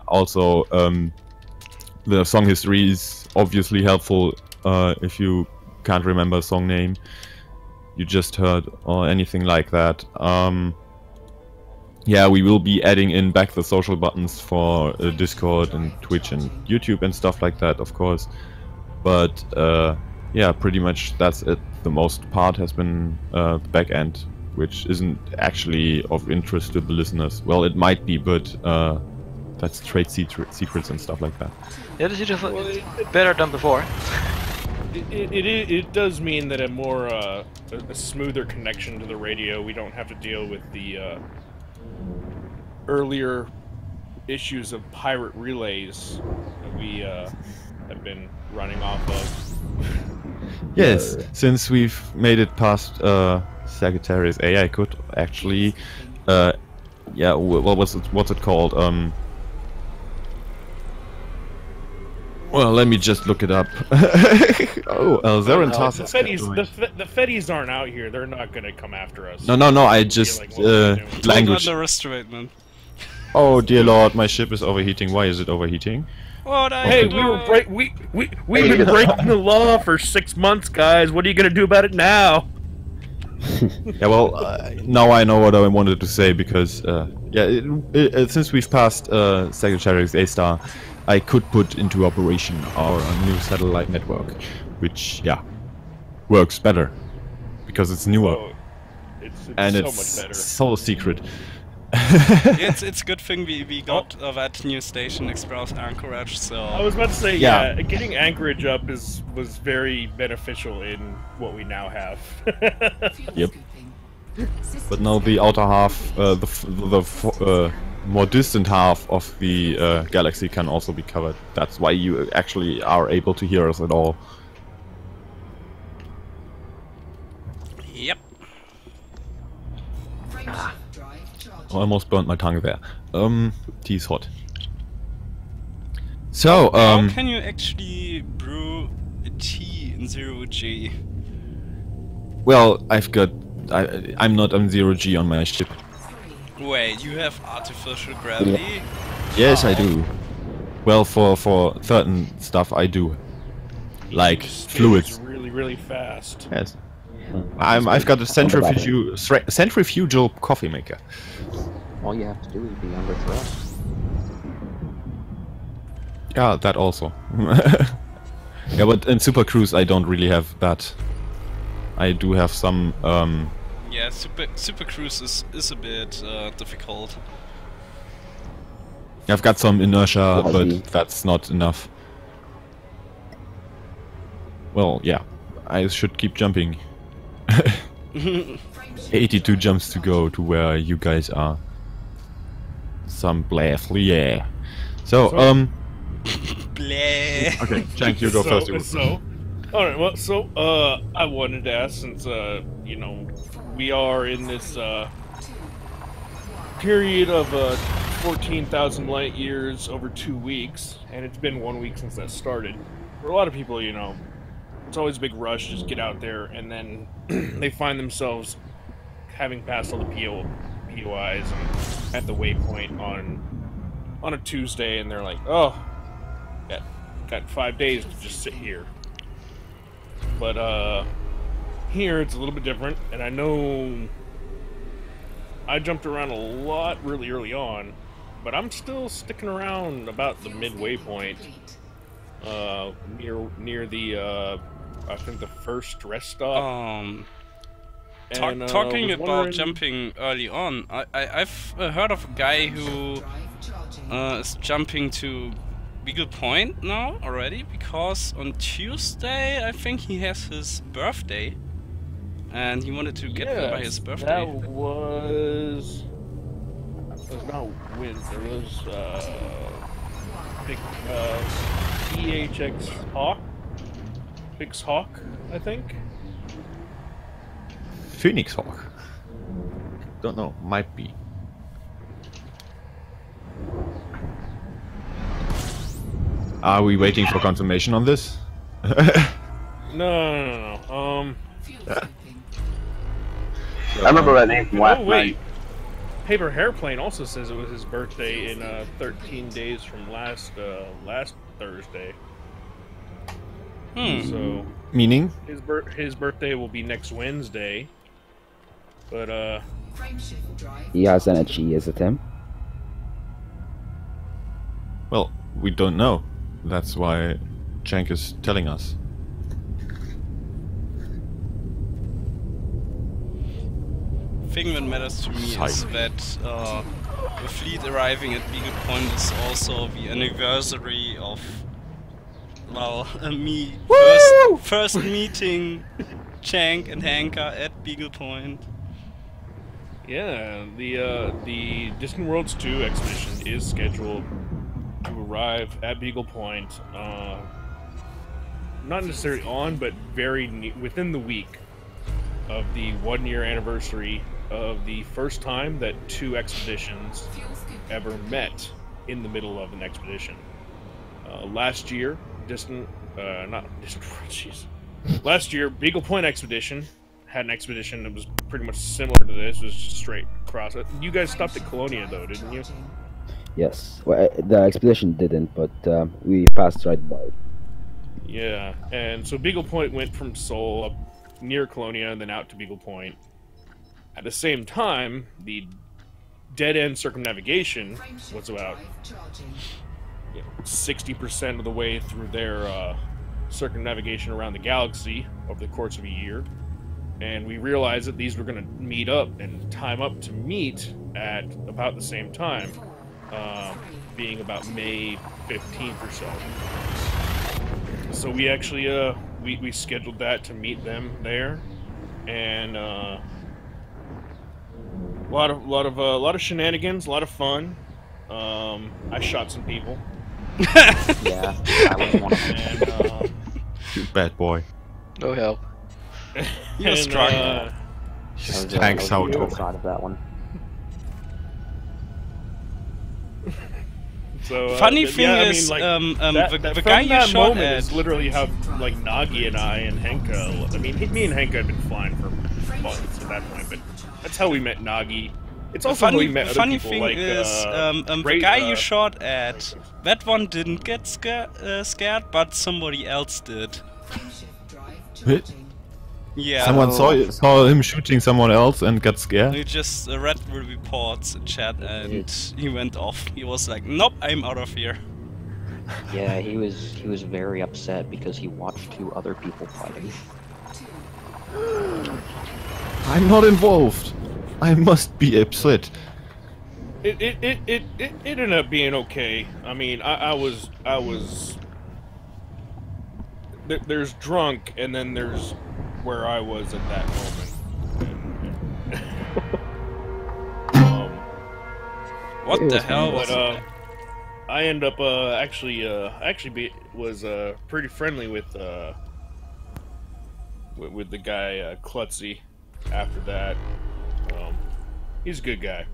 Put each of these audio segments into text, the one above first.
Also, the song history is obviously helpful if you can't remember a song name you just heard or anything like that. Yeah, we will be adding in back the social buttons for Discord and Twitch and YouTube and stuff like that, of course. But yeah, pretty much that's it. The most part has been the back end, which isn't actually of interest to the listeners. Well, it might be, but that's trade secrets and stuff like that. Yeah, this is better than before. It does mean that a smoother connection to the radio. We don't have to deal with the earlier issues of pirate relays that we have been running off of. Yes, since we've made it past Sagittarius A, I could actually, yeah, what's it called? Well, let me just look it up. Oh, Zerantas. The Feddies aren't out here. They're not gonna come after us. No, I just language. Underestimate, man. Oh dear lord, my ship is overheating. Why is it overheating? Hey, we've been breaking the law for 6 months, guys. What are you gonna do about it now? Yeah, well, now I know what I wanted to say because, yeah, since we've passed Sagittarius A-star, I could put into operation our new satellite network, which, yeah, works better because it's newer. Oh, and so it's much better. so secret. It's a good thing we got that new station, Express Anchorage. So I was about to say, yeah, getting Anchorage up was very beneficial in what we now have. Yep. But now the outer half, the more distant half of the galaxy can also be covered. That's why you actually are able to hear us at all. Yep. I almost burnt my tongue there. Tea's hot. So, how can you actually brew a tea in 0G? Well, I'm not on 0G on my ship. Wait, you have artificial gravity? Yes, I do. Well, for certain stuff I do. Like fluids. Really fast. Yes. I've got a centrifugal coffee maker. All you have to do is be under thrust. Yeah, that also. Yeah, but in Super Cruise I don't really have that. I do have some. Yeah, Super Cruise is a bit difficult. I've got some inertia, but that's not enough. Well, yeah, I should keep jumping. 82 jumps to go to where you guys are. Some blast, yeah. So, Bleh. okay, Jank, you go first. Alright, well, so, I wanted to ask, since, you know, we are in this, period of, 14,000 light years over 2 weeks, and it's been 1 week since that started. For a lot of people, you know, it's always a big rush, just get out there, and then they find themselves having passed all the POIs and at the waypoint on a Tuesday, and they're like, oh, got 5 days to just sit here. But here it's a little bit different, and I know I jumped around a lot really early on, but I'm still sticking around about the midway point, near the I think the first rest stop. Talking about jumping early on, I've heard of a guy who is jumping to Beagle Point now already, because on Tuesday I think he has his birthday, and he wanted to get there by his birthday. That was not winter. It was big EHX Hawk, Big's Hawk, I think. Phoenix Hawk. Don't know, might be. Are we waiting for confirmation on this? No. I remember that name from last night. Paper Hairplane also says it was his birthday in 13 days from last Thursday. So Meaning? his birthday will be next Wednesday. But He has an itchy, is it him? Well, we don't know. That's why Cenk is telling us. Thing that matters to me is that the fleet arriving at Beagle Point is also the anniversary of, well, me first meeting Cenk and Hanka at Beagle Point. yeah, the Distant Worlds 2 expedition is scheduled to arrive at Beagle Point, not necessarily on, but within the week of the 1-year anniversary of the first time that 2 expeditions ever met in the middle of an expedition. Last year, last year, Beagle Point expedition had an expedition that was pretty much similar to this. It was just straight across. You guys stopped at Colonia, though, didn't you? Yes. Well, the expedition didn't, but we passed right by. Yeah, and so Beagle Point went from Seoul up near Colonia and then out to Beagle Point. At the same time, the dead-end circumnavigation was about 60% of the way through their circumnavigation around the galaxy over the course of a year. And we realized that these were going to meet up and time up to meet at about the same time, being about May 15th or so. So we actually we scheduled that to meet them there, and a lot of shenanigans, a lot of fun. I shot some people. Yeah, I was one of them. And, You bad boy. No help. You're strong. Just I tanks was out. on the other side of that one. So, Funny thing yeah, is, I mean, the guy you shot moment at. is literally how like Nagi and I and Henka. I mean, me and Henka had been flying for months at that point, but that's how we met Nagi. It's also how we met other funny people thing like is, the guy you shot at, that one didn't get scared, but somebody else did. Yeah. Someone saw him shooting someone else and got scared. He just read the reports in chat and he went off. He was like, "Nope, I'm out of here." Yeah, he was very upset because he watched 2 other people fighting. I'm not involved. I must be upset. It ended up being okay. I mean, I was there's drunk, and then there's where I was at that moment. What the hell was But it? I end up was pretty friendly with the guy Klutzy after that. He's a good guy.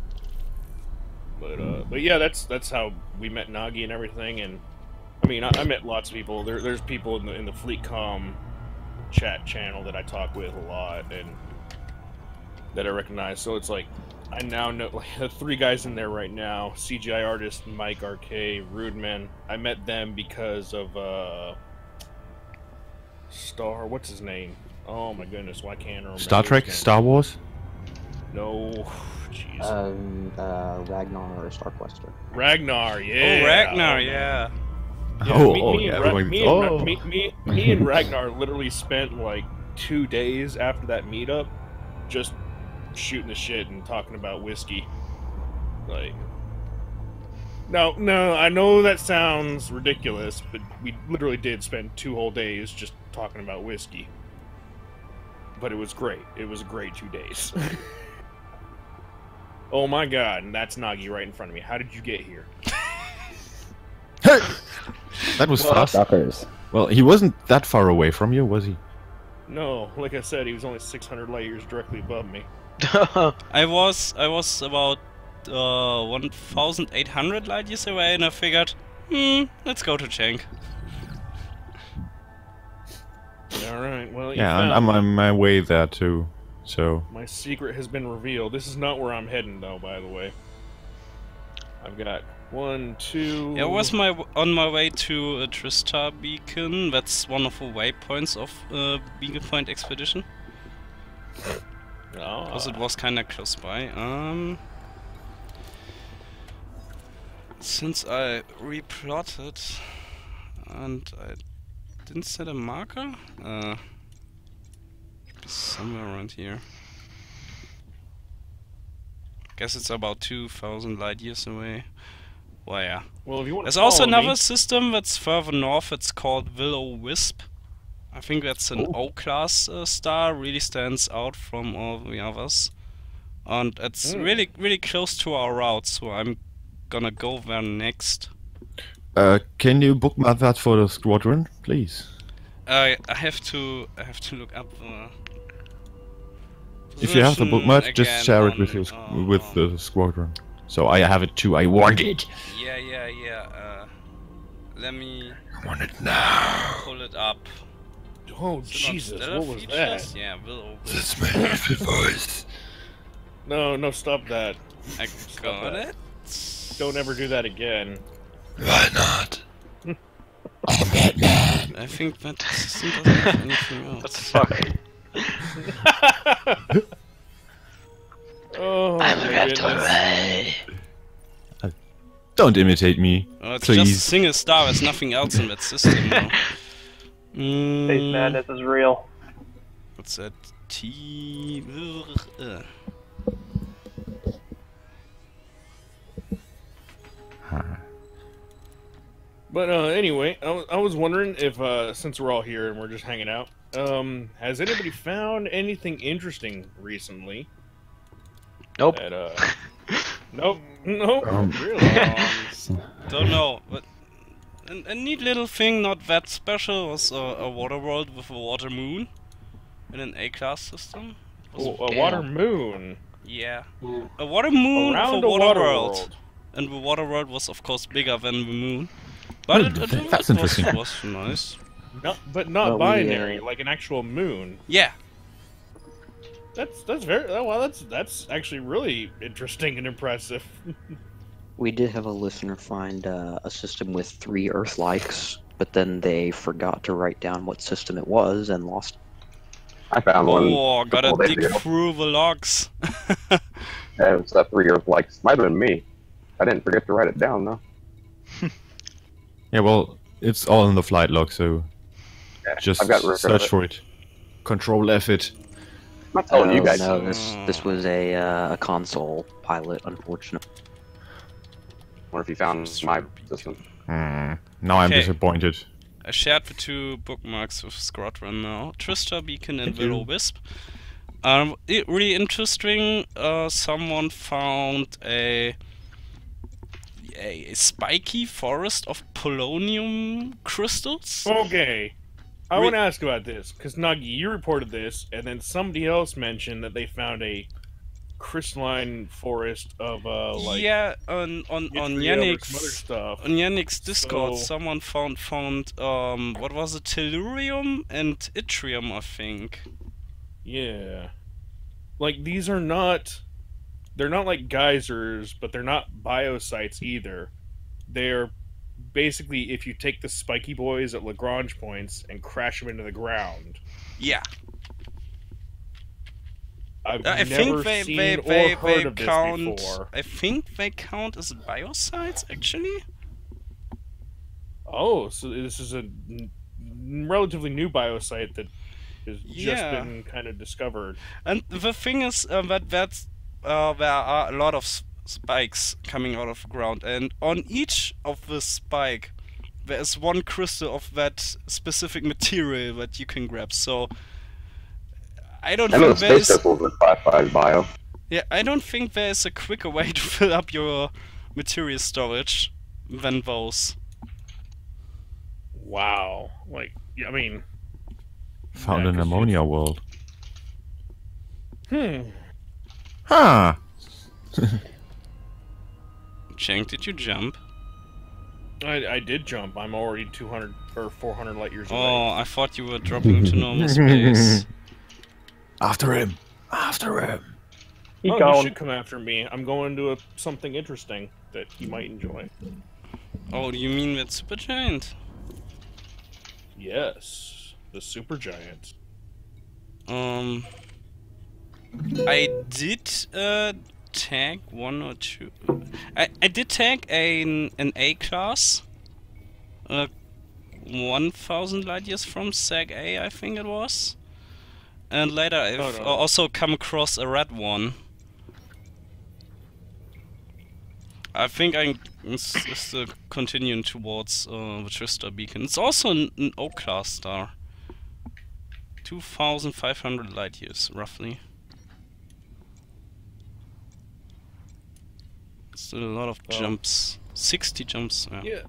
But yeah, that's how we met Nagi and everything. And I mean, I met lots of people. There's people in the FleetCom chat channel that I talk with a lot and that I recognize. So it's like I now know like the 3 guys in there right now: CGI artist Mike RK, Rudeman. I met them because of what's his name? Oh my goodness, why can't I remember? Star Trek, his name? Star Wars. No, jeez. Ragnar or Starquester. Ragnar, yeah. Oh, Ragnar, yeah. Me and Ragnar literally spent like 2 days after that meetup just shooting the shit and talking about whiskey. Like, no, I know that sounds ridiculous, but we literally did spend 2 whole days just talking about whiskey. But it was great. It was a great 2 days. Oh my god, and that's Nagi right in front of me. How did you get here? That was fast. Suckers. Well, he wasn't that far away from you, was he? No, like I said, he was only 600 light years directly above me. I was about 1,800 light years away, and I figured, let's go to Cenk. All right. Well, Yeah, and I'm on my way there too. So My secret has been revealed. This is not where I'm heading, though, by the way. I've got 1, 2... Yeah, I was on my way to a Tristar beacon. That's one of the waypoints of Beagle Point expedition. Because it was kinda close by. Since I replotted and I didn't set a marker, somewhere around here. Guess it's about 2,000 light years away. Well, yeah. Well, if you want There's to also follow another me, system that's further north. It's called Will-O-Wisp. I think that's an O-class star. Really stands out from all the others, and it's really close to our route. So I'm gonna go there next. can you bookmark that for the squadron, please? I have to look up the. If you have the bookmark, again just share it with on, with the squadron. So I have it too. I want it. Yeah. Let me I want it now. pull it up. oh, Is it Jesus, not what was features? that? Yeah, Will-O-Wisp. That's my favorite voice. No, stop that. I got that. it. Don't ever do that again. Why not? I'm Batman. I think that system doesn't have anything else. What the fuck? Oh, I'm my Red goodness. Ray. Don't imitate me, Oh, it's please. just a single star, there's nothing else in that system now. Space madness is real. What's that? T... But anyway, I was wondering if, since we're all here and we're just hanging out, has anybody found anything interesting recently? Nope. That, nope. Really? Don't know, but a neat little thing, not that special, was a water world with a water moon in an A-class system. Oh, a water moon. Yeah, a water moon Around with a a water water world. world. And the water world was of course bigger than the moon. But That's interesting. was nice. No, but not Well, we, binary, like an actual moon. Yeah. That's very well. That's actually really interesting and impressive. We did have a listener find a system with 3 Earth-likes, but then they forgot to write down what system it was and lost. I found one. Oh, gotta couple days dig ago. through the logs. Yeah, it was that 3 Earth likes. Might have been me. I didn't forget to write it down though. Yeah, well, it's all in the flight log, so Yeah, just I've got rid of search it. for it. Control F it. I'm not telling you guys. No, this was a console pilot, unfortunately. What if you found my system? Now I'm Okay. disappointed. I shared the 2 bookmarks with Squadron now. Tristar Beacon and Will-O-Wisp. Really interesting. Someone found a spiky forest of polonium crystals. Okay, I want to ask about this because Nagi, you reported this, and then somebody else mentioned that they found a crystalline forest of like Yeah, on yttrium or some other stuff. On Yannick's Discord, So- someone found what was it, tellurium and yttrium, I think. Yeah, like these are not. They're not like geysers, but they're not biosites either. They're basically if you take the spiky boys at Lagrange points and crash them into the ground. Yeah, I've I never think they seen or heard of this count. before. I think they count as biocides actually. Oh, so this is a relatively new biosite that has just Yeah. been kind of discovered. And the thing is that there are a lot of spikes coming out of the ground, and on each of the spike there is one crystal of that specific material that you can grab. So I don't I know think the there space is. shuttle was classified as bio. Yeah, I don't think there is a quicker way to fill up your material storage than those. Wow. Like, yeah, I mean, Found Yeah, an 'cause you- ammonia world. huh. Huh. Cheng, did you jump? I did jump. I'm already 200 or 400 light years away. Oh, I thought you were dropping to normal space. After him. After him. Keep Oh, going. he should come after me. I'm going to something interesting that he might enjoy. Oh, you mean with Supergiant? Yes, the supergiant. I did tag one or two. I did tag an A class. 1,000 light years from Seg A, I think it was. And later I've also come across a red one. I think I'm still continuing towards the Twister Beacon. It's also an O class star. 2,500 light years, roughly. Still a lot of jumps. 60 jumps. Yeah.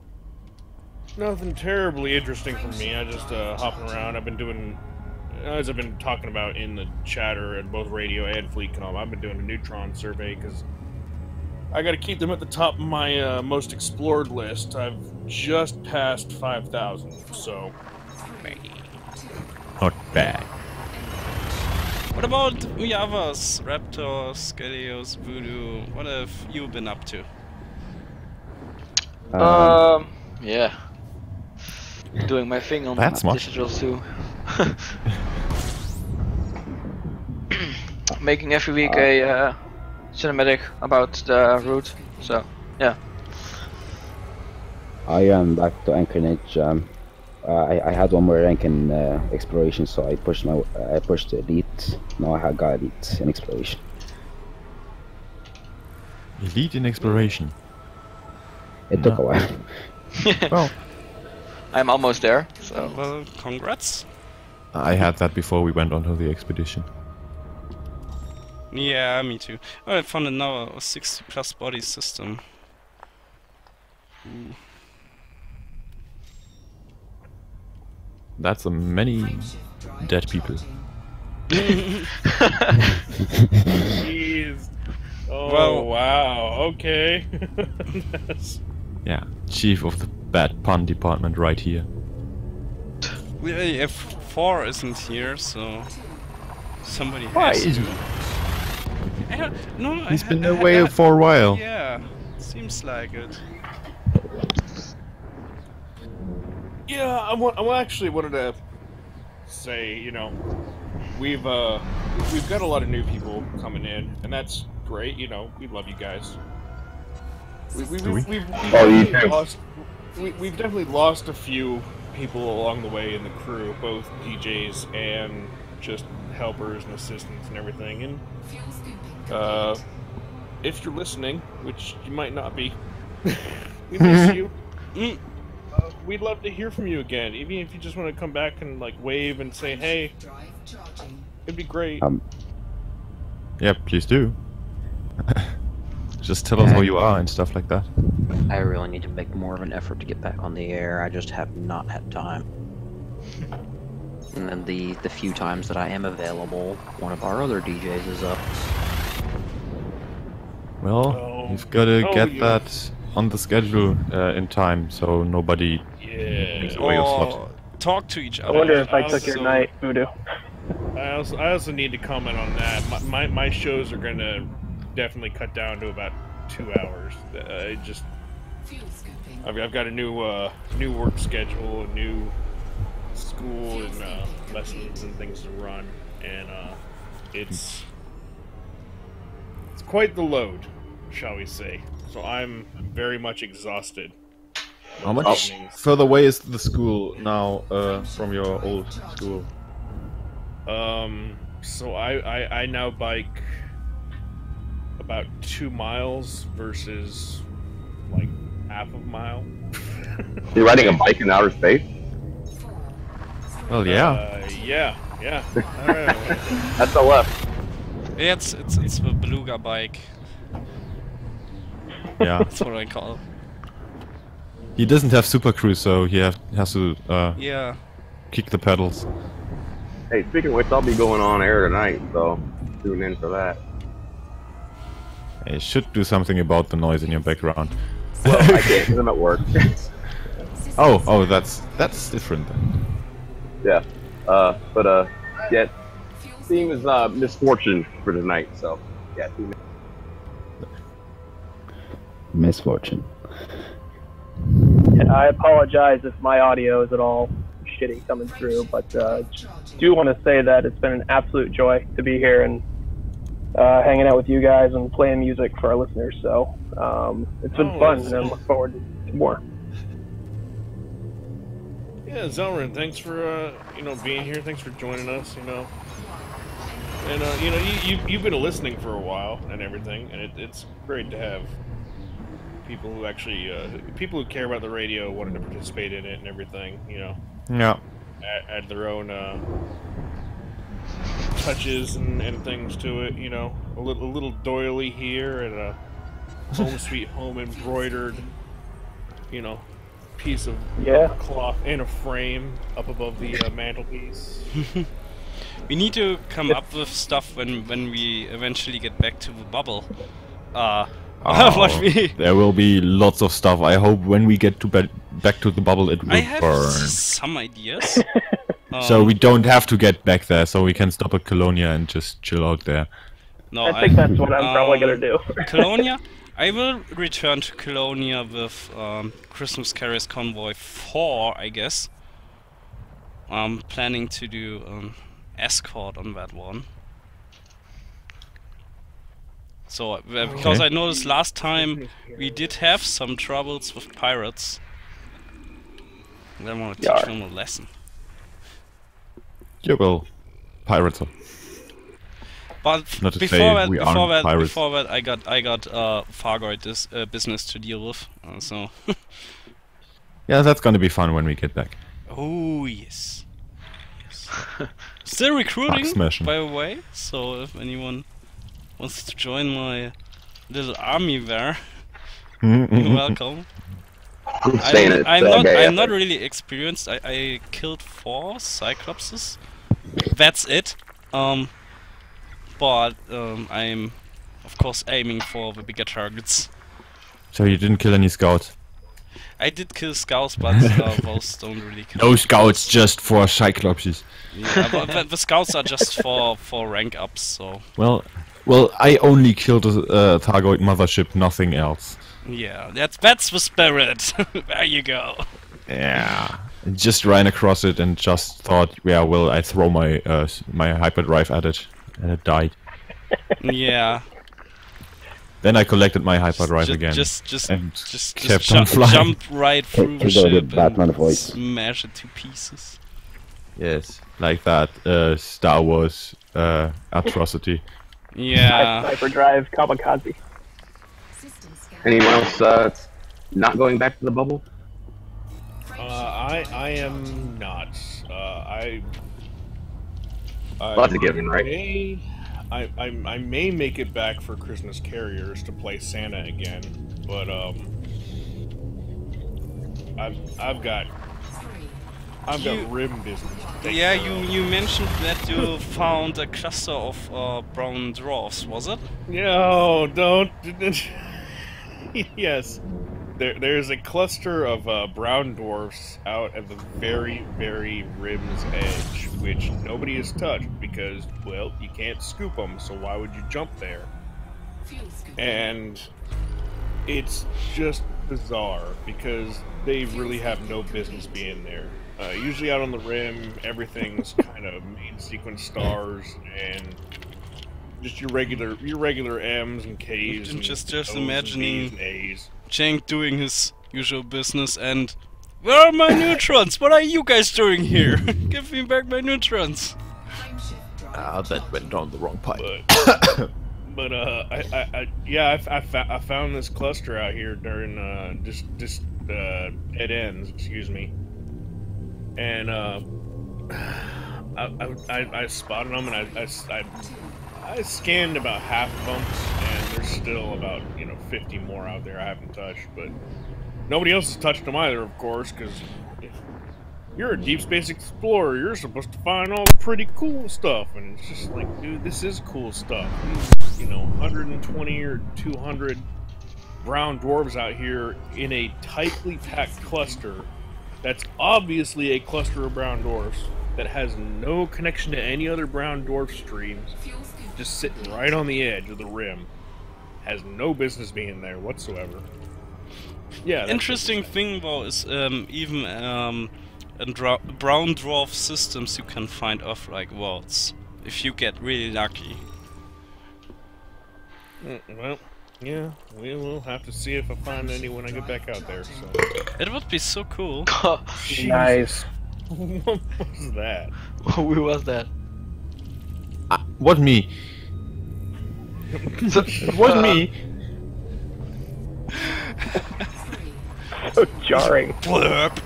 Nothing terribly interesting for me. I just hopping around. I've been doing, as I've been talking about in the chatter at both radio and FleetCom, I've been doing a neutron survey because I got to keep them at the top of my most explored list. I've just passed 5,000, so Not bad. What about the others? Raptor, Skelios, Voodoo. What have you been up to? Yeah. Doing my thing on That's much. digital too. Making every week a cinematic about the route. So yeah. I am back to Anchorage. I had one more rank in exploration, so I pushed elite. Now I got elite in exploration. Elite in exploration. It took a while. Well, I'm almost there. So Well, congrats. I had that before we went onto the expedition. Yeah, me too. Oh, I found another 60 plus body system. Ooh. That's a many dead people. jeez. Oh Well- wow. Okay. That's- Yeah, chief of the bad pun department right here. F4 isn't here, so somebody Why has isn't to. No, He's been away for a while. Yeah, seems like it. Yeah, I actually wanted to say, you know, we've got a lot of new people coming in, and that's great. You know, we love you guys. We've definitely lost a few people along the way in the crew, both DJs and just helpers and assistants and everything. And if you're listening, which you might not be, we miss you. We'd love to hear from you again, even if you just want to come back and like wave and say, "Hey," it'd be great. Yeah, please do. Just tell us how you are and stuff like that. I really need to make more of an effort to get back on the air. I just have not had time. And then the few times that I am available, one of our other DJs is up. Well, you've got to get that on the schedule in time, so nobody takes away your slot. Talk to each I other. wonder if I took your night, Voodoo. I also need to comment on that. My shows are gonna definitely cut down to about 2 hours. I've got a new work schedule, a new school and lessons and things to run, and it's quite the load, shall we say. So I'm very much exhausted. How much further away is the school now from your old school? So I now bike about 2 miles versus like half a mile. You're riding a bike in outer space? Well, yeah. Yeah. Alright. That's the left. Yeah, it's the beluga bike. Yeah. That's what I call it. He doesn't have super cruise, so he has to Yeah. kick the pedals. Hey, speaking of which, I'll be going on air tonight, so tune in for that. He should do something about the noise in your background. Well, I can't, 'cause I'm at work. Oh, that's different then. Yeah. Yeah, Team is misfortune for tonight, so yeah. Team. Misfortune. Yeah, I apologize if my audio is at all shitty coming through, but do want to say that it's been an absolute joy to be here and hanging out with you guys and playing music for our listeners. So it's been fun, and I look forward to more. Yeah, Zelrin, thanks for being here. Thanks for joining us. And you've been listening for a while and everything, and it's great to have people who actually people who care about the radio wanting to participate in it and everything. Yeah. Add their own touches and things to it. A little doily here and a home sweet home embroidered, piece of cloth in a frame up above the mantelpiece. We need to come up with stuff when we eventually get back to the bubble. There will be lots of stuff. I hope when we get to back to the bubble it will burn. I have some ideas. So we don't have to get back there, so we can stop at Colonia and just chill out there. No, I think that's what I'm probably gonna do. Colonia? I will return to Colonia with Christmas Carriers Convoy 4, I guess. I'm planning to do escort on that one. So, because I noticed last time we did have some troubles with pirates. I want to teach them a lesson. Yeah, well, pirates are. But before that, I got Fargoid business to deal with. So. Yeah, that's gonna be fun when we get back. Oh yes. Still recruiting, by the way. So if anyone wants to join my little army there, you're welcome. I'm not really experienced. I killed 4 Cyclopses. That's it. But I'm of course aiming for the bigger targets. So you didn't kill any scouts? I did kill scouts, but those don't really count. No scouts, just for Cyclopses. Yeah, but the scouts are just for rank ups, so... Well, I only killed a Thargoid mothership, nothing else. Yeah, that's the spirit. There you go. Yeah, just ran across it and just thought, yeah, well, I throw my my hyperdrive at it, and it died. Yeah. Then I collected my hyperdrive again. Just kept on flying. Jump right through the ship and smash it to pieces. Yes, like that Star Wars atrocity. Yeah. Hyperdrive kamikaze. Anyone else not going back to the bubble? I am not. That's a given, right? I may make it back for Christmas Carriers to play Santa again, but I've got rim business. Yeah, you mentioned that you found a cluster of brown dwarfs, was it? No, don't. Yes, there's a cluster of brown dwarfs out at the very, very rim's edge, which nobody has touched because, well, you can't scoop them, so why would you jump there? And it's just bizarre because they really have no business being there. Usually out on the rim, everything's kind of main sequence stars and just your regular M's and K's. And just O's imagining and A's. Chang doing his usual business and where are my neutrons? What are you guys doing here? Give me back my neutrons. That went down the wrong pipe. But I found this cluster out here during just dead ends, excuse me, and I spotted them and I scanned about half of them, and there's still about 50 more out there I haven't touched, but nobody else has touched them either, of course, because you're a deep space explorer. You're supposed to find all the pretty cool stuff, and it's just like, dude, this is cool stuff. 120 or 200 brown dwarves out here in a tightly packed cluster. That's obviously a cluster of brown dwarves. that has no connection to any other brown dwarf streams, just sitting right on the edge of the rim. Has no business being there whatsoever. Yeah. Interesting thing though is even in brown dwarf systems you can find off-like worlds if you get really lucky. Well, yeah, we will have to see if I find any when I get back out there. So. It would be so cool. Nice. What was that? Who was that? What me? What me? So jarring. Blurp.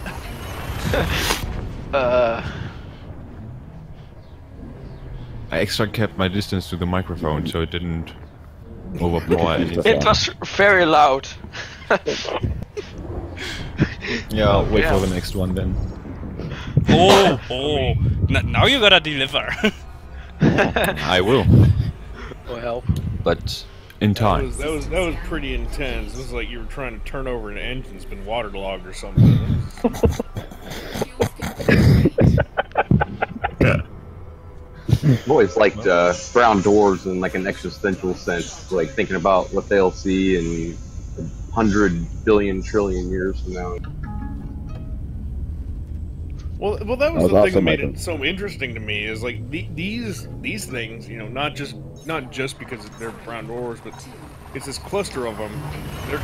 I extra kept my distance to the microphone so it didn't overpower anything. It was very loud. Yeah, I'll wait for the next one then. Oh! Now you gotta deliver. I will, Well, but in time. That was pretty intense. It was like you were trying to turn over an engine that's been waterlogged or something. I've always liked brown doors in like an existential sense, like thinking about what they'll see in 100 billion trillion years from now. Well, that was was the thing that awesome, made Michael. it so interesting to me. Is like these things, you know, not just because they're brown dwarfs, but it's this cluster of them. They're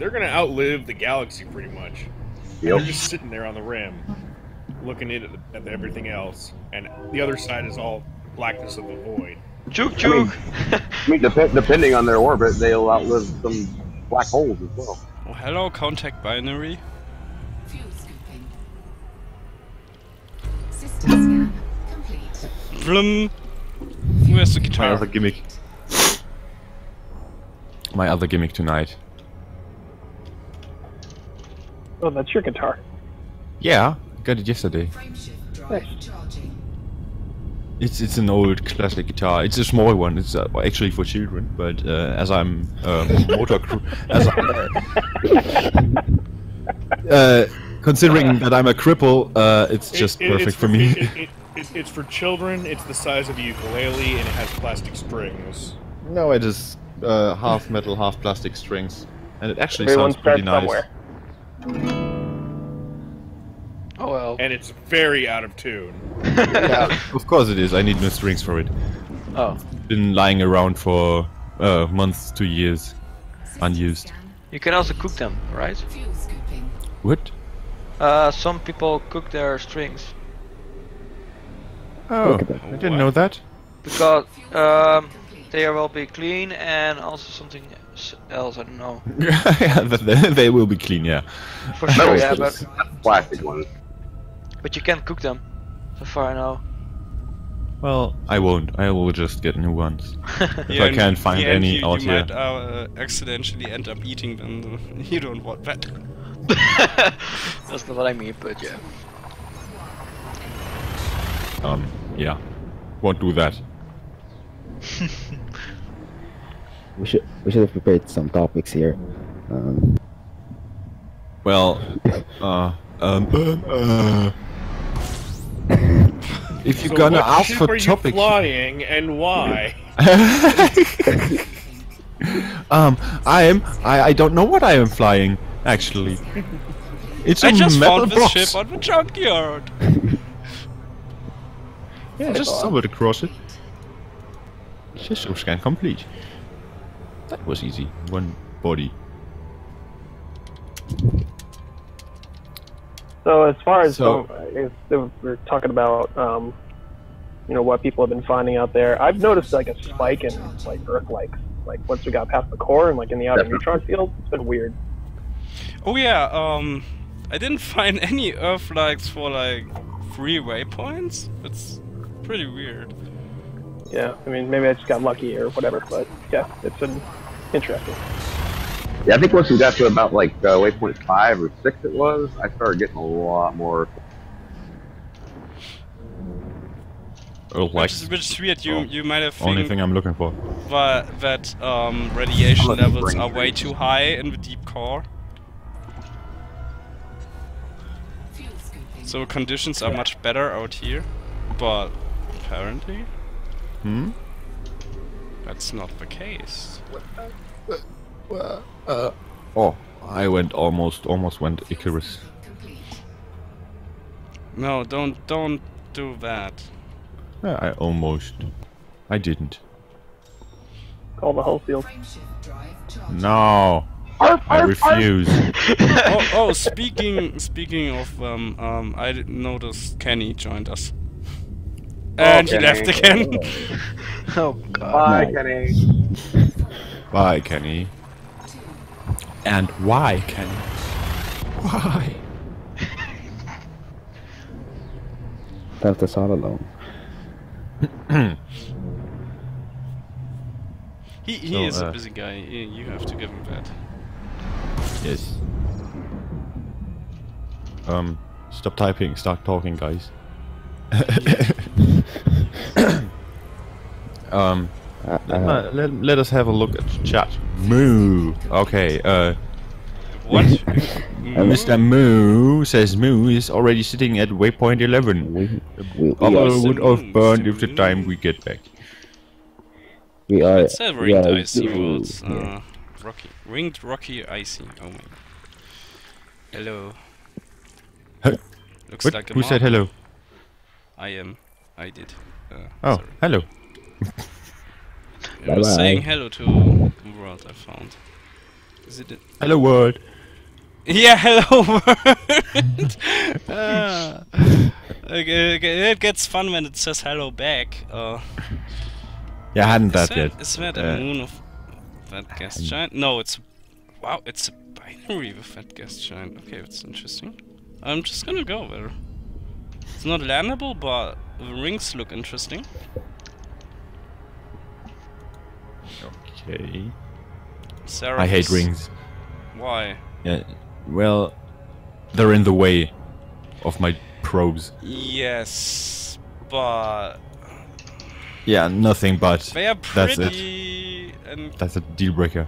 gonna outlive the galaxy pretty much. Yep. They're just sitting there on the rim, looking at everything else, and the other side is all blackness of the void. juke juke. I mean, depending on their orbit, they'll outlive some black holes as well. Oh, hello, contact binary. System scan complete. Vroom. Where's the My guitar? other gimmick. My other gimmick tonight. Oh, that's your guitar. Yeah, got it yesterday. Frameshift drive Nice. charging. It's an old classic guitar. It's a small one. It's actually for children. But as I'm considering that I'm a cripple, it's just perfect for me. It's for children. It's the size of a ukulele, and it has plastic strings. No, it is half metal, half plastic strings, and it actually Everyone sounds pretty starts nice. somewhere. Oh well. And it's very out of tune. Yeah, of course it is. I need new strings for it. Oh. Been lying around for months to years, unused. You can also cook them, right? Fuel scooping. What? Some people cook their strings Oh, Look at that. I didn't know that. because they will be clean and also something else. I don't know. Yeah, they will be clean. Yeah. For sure, yeah, That's but plastic ones. you can cook them. So far I know. Well, I won't. I will just get new ones. Yeah, I and can't find in the end any you out here. might accidentally end up eating them. You don't want that. That's not what I mean, but yeah. Yeah. Won't do that. We should have prepared some topics here. Well, if you're So gonna what ask ship for are you topics, flying and why? I don't know what I am flying actually. It's I a just metal found this box. ship on the junkyard. Yeah, just stumbled across it. System scan complete. That was easy. One body. So as far as So- we're talking about, you know, what people have been finding out there, I've noticed like a spike in like Earth likes. Like once we got past the core and like in the outer neutron field, it's been weird. Oh yeah, I didn't find any Earth likes for like 3 waypoints. It's pretty weird. Yeah, I mean maybe I just got lucky or whatever, but yeah, it's been interesting. Yeah, I think once we got to about like waypoint 5 or 6 it was, I started getting a lot more. Like Which is weird. You might have only think thing I'm looking for. that radiation Let's levels bring are way it. too high in the deep core. Fuel scooping. So conditions are much better out here, but apparently that's not the case. Oh, I almost went Icarus. No, don't do that. I almost. I didn't. Call the whole field. No, I refuse. Oh, speaking of, I noticed Kenny joined us, and he left again. Oh god. Bye, Nice. Kenny. Bye, Kenny. And why, Kenny? Why? Left us all alone. He So, is a busy guy. You have to give him that. Yes. Stop typing, start talking, guys. Let us have a look at the chat. Moo. Okay. What? Mr. Moo says Moo is already sitting at waypoint 11. We Other are, would have burned if the time we get back. we are, It's a ringed icy yeah. worlds. Ringed rocky icy. Oh my. Hello. Huh? Looks What? like a Who said marble. hello? I did. Oh, Sorry. hello. I was Bye-bye. saying hello to the world I found. Is it? Hello, world. Yeah, hello world. Okay, it gets fun when it says hello back. Yeah, I hadn't that yet. Is that a moon of that gas giant? No, it's wow. It's a binary with that gas giant. Okay, that's interesting. I'm just gonna go there. It's not landable, but the rings look interesting. Okay. Sarah I hate rings. Why? Yeah. Well, they're in the way of my probes. Yes, but Yeah, nothing but. they are That's it. pretty. And That's a deal breaker.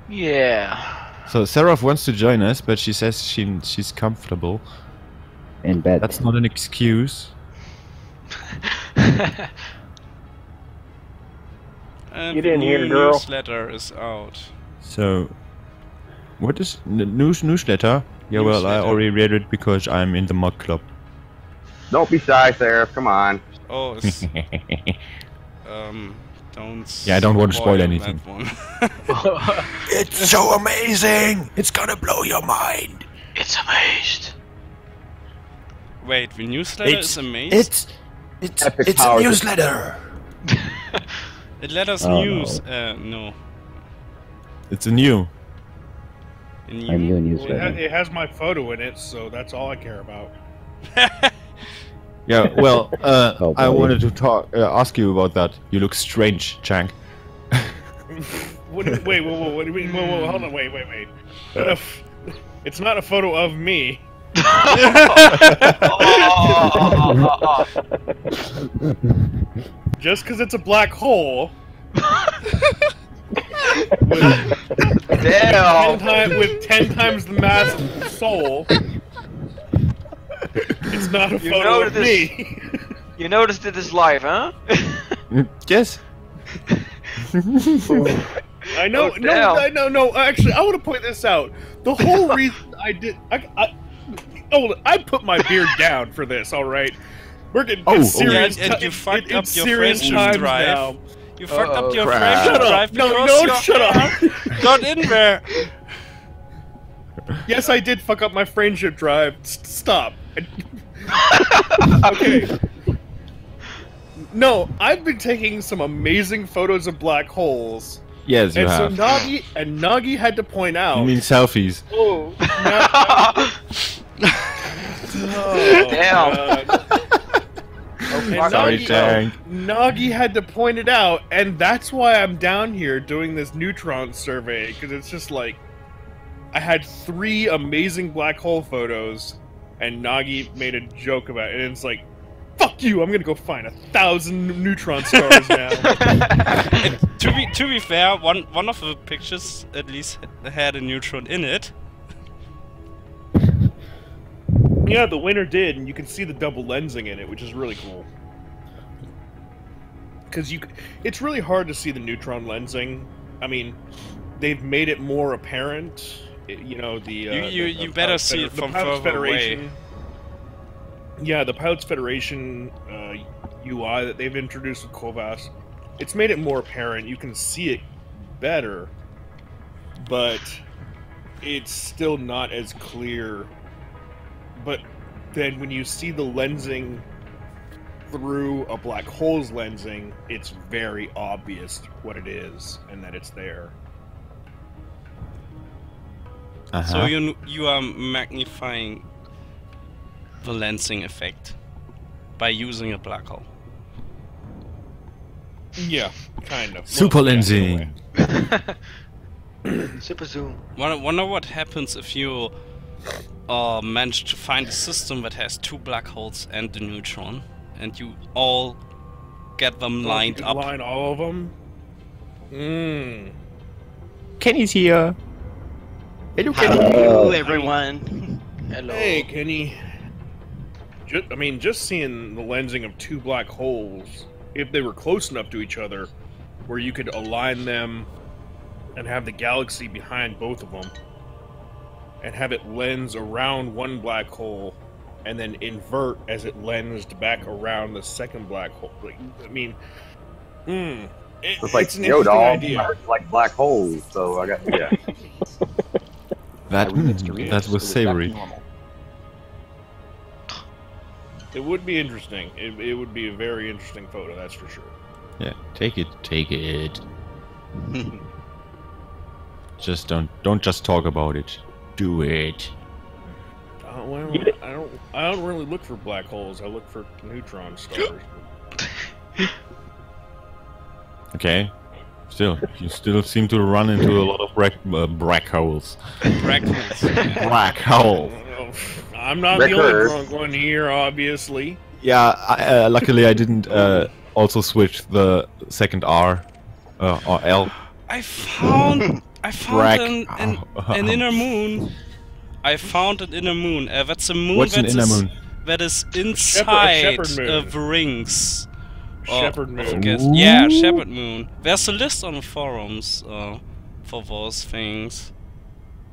Yeah. So Seraph wants to join us, but she says she's comfortable. in bed. That's not an excuse. and You the didn't new hear, girl. newsletter is out. So, what is newsletter? Yeah, well, I Newsletter. already read it because I'm in the mod club. Don't be shy, Sarah. Come on. Oh, it's don't. Yeah, I don't want to spoil anything. that one. It's so amazing! It's gonna blow your mind. It's amazed. Wait, the newsletter is amazing. It's Epic powers of- newsletter. It let us Oh, news. No. It's a new. A A new. new Well, newsletter. it has my photo in it, so that's all I care about. Yeah, well, Oh, I boy. wanted to ask you about that. You look strange, Chang. What do you, wait, what do you mean? Whoa, hold on, wait. It's not a photo of me. Just because it's a black hole. Damn. With 10 times the mass of Soul. It's not a You photo know of this- me. You noticed it is live, huh? Yes. I know, Oh, damn. no. Actually, I want to point this out. The whole reason I did, I put my beard down for this. All right, we're getting serious. Yeah, and you fucked up your serious friendship times drive. now. You fucked up your crap. friendship Shut drive up! No, because your shut hair up! got in there. Yes, I did fuck up my friendship drive. Stop. Okay. No, I've been taking some amazing photos of black holes, Yes, you and so have. Nagi had to point out. You mean selfies? Oh, Damn. And Sorry, Chang. Nagi had to point it out, and that's why I'm down here doing this neutron survey, because it's just like, I had 3 amazing black hole photos, and Nagi made a joke about it, and it's like, fuck you, I'm gonna go find 1,000 neutron stars now. To be fair, one of the pictures at least had a neutron in it. Yeah, the winner did, and you can see the double lensing in it, which is really cool. Because it's really hard to see the neutron lensing. I mean, they've made it more apparent. You know, you better see it from further away. Yeah, the Pilots Federation UI that they've introduced with Kovas, it's made it more apparent. You can see it better, but it's still not as clear. But then when you see the lensing through a black hole's lensing, it's very obvious what it is and that it's there. So you are magnifying the lensing effect by using a black hole. Yeah, kind of. Super lensing. Super zoom. Wonder what happens if you manage to find a system that has two black holes and the neutron, and you all get them lined up. Line all of them. Kenny's here. Hello, Hello, everyone. Hello. Hey, Kenny. Just seeing the lensing of two black holes, if they were close enough to each other, where you could align them and have the galaxy behind both of them, and have it lens around one black hole, and then invert as it lensed back around the second black hole. It's like it's an yo, interesting dog. idea. Like black holes. So I got that was savory. It would be interesting. It would be a very interesting photo, that's for sure. Yeah, take it. Just don't just talk about it. Do it. Well, I don't really look for black holes. I look for neutron stars. Okay. Still, you still seem to run into a lot of black holes. Black holes. Black hole. I'm not the only drunk one here, obviously. Yeah, luckily I didn't also switch the second R or L. I found an inner moon. I found an inner moon. That's a moon. What's an inner moon? That is inside moon. of rings. Shepherd moon. Yeah, Shepherd moon. There's a list on the forums for those things.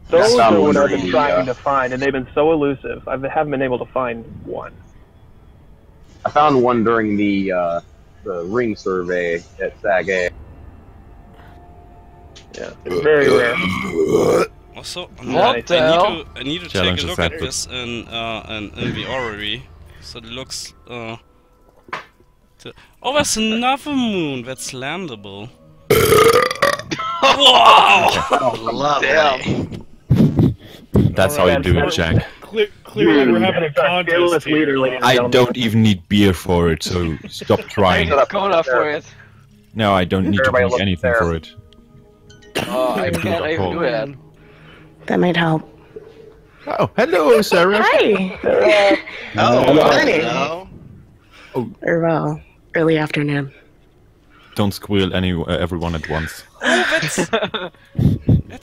Those are what I've been trying to find, and they've been so elusive. I haven't been able to find one. I found one during the ring survey at SAG-A. Yeah, it's very rare. Also, What I need to take Challenge a look is at this in the orrery. So it looks. Oh, there's another moon that's landable. Wow! Lovely. That's how you do it, Jack. Clearly, we're having a contest here. I don't even need beer for it, so stop trying. Going up for it. No, I don't need to drink anything for it. Oh, I can't even do that. That might help. Oh, hello, Sarah. Hi. Morning. Or early afternoon. Don't squeal everyone at once. Oh, that's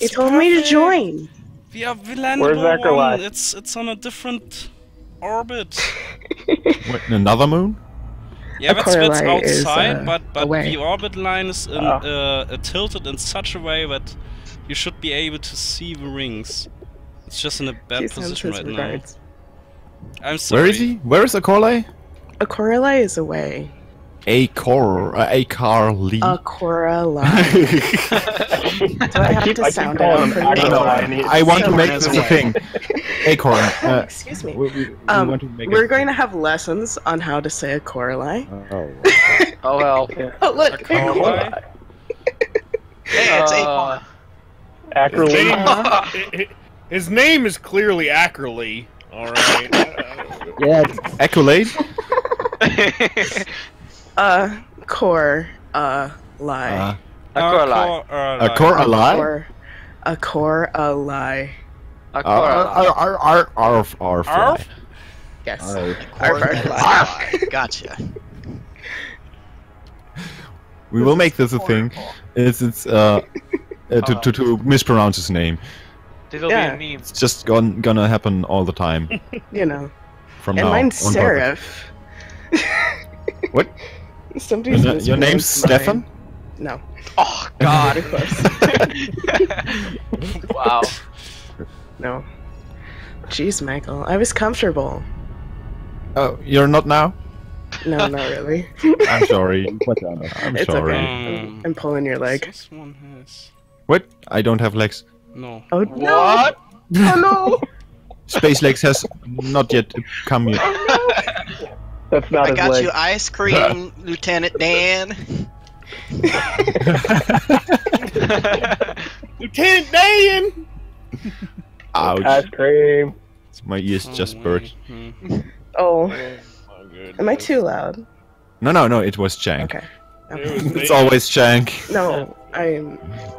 You told me to perfect. join. We are landable Where's Zachariah? one. It's on a different orbit. What, another moon? Yeah, that's Coralie is, outside, but away. the orbit line is tilted in such a way that you should be able to see the rings. It's just in a bad She sends position his right regards. now. I'm sorry. Where is he? Where is Akorle? A Coralie is away. Akorle. A Coralie. Do I have to sound out for you? I want to make this a thing. Acorn. Excuse me. We want to make We're it. going to have lessons on how to say a Coralie. Oh. Oh well. Oh look, Coralie? Hey, it's Acorn. Acrolein. His name is clearly Ackerly. Alright. Yeah. Accolade? Coralie. Coralie. Akorle? A Coralie. Arf. Yes. Gotcha. We will make this a thing. It's to mispronounce his name. This will Yeah. be a meme. It's just gonna happen all the time. You know. from And now. mine's on purpose. Seraph. What? Somebody's Your name's Stefan? No. Oh God. Wow. No. Jeez, Michael. I was comfortable. Oh, you're not now? No, not really. I'm sorry. I'm It's sorry. okay. I'm pulling your leg. This one has... What? I don't have legs. No. Oh, What? No. Oh, no. Space legs has not yet come yet. That's not I his got leg. you ice cream, Lieutenant Dan. Lieutenant Dan! Ouch. Ice cream. My ears just burst. Oh. Oh, good. Am I too loud? No, it was Jank. Okay. It's always Jank. No, I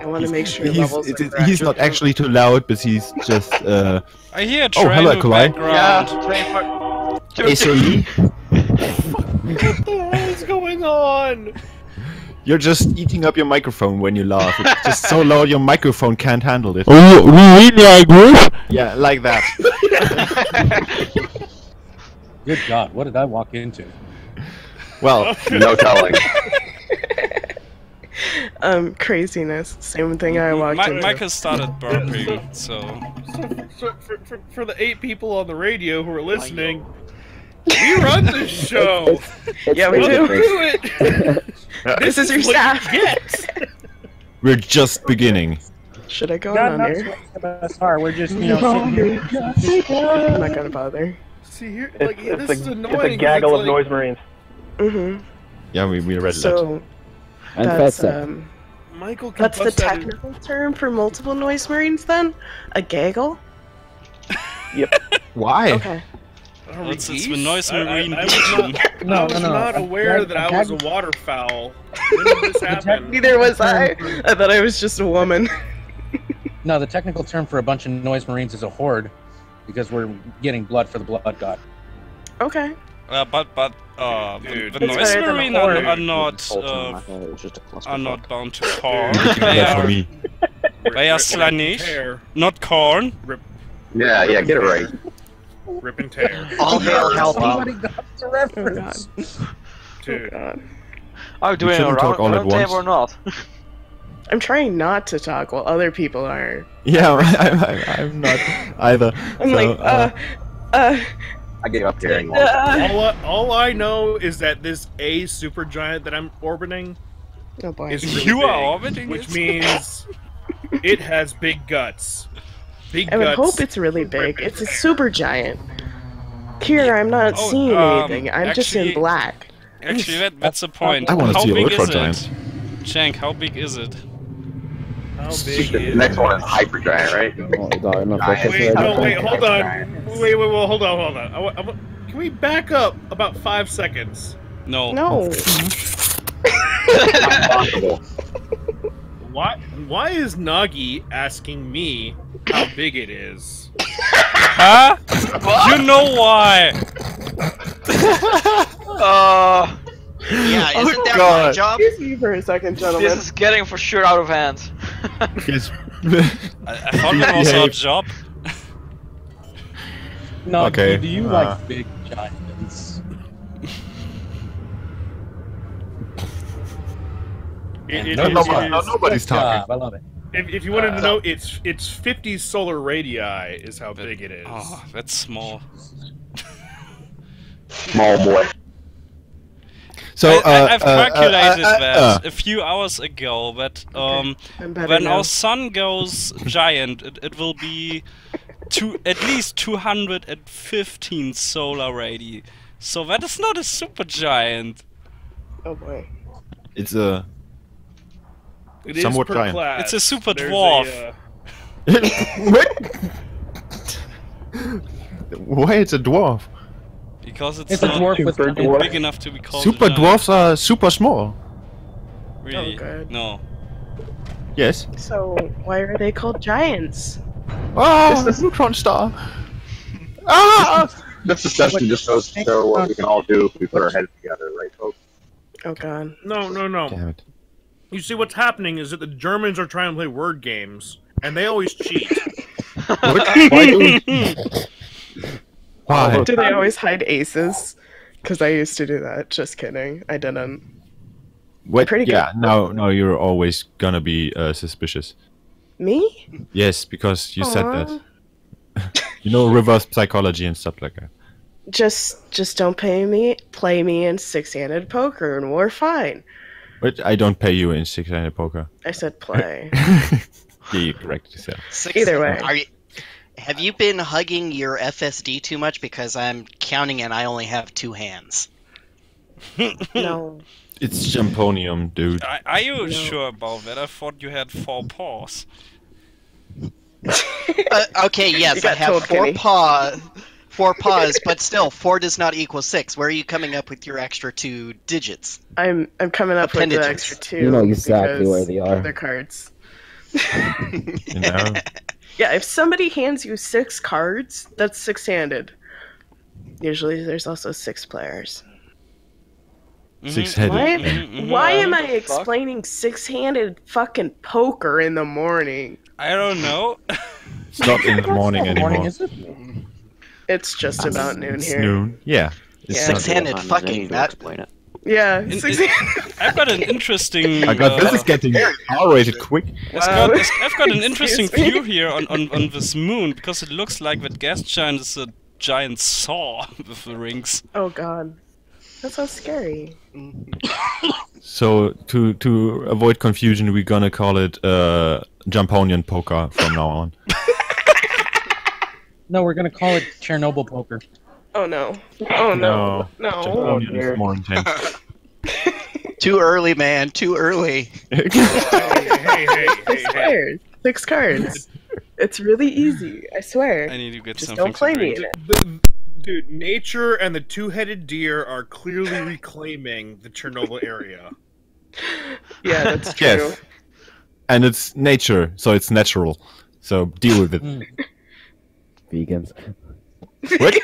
want to make sure levels are correct. He's not actually too loud, but he's just. I hear a train Oh, hello, in the Kalai. background. ASOE. What the hell is going on? You're just eating up your microphone when you laugh. It's just so loud your microphone can't handle it. Oh, really like this? Yeah, like that. Good God, what did I walk into? Well, No telling. Craziness. Same thing I walked into. Michael started burping, so... So for the 8 people on the radio who are listening, we run this show. Yeah, we Welcome do. to it. This is your what staff. you get. we're just beginning. Should I go God on knows here? what the best are. We're just, you know, sitting here. I'm not gonna bother. See here, It's, like this is it's annoying. a gaggle of like, noise marines. Mm-hmm. Yeah, we read that. So And that's fat Michael can that's the bust out his- technical term for multiple noise marines then? A gaggle? Why? Okay. Are we It's the geese? noise marine I was division. not, I was not aware that I was a waterfowl. When did this happen? Neither was I. I thought I was just a woman. No, the technical term for a bunch of noise marines is a horde, because we're getting blood for the blood god. Okay. But Dude. the It's noise better than marine a horde. are not bound to corn. They That's for are me. Rip and Slanish, tear. not corn. Yeah, get it right. Rip and tear. All hail Somebody Hellbound. got the Oh reference. god. Dude. Oh god. Are we doing a shouldn't talk all at round table or once. not? I'm trying not to talk while other people are. Yeah, I'm not either. I'm So, like, I gave up hearing. All I know is that this A supergiant that I'm orbiting oh boy. is really You are big, orbiting which it? means it has big guts. Big I would guts. hope it's really big. It's a super giant. Here, I'm not Oh, seeing anything. I'm just in actually- black. Actually, that's the point. I wanna How see a big Ultra is Giant. it? Shank, how big is it? How big The is next one is hypergiant, right? Wait, hold on. Wait, hold on. Can we back up about 5 seconds? No. No. Impossible. Why is Nagi asking me how big it is? Huh? You know why? Yeah, isn't that my God. job? Excuse me for a second, gentlemen. This is getting for sure out of hand. Yes. I thought that was our job. No, Okay, do you like big giants? Nobody's Good job, talking. I love it. If you wanted to know, it's 50 solar radii is how big it is. Oh, that's small. Small boy. So I've calculated that a few hours ago that I'm better when now. our sun goes giant, it will be at least 215 solar radii. So that is not a super giant. Oh boy. It's a It is somewhat per giant. class. It's a super There's dwarf. Why it's a dwarf? Because it's It's a not dwarf with Super giant dwarf. big enough to be called Super a giant. dwarfs are super small. Really? Oh, God. No. Yes. So why are they called giants? Oh, neutron star. Ah! This discussion just goes to show what we can all do if we put our heads together, right, folks? Oh god. No. Damn it. You see, what's happening is that the Germans are trying to play word games, and they always cheat. What? Why do Why? Do they always hide aces? Because I used to do that. Just kidding. I didn't. What? Pretty Yeah, good. now you're always gonna be suspicious. Me? Yes, because you said Aw. that. You know, reverse psychology and stuff like that. Just don't play me in six-handed poker, and we're fine. But I don't pay you in six-handed poker. I said play. Yeah, you corrected yourself. Either way. Have you been hugging your FSD too much? Because I'm counting and I only have 2 hands. No. It's Jamponium, dude. Are you sure about that? I thought you had 4 paws. Okay, yes, You I got have told, 4 Kenny. paws, but still, 4 does not equal 6. Where are you coming up with your extra 2 digits? I'm coming up with the Appendages. extra 2. You know exactly because where they are. They're cards. You know? Yeah, if somebody hands you 6 cards, that's six-handed. Usually there's also 6 players. Six-headed. Why am I What the fuck? explaining six-handed fucking poker in the morning? I don't know. It's not in the morning anymore. Morning is it? It's just about noon It's here. noon. Yeah. It's Yeah. not- Six-handed Time is fucking, any to that... explain it. Yeah, In- six-handed. I've got an interesting. My god, this is getting R-rated quick. I've got an interesting Excuse me? view here on this moon because it looks like that gas giant is a giant saw with the rings. Oh god. That sounds scary. So to avoid confusion, we're gonna call it Jamponian poker from now on. No, we're gonna call it Chernobyl poker. Oh no. Oh no. No. Jamponian is more intense. Too early, man. Too early. Hey, 6 cards. 6 cards. It's really easy. I swear. I need to get Just something don't play to me drink. in it. Dude, nature and the 2-headed deer are clearly reclaiming the Chernobyl area. Yeah, that's true. Yes. And it's nature, so it's natural. So deal with it. Vegans. What?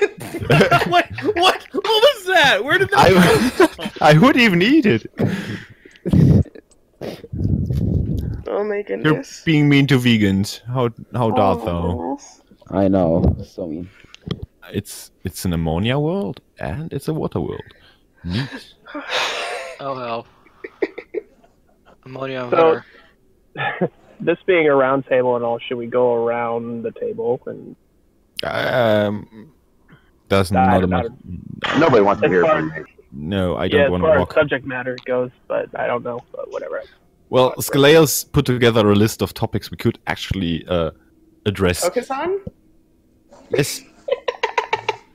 What was that? Where did that I would even eat it. Oh my You're goodness. being mean to vegans. How dare thou? I know. So mean. It's an ammonia world and it's a water world. Neat. Oh well. Ammonia So, water. this being a round table and all, should we go around the table and Does I not don't much. Nobody wants to as hear far from as, me. No, I yeah, don't as want to far as walk. subject matter goes, but I don't know, but whatever. Well, Scaleos put together a list of topics we could actually address. Focus on? Yes.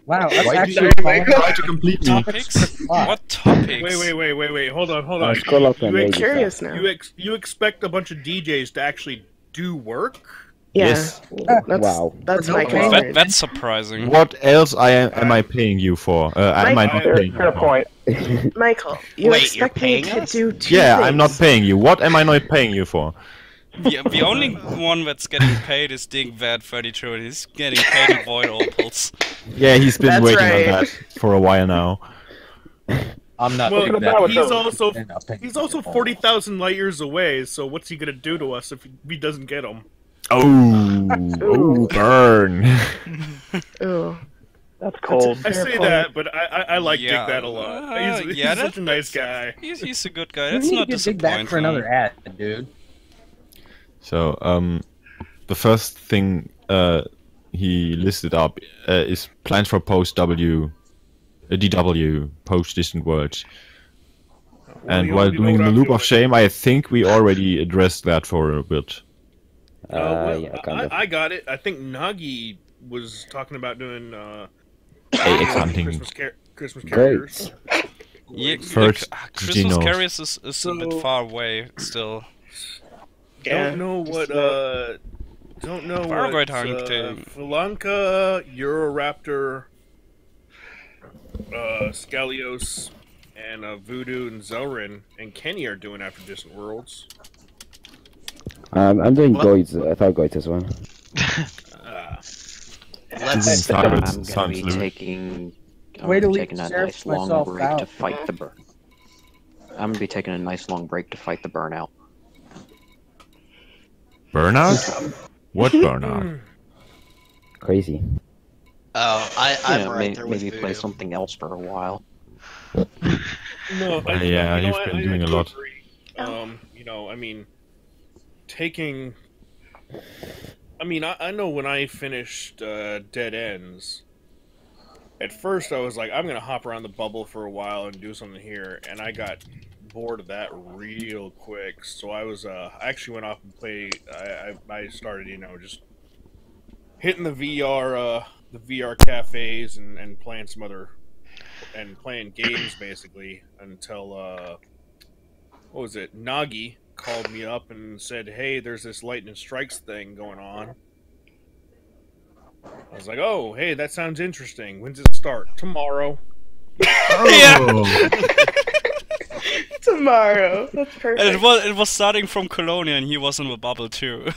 Wow, that's Why do actually you try to complete me? Topics? What topics? Wait. Hold on. Scroll up and You read ex- it. Curious now. you expect a bunch of DJs to actually do work? Yeah. Yes. That's, Wow. That's my Okay. concern. That's surprising. What else am I paying you for? Am I not Fair, paying you fair for? Michael, point. Wait, you you're expect me paying to us? do 2 Yeah, things. I'm not paying you. What am I not paying you for? The only one that's getting paid is Digvad32, and he's getting paid in void opals. Yeah, he's been That's waiting right. on that for a while now. I'm not Well, doing that that. was he's also 40,000 light years away. So what's he gonna do to us if he doesn't get them? Oh, burn. Ooh. That's cold. I Fair say point. that, but I like Yeah, Dick that a lot. He's yeah, such a nice guy. He's a good guy. You That's need not to dig disappointing. back for another ad, dude. So, the first thing he listed up is plans for post DW, post distant worlds. And you while already know doing what the I'm loop of doing. shame, I think we already addressed that for a bit. Well, Yeah, kind of. I got it. I think Nagi was talking about doing AX hunting. Christmas Great. carriers. Yeah, First, Christmas Gino. Carriers is a bit far away still. Yeah. Don't know what Fargoid hunting. Falanka, Euroraptor, Scalios, and Voodoo and Zelrin and Kenny are doing after Distant Worlds. I'm doing What? Goids, Thargoids as well. Let's. Sorry, I'm it gonna sounds be loose. taking. I'm Way to gonna be leave taking a Sheriff nice long myself break out. to fight the burn. I'm gonna be taking a nice long break to fight the burnout. Burnout? What burnout? Crazy. Oh, I'm Yeah, right there with maybe play Voodoo. something else for a while. No, Yeah, you know, you've been doing a do lot. agree. You know, I mean, taking. I mean, I know when I finished Dead Ends. At first, I was like, I'm gonna hop around the bubble for a while and do something here, and I got bored of that real quick. So I was, I actually went off and played. I started, you know, just hitting the VR cafes and playing some other and playing games basically until what was it? Nagi called me up and said, "Hey, there's this lightning strikes thing going on." I was like, "Oh, hey, that sounds interesting. When's it start? Tomorrow." Oh. Tomorrow. That's perfect. And it was starting from Colonia, and he was in the bubble too.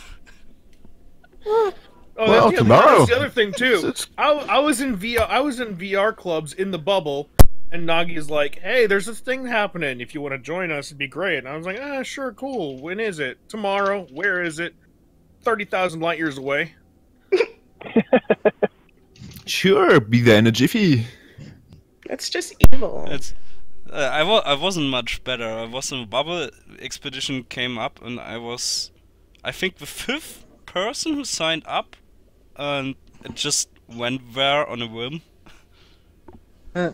Oh, Well, that's tomorrow. That's the other thing too. I was in VR clubs in the bubble, and Nagi's like, "Hey, there's this thing happening. If you want to join us, it'd be great." And I was like, "Ah, sure, cool. When is it? Tomorrow. Where is it? 30,000 light years away." Sure, be there in a jiffy. That's just evil. It's, I wasn't much better. I was in a bubble. Expedition came up, and I was, I think, the 5th person who signed up, and it just went there on a whim. So,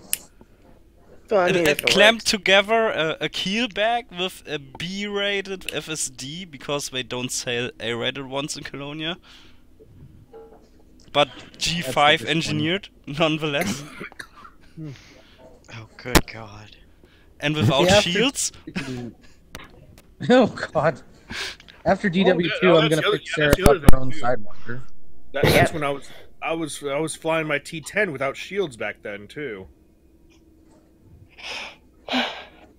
I mean, It clamped together a keel bag with a B-rated FSD because they don't sell A-rated ones in Colonia. But G5 engineered, nonetheless. Oh, good God. And without Yeah, shields. Oh God. After DW2, I'm gonna pick Sarah that's the other up her own thing, too. Sidewinder. That's when I was flying my T10 without shields back then too.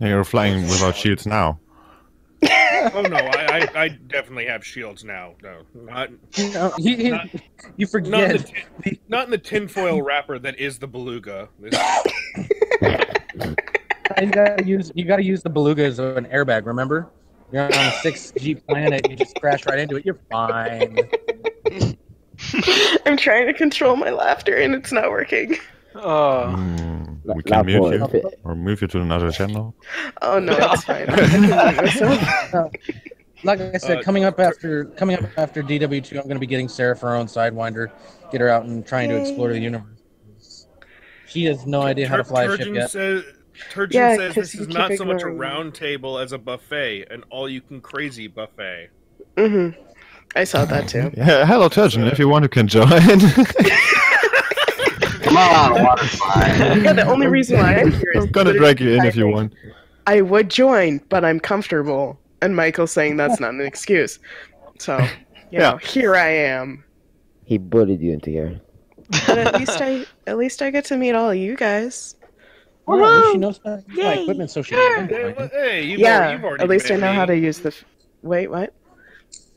You're flying without shields now. Oh no, I definitely have shields now. No, not No, you forget. not in the tinfoil wrapper that is the beluga. You gotta use the beluga as an airbag. Remember, you're on a 6G planet. You just crash right into it. You're fine. I'm trying to control my laughter and it's not working. We can mute you or move you to another channel. Oh no, it's fine. I can mute myself. Like I said, coming up after DW2, I'm going to be getting Sarah for her own Sidewinder, get her out and trying to explore the universe. She has no idea how to fly a ship yet. Turgeon says this is not so much a round table as a buffet, an all-you-can-crazy buffet. Mm-hmm. I saw that too. Yeah, hello Turgeon, if you want, you can join. Come on, water slide. Yeah, the only reason why I'm here is I'm gonna drag you in if you want. I would join, but I'm comfortable. And Michael's saying that's not an excuse. So, you know, here I am. He bullied you into here. But at least I get to meet all of you guys. Well, she knows how to use my equipment, so she can. Hey, you've Yeah, already at least I met know me. how to use the. Wait, what?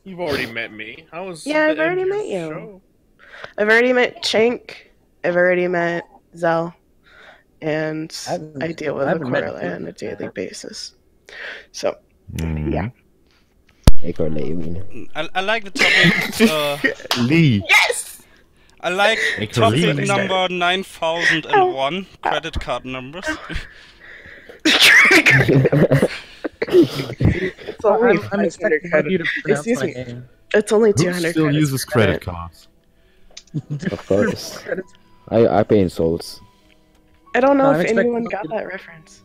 You've already met me. How was Yeah, I've the end already of met your you. show? I've already met Chink. I've already met Zell. And I deal with I haven't met Aquarela you. on a daily basis. So, yeah. Acorn, you mean? I like the topic. Lee. Yes! I like Make her topic leave. number 9001, credit card numbers. It's only I'm expecting one of you to pronounce Excuse my me. name. It's only Who 200 still credits uses per credit minute. cards? Of course. I pay in souls. I don't know I'm if expecting anyone one got of that reference.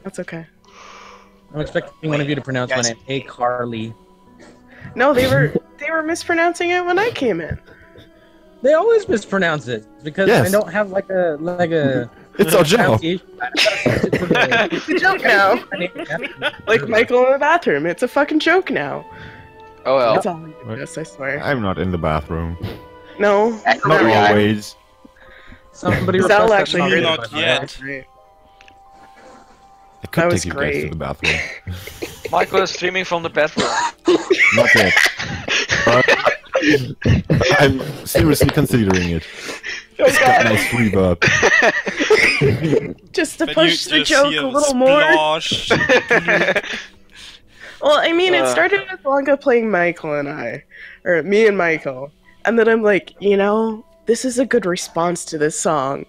That's okay. I'm expecting one of you to pronounce my name. Hey, Carly. No, they were mispronouncing it when I came in. They always mispronounce it because Yes. I don't have like a It's our job. pronunciation. It's a joke now. Like Michael in the bathroom. It's a fucking joke now. Oh well. That's all I guess, I swear. I'm not in the bathroom. No. Not always. Somebody Zell request actually that heard song. Not that. yet. Great. I could That take was you guys great. to the bathroom. Michael is streaming from the bathroom. Not yet. But I'm seriously considering it. Oh god. Nice reverb. Just to But push you the just joke hear a little more. splosh. Well, I mean, it started with Blanca playing Michael and I. Or me and Michael. And then I'm like, you know, this is a good response to this song.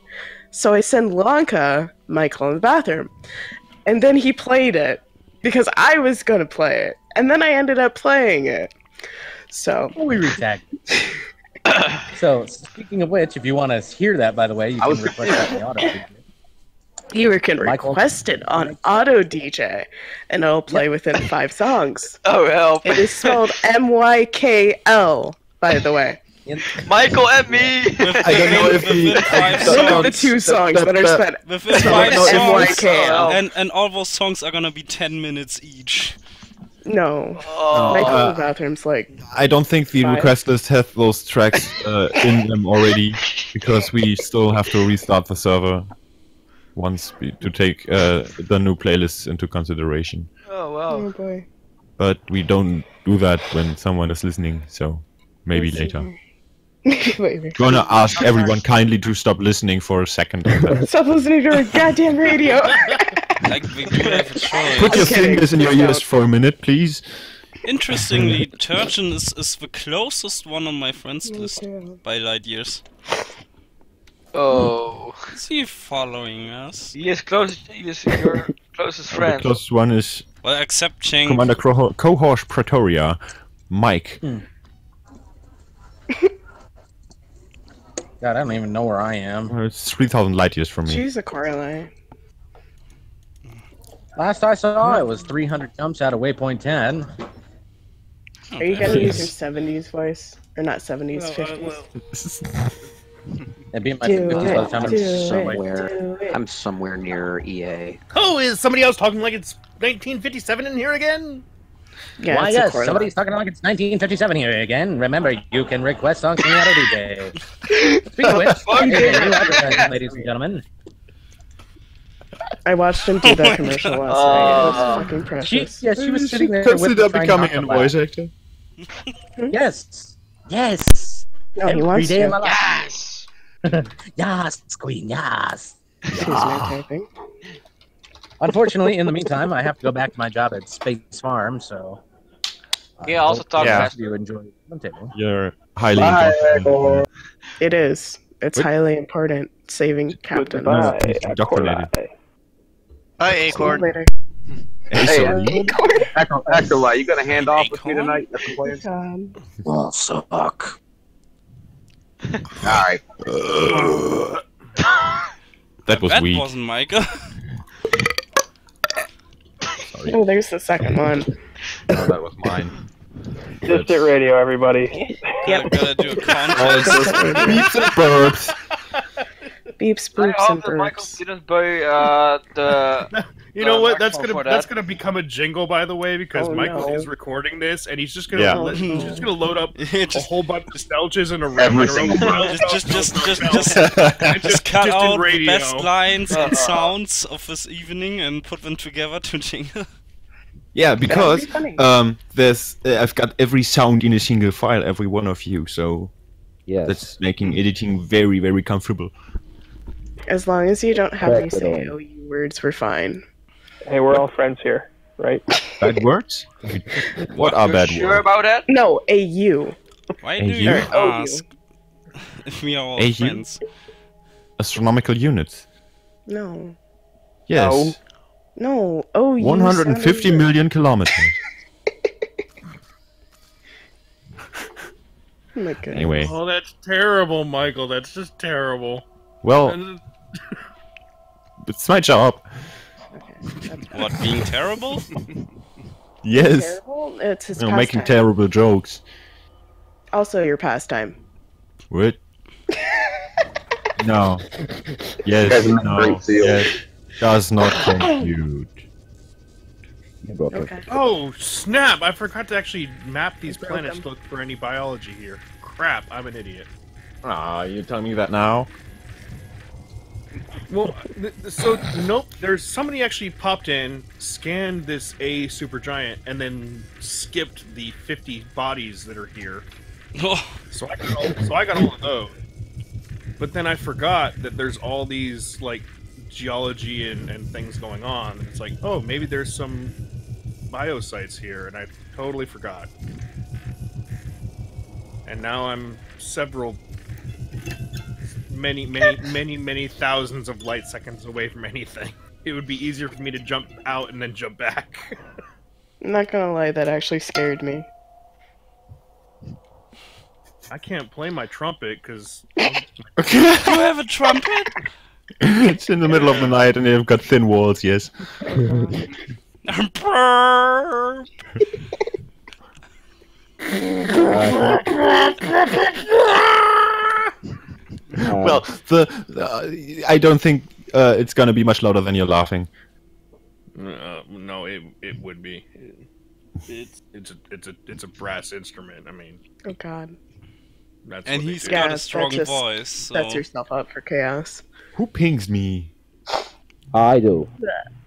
So I send Lanka Michael in the bathroom. And then he played it because I was going to play it. And then I ended up playing it. So we retag. So, speaking of which, if you want to hear that, by the way, you can request that in the auto. You can request it on Auto DJ, and it'll play within 5 songs. Oh, help. It is spelled MYKL, by the way. Michael and me! I don't know if One of the 2 songs that are spent. Within 5 songs, MYKL. and all those songs are gonna be 10 minutes each. No. Michael in the bathroom's like... I don't think the 5. request list has those tracks in them already, because we still have to restart the server to take the new playlists into consideration. Oh, wow. Oh, boy. But we don't do that when someone is listening, so maybe later. Gonna ask everyone kindly to stop listening for a second. Stop listening to our goddamn radio! Like we do have a choice. Put your fingers in your ears for a minute, please. Interestingly, Turgeon is the closest one on my friends list by light years. Oh. Is he following us? He is your closest friend. The closest one is Well, except Cheng. Commander Cohorse Pretoria, Mike. God, I don't even know where I am. It's 3,000 light years from me. She's a Coraline. Last I saw, it was 300 jumps out of waypoint 10. Are you gonna use your 70s voice? Or not 70s, 50s? It'd be in my 50s by the time I'm somewhere near EA. Oh, is somebody else talking like it's 1957 in here again? Yeah, why, it's a yes, Coraline. somebody's talking like it's 1957 here again. Remember, you can request songs from the Auto DJ. Speaking of which, here's a new advertisement, ladies and gentlemen. I watched him do that commercial last night. It was fucking precious. She was sitting there Consider with becoming a voice actor. Yes. Yes. No, he Every wants day to. of my life. Yes! Yes, Queen, yes. Excuse me, typing. Unfortunately, in the meantime, I have to go back to my job at Space Farm, so... Yeah, also talk fast. You enjoy Roundtable. You're highly important. It is. It's highly important. Saving captains. Indoctrinated. Hi, See you Acorn. later. Hey, Acolyte, you got a hand off with me tonight? That's the plan. Well, suck. Alright. That was weak. That wasn't Micah. Oh, there's the second one. No, that was mine. Just at radio, everybody. Gotta do a contest. Beeps and burps. Beeps, I boops, hope and that Michael burps. didn't buy the... You know what? That's microphone for gonna that. become a jingle, by the way, because Oh, Michael no. is recording this, and he's just gonna Yeah. he's just gonna load up a Just- whole bunch of nostalgias in a Every room. single one. Just Just cut in out the radio. best lines and sounds of this evening and put them together to jingle. Yeah, because That would be there's I've got every sound in a single file, every one of you, so Yes. that's making editing very, very comfortable. As long as you don't have me Correct, say but, OU words, we're fine. Hey, we're all friends here, right? Bad words? What are bad Sure words? about that? No, AU. Why Hey, do you? you Oh, ask if we are all Hey, you? friends? Astronomical units. No. Yes. No, OU. 150 sounded- million kilometers. Oh my god. Anyway, Oh, that's terrible, Michael. That's just terrible. well, And- it's my job. What, being terrible? Yes. Terrible? It's his You know, making pastime. terrible jokes. Also your pastime. What? No. Yes, guys are no. great seals. Yes. Does not compute. Okay. Oh, snap! I forgot to actually map these broke planets them. to look for any biology here. Crap, I'm an idiot. Ah, you telling me that now? Well, so, nope, there's somebody actually popped in, scanned this A supergiant, and then skipped the 50 bodies that are here. Oh, So I got all of those. But then I forgot that there's all these, like, geology and things going on. It's like, oh, maybe there's some biosites here, and I totally forgot. And now I'm several many thousands of light seconds away from anything. It would be easier for me to jump out and then jump back. I'm not gonna lie, that actually scared me. I can't play my trumpet because. You have a trumpet? It's in the middle of the night and you've got thin walls, yes. Burp. Well, I don't think it's gonna be much louder than you're laughing. No, it would be. It's a brass instrument. I mean. Oh God. That's and what he's they got do. a strong voice. So. Sets yourself up for chaos. Who pings me? I do.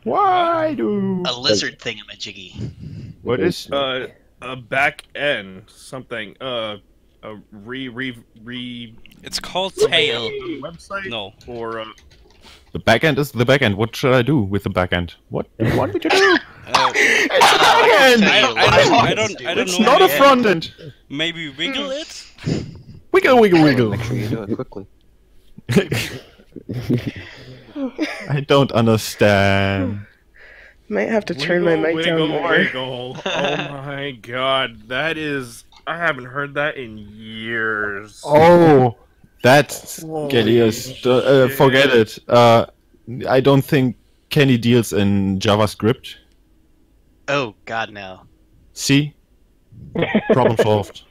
Why do? A lizard thingamajiggy. What is? A back end something. A It's called tail. Website. No. Or The backend is the backend. What should I do with the backend? What do you want me to do? It's a backend. I don't know. It's not a front end. Maybe wiggle it. Wiggle, wiggle, wiggle. Make sure you do it quickly. I don't understand. Might have to turn my mic down more. Wiggle. Oh my God, that is. I haven't heard that in years. Oh, that's Gelius. Forget it. I don't think Kenny deals in JavaScript. Oh God, no. See? Problem solved.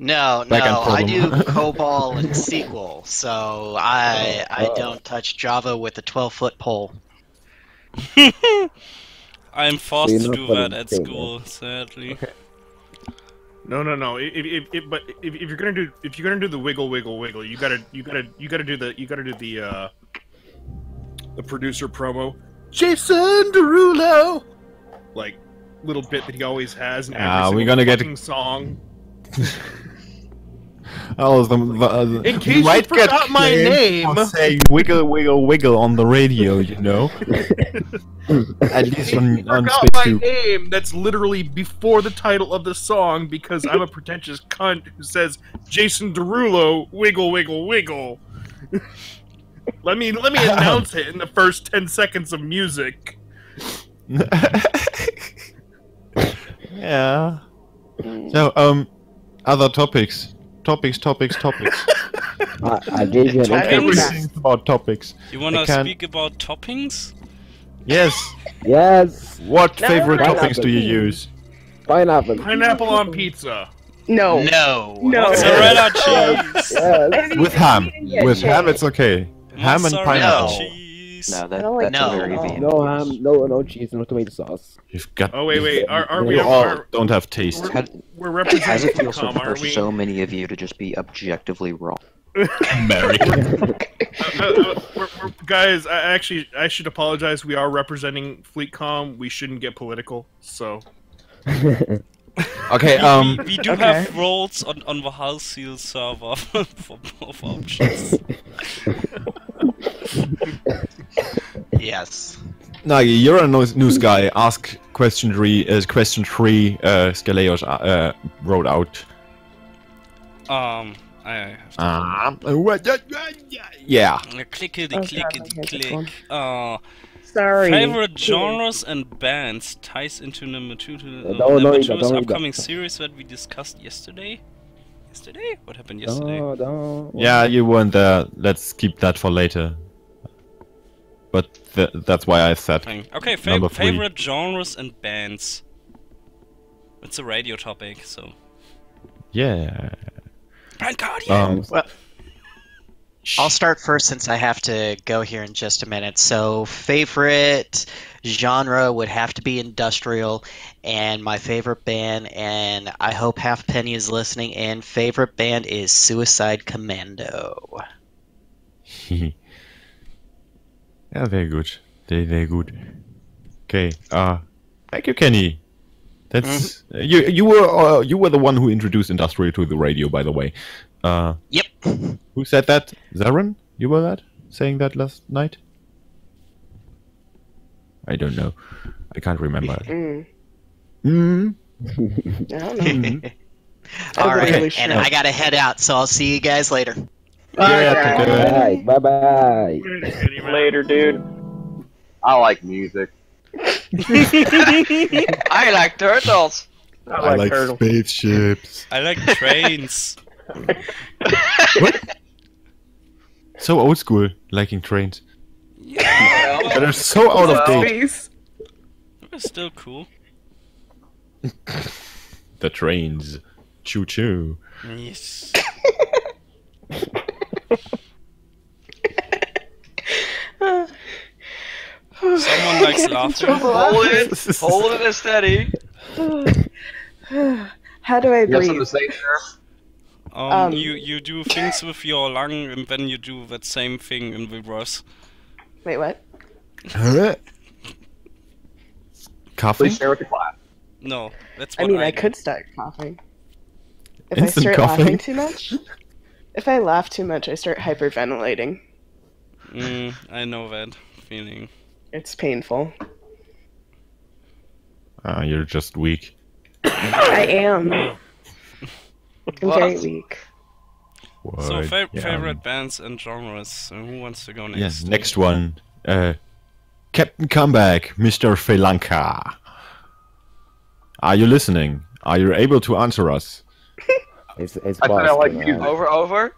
No, Backend I do problem. COBOL and SQL, so I don't touch Java with a 12-foot pole. I'm forced So to you're do not that putting at thing, school, sadly. No. But if you're gonna do the wiggle, you gotta do the producer promo. Jason Derulo, like little bit that he always has in every we're gonna get fucking song. Oh, In case you forgot my name, for saying wiggle, wiggle, wiggle on the radio, you know. At least on forgot Space my 2. name. That's literally before the title of the song because I'm a pretentious cunt who says Jason Derulo, wiggle, wiggle, wiggle. let me announce it in the first 10 seconds of music. Yeah. So, other topics. Topics. I gave you an Everything's about topics. You wanna speak about toppings? Yes. Yes. What No, favorite pineapple. toppings do you use? Pineapple. Pineapple on pizza. No. No. Mozzarella cheese. Yes. With ham. With ham, it's okay. Ham and Mozzarella pineapple. cheese. No, I don't like that's no. very vegan. No ham, no cheese, no tomato sauce. You've got. Oh wait, are we? You all don't have taste. We're How does representing it feel Tom, for aren't we? so many of you to just be objectively wrong? American. Guys, I should apologize. We are representing FleetCom. We shouldn't get political. So. Okay. We do have roles on the Hull Seal server for both options. Yes. Nagi, you're a news guy. Ask question three. Skeleos wrote out. I have to. Yeah. Clickety click. Sorry. Favorite genres and bands ties into number two to don't number read two that, is don't read upcoming that. series that we discussed yesterday. Yesterday? What happened yesterday? Yeah, you weren't there. Let's keep that for later. But that's why I said. Okay, number three. favorite genres and bands. It's a radio topic, so. Yeah. Blind Guardian! Well, I'll start first since I have to go here in just a minute. So, favorite genre would have to be industrial, and my favorite band, and I hope Halfpenny is listening in, favorite band is Suicide Commando. Yeah, very good. Very good. Okay. Thank you, Kenny. That's you were the one who introduced industrial to the radio, by the way. Yep. Who said that? Zarin? You were saying that last night? I don't know. I can't remember. I Mm. don't know. All right, really and should. I gotta head out, so I'll see you guys later. Alright, bye-bye. Later, dude. I like music. I like turtles. I like turtles. spaceships. I like trains. What? So old school, liking trains. Yeah, But they're so out of date. Space. it's still cool. The trains. Choo choo. Yes. Someone likes laughing. Hold it and steady. How do I You have something breathe? to say, Sheriff? You do things with your lung, and then you do that same thing in reverse. Wait, what? Coughing? Please share with the class. No, that's I what mean, I do. could start coughing. If Instant I start coughing? laughing too much, if I laugh too much, I start hyperventilating. I know that feeling. It's painful. You're just weak. I am. I'm very weak. So What? favorite bands and genres. Who wants to go next? Yes, next one. Captain Comeback, Mr. Felanka. Are you listening? Are you able to answer us? It's I said I like music. Over.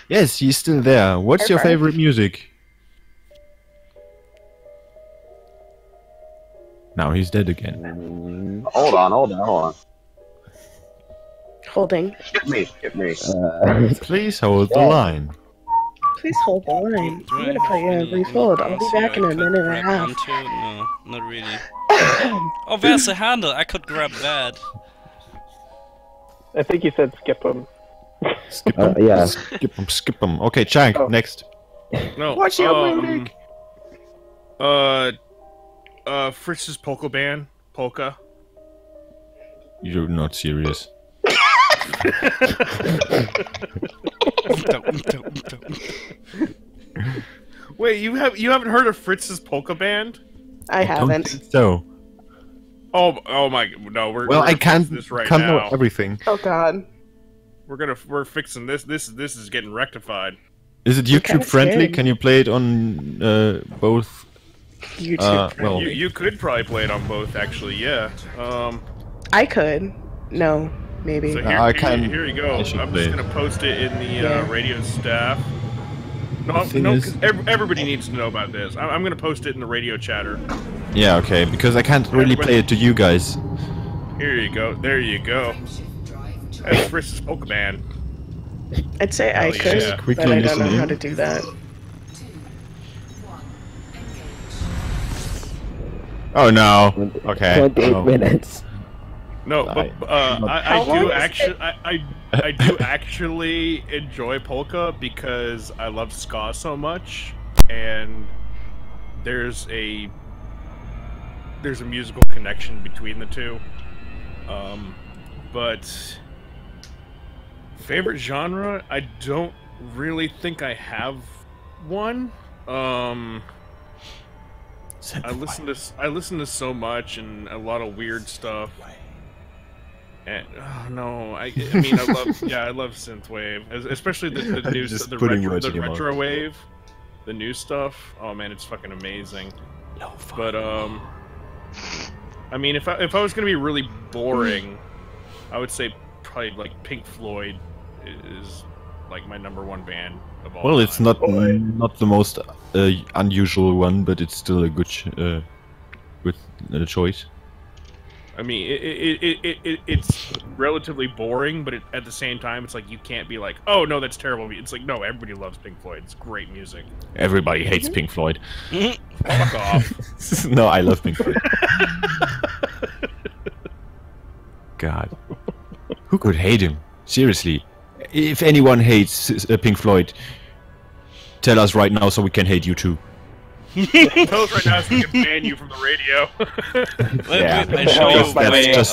Yes, he's still there. What's your favorite music? Now he's dead again. Hold on. Holding. Skip me. Please hold the line. Please hold the line. I'm gonna put you on brief hold. I'll be back in a minute and a half. No, not really. Oh, there's a handle. I could grab that. I think you said skip him. Skip him. Yeah. Skip him. Okay, Chang, next. No. What's your music? Fritz's Polka Band. Polka. You're not serious. Wait, you haven't heard of Fritz's Polka Band? I haven't. So. Oh my no, we're Well, we're I gonna can't fix this right know now. everything. Oh God. We're fixing this. This is getting rectified. Is it kinda YouTube friendly? scared. Can you play it on both? YouTube. Well, You could probably play it on both, actually. Yeah. I could. No, maybe. So I can- here you go. I I'm should just play it. gonna post it in the Yeah. radio staff. The No, thing no, is- 'cause everybody needs to know about this. I'm gonna post it in the radio chatter. yeah, okay, because I can't really play it to you guys. Here you go. There you go. That's Fritz's Polka Band. I'd say I Hell could, yeah. but Quickly I don't know listening. how to do that. Oh no. Okay. 28 Oh. minutes. No, but I How long do is actually I do actually enjoy polka because I love ska so much, and there's a musical connection between the two. But favorite genre, I don't really think I have one. I listen to so much and a lot of weird stuff. And, oh no, I mean I love synthwave, especially the new Just the putting retro, words the in your mouth. retro wave, the new stuff. Oh man, it's fucking amazing. No fun. But I mean, if I was gonna be really boring, I would say probably like Pink Floyd is like my #1 band of all. Well, time. it's not the most unusual one, but it's still a good choice. I mean, it's relatively boring, but at the same time, it's like you can't be like, oh no, that's terrible. It's like, no, everybody loves Pink Floyd. It's great music. Everybody hates Pink Floyd. Fuck off. No, I love Pink Floyd. God, who could hate him? Seriously, if anyone hates Pink Floyd, tell us right now so we can hate you too. Tell us right now so we can ban you from the radio. Yeah. I show you That's way just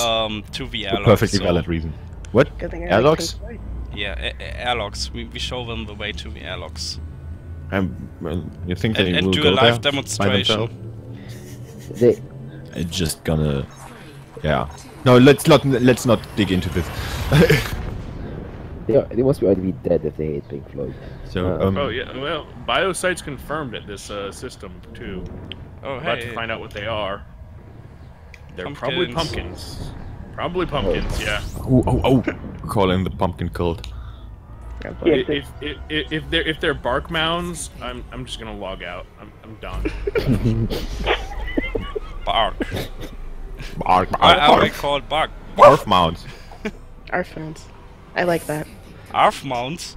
to the A airlocks. perfectly so- valid reason. What? Good thing I Airlocks? like Pink Floyd. Yeah, airlocks. We show them the way to the airlocks. Well, you think they And will do go a live there by demonstration. themselves? They, I'm just gonna, yeah. No, let's not dig into this. They must already be dead if they hate Pink Floyd. So, Oh yeah, well, Biosite's confirmed at this system too. Oh, About hey. to find out what they are. They're Pumpkins. probably pumpkins. Probably pumpkins, yeah. oh! Calling the pumpkin cult. If they're bark mounds, I'm just gonna log out. I'm done. Bark. Bark. I will call it bark. Barf mounts. Arf mounts. I like that. Arf mounts.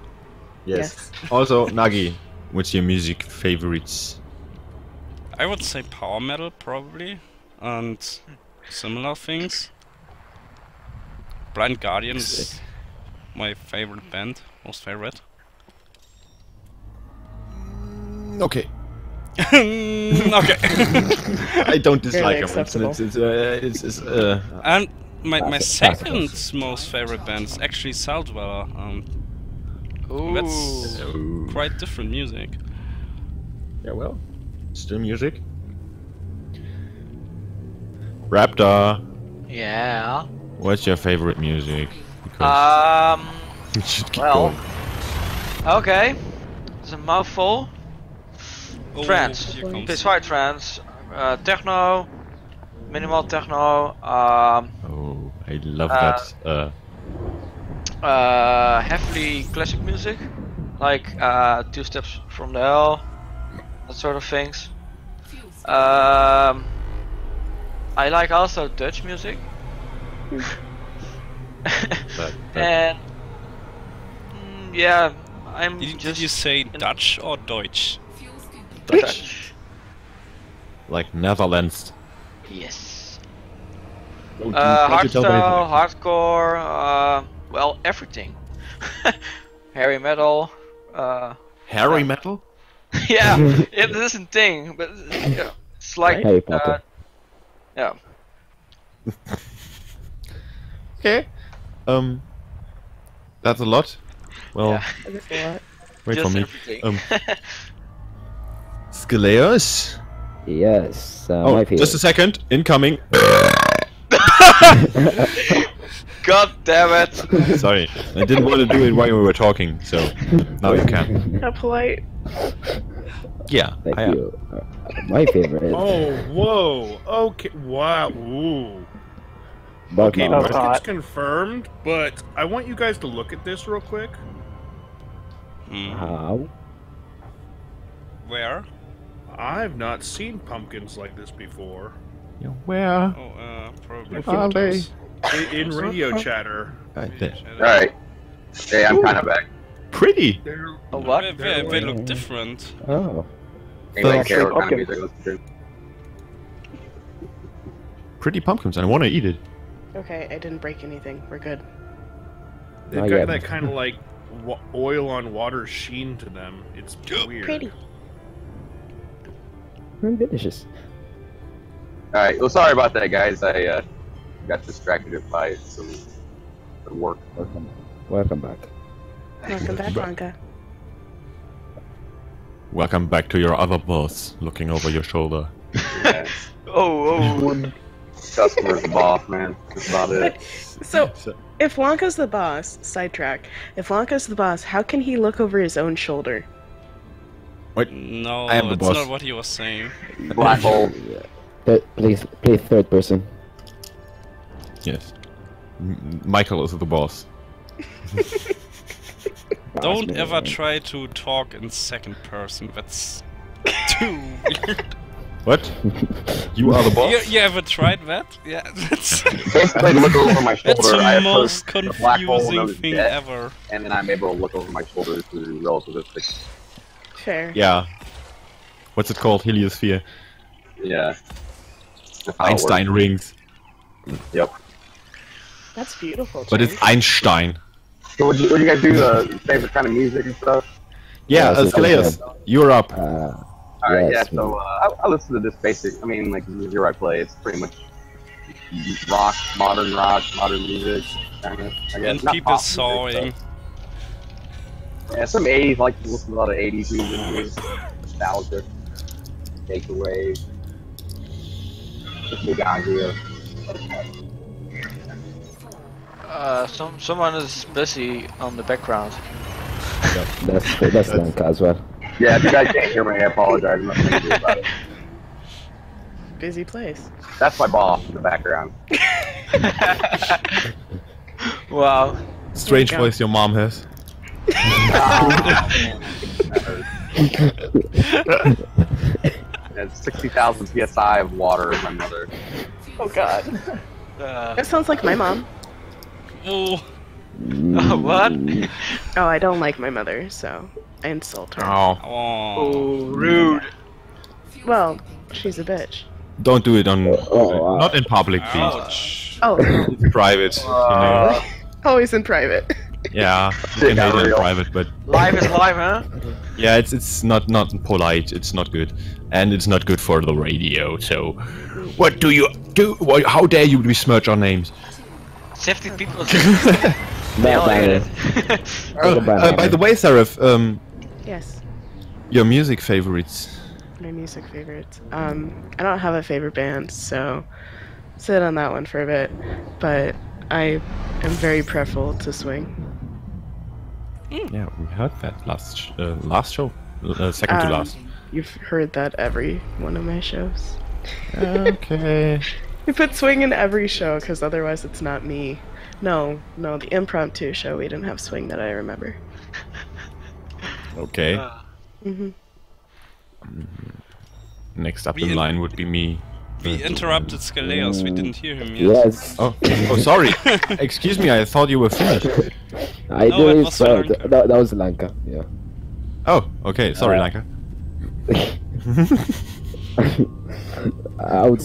Yes. Also, Nagi, what's your music favorites? I would say power metal probably, and similar things. Blind Guardian is my favorite band, most favorite. Okay. Okay. I don't dislike Fairly them. It's And my second most favorite band is actually Saltweller. That's quite different music. yeah, well, still music. Raptor, Yeah. what's your favorite music? Because we should keep Well. going. Okay. It's a mouthful. Oh, Trance. here comes- Pisswide trance. Techno. Minimal techno. Oh, I love that. Heavily classic music. Like Two Steps from the Hell. That sort of things. I like also Dutch music. And yeah, I'm Did you say Dutch or Deutsch? Dutch. Like Netherlands. Yes. Don't you tell me Hardstyle, anything. hardcore, well, everything. Heavy metal. Harry metal? Yeah, it is a thing, but yeah, it's like Harry Potter. yeah. Okay. That's a lot. Well, Yeah. That's a lot. wait Just for me. everything. Skeleos? Yes, Oh, my favorite. just a second. Incoming. God damn it! Sorry, I didn't want to do it while we were talking, so now you can. How polite. Yeah, Thank I am. you. My favorite. Oh, whoa. Okay. Wow. Ooh. Bark Okay, Mountain. That's Mark, hot. it's confirmed, but I want you guys to look at this real quick. How? Where? I've not seen pumpkins like this before. Yeah, where Oh, probably. are they? In radio chatter. Right there. Alright. Hey, I'm kind of back. Pretty. They're, A what? They look different. Oh. Anybody So- care what kind of Okay. music I listen to? Pretty pumpkins. I want to eat it. Okay, I didn't break anything. We're good. they've Not got yet. that kind of like oil on water sheen to them. It's weird. Pretty. Delicious. Alright, well, sorry about that, guys. I got distracted by some work. Welcome back. Welcome back, Blanca. Welcome back to your other boss, looking over your shoulder. Yeah. Oh, Customer's the boss, man. That's about it. So, if Blanca's the boss, sidetrack. If Blanca's the boss, how can he look over his own shoulder? Wait, No, I am the it's boss. not what he was saying. Black hole. Please play third person. yes. Michael is the boss. Don't ever try to talk in second person. That's too weird. What? You are the boss? You ever tried that? Yeah, that's Basically, to look over my shoulder, that's I the approach most the black hole confusing known as thing death, ever. and then I'm able to look over my shoulder through relativistic. Fair. Yeah. What's it called? Heliosphere. Yeah. That's how it Einstein rings. works. Yep. That's beautiful. But it's James. Einstein. So, what you guys do? Favorite kind of music and stuff? Yeah, Yeah, so- Skeleos, you're up. Alright, Yes, yeah, so I listen to this basic, I mean, like, the music I play, it's pretty much rock, modern music, kind of, I guess. And Not people pop music, sawing. but- Yeah, some 80s, I like to listen to a lot of 80s music, nostalgia, takeaway, just big idea. Someone is busy on the background. That's Lanka as well. Yeah, if you guys can't hear me, I apologize. Nothing to do about it. Busy place. That's my boss in the background. Wow. Strange voice your mom has. It's 60,000 psi of water in my mother. Oh god. That sounds like my mom. Oh. What? Oh, I don't like my mother, so I insult her. Oh, rude. Well, she's a bitch. Don't do it on not in public, please. Ouch. Oh. It's private, you know. Always in private. Yeah, you can hate it in private, but Live is live, huh? yeah, it's not polite. It's not good, and it's not good for the radio. So, what do you do? How dare you besmirch our names? 70 people. By the way, Seraph, Yes. your music favorites. My music favorites. I don't have a favorite band, so sit on that one for a bit. But I am very preferable to swing. Yeah, we heard that last show, second to last. You've heard that every one of my shows. Okay. We put swing in every show because otherwise it's not me. No, the impromptu show we didn't have swing that I remember. Okay. Next up in line would be me. We interrupted Scaleos, we didn't hear him yet. Yes. Oh, sorry. Excuse me, I thought you were finished. I No, do it it. was So Lanka. that was Lanka. Yeah. Oh, okay. Sorry, Lanka. I would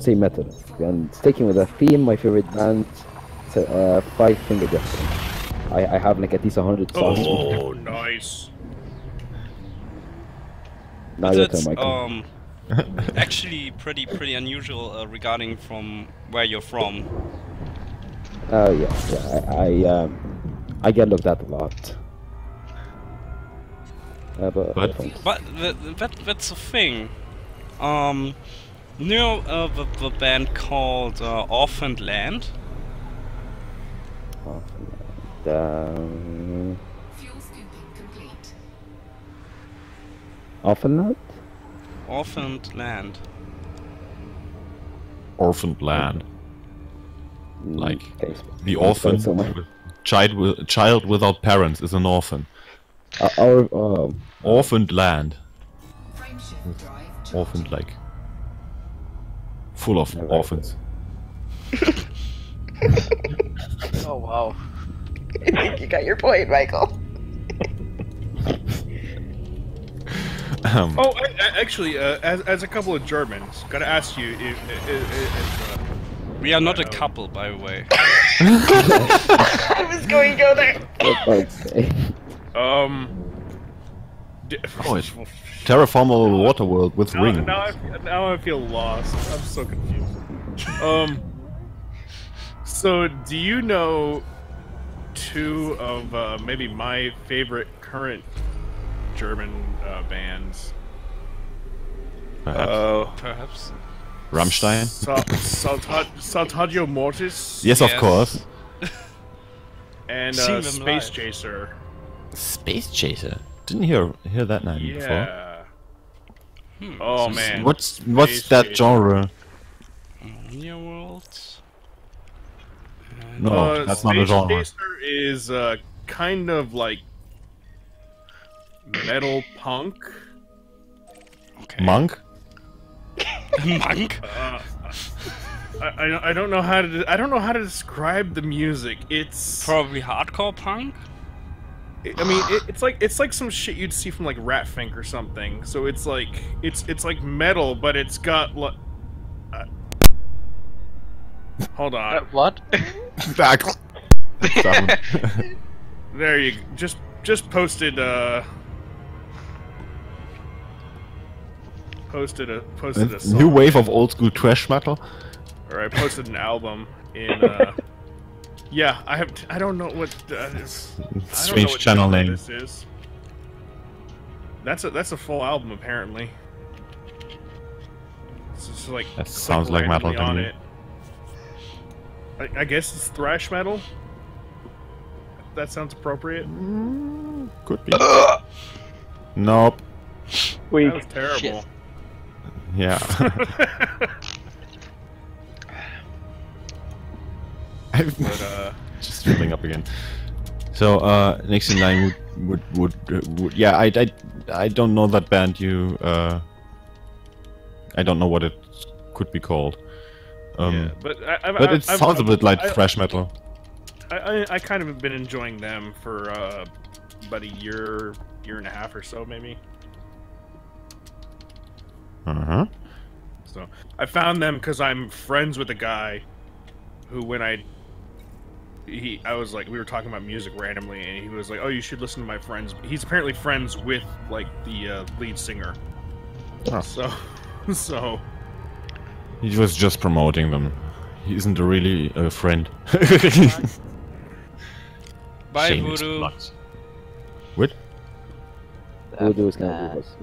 say metal. And sticking with a theme, my favorite band, Five Finger Death Punch. I have like at least 100 songs. Oh, nice. Now But your that's turn, Michael. actually pretty unusual regarding from where you're from. Oh yeah. I get looked at a lot. But that's the thing. You know the band called Orphaned Land? Fuel scooping complete. Orphaned? Orphaned Land. Orphaned land. Like Okay. the orphan, child without parents is an orphan. Orphaned land. Orphaned, like full of orphans. Oh wow. I think you got your point, Michael. Actually, as a couple of Germans, gotta ask you if we are not a couple, by the way. I was going to go there. It's terraformable water world with ring. Now I feel lost. I'm so confused. So do you know two of maybe my favorite current German bands? Perhaps. Rammstein? Saltaggio Mortis? Yes, of course. And Seen them Space live. Chaser. Space Chaser? Didn't hear that name before. Yeah. Oh man. What's Space that Chaser. genre? New World. No, that's not a genre. Space Chaser is kind of like metal punk. Okay. Monk? Monk? I don't know how to describe the music. It's Probably hardcore punk. I mean, it's like some shit you'd see from like Ratfink or something. So it's like metal, but it's got hold on. What? Back. There you just posted a song. New wave of old school trash metal. Or I posted an album in yeah, I don't know what Strange channel name. this is. That's a full album apparently. It's just like That sounds like metal to randomly on me. it. I guess it's thrash metal. That sounds appropriate. Could be. Nope. That was terrible. Shit. Yeah. But, just filling up again. So next in line would yeah, I don't know that band. I don't know what it could be called. yeah, but it sounds a bit like thrash metal. I kind of have been enjoying them for about a year and a half or so, maybe. So I found them because I'm friends with a guy who, when I was like, we were talking about music randomly, and he was like, "Oh, you should listen to my friends." He's apparently friends with like the lead singer. Oh. So He was just promoting them. He isn't really a friend. Bye, Shameless Voodoo. plugs. What? Voodoo is gonna be us.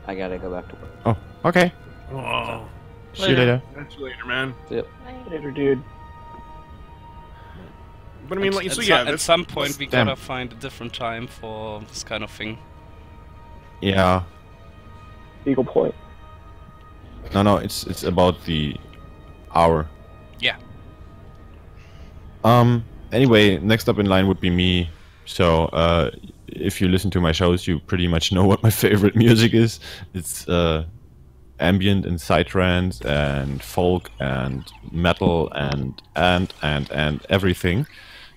I gotta go back to work. Oh, okay. oh, See you later. catch you later, man. Yep. Later, dude. But I mean, like, At, so at yeah, some- at that's- some point we Damn. gotta find a different time for this kind of thing. Yeah. Eagle Point. No, it's about the hour. Yeah. Anyway, next up in line would be me. So, if you listen to my shows, you pretty much know what my favorite music is. It's ambient and psytrance and folk and metal and everything.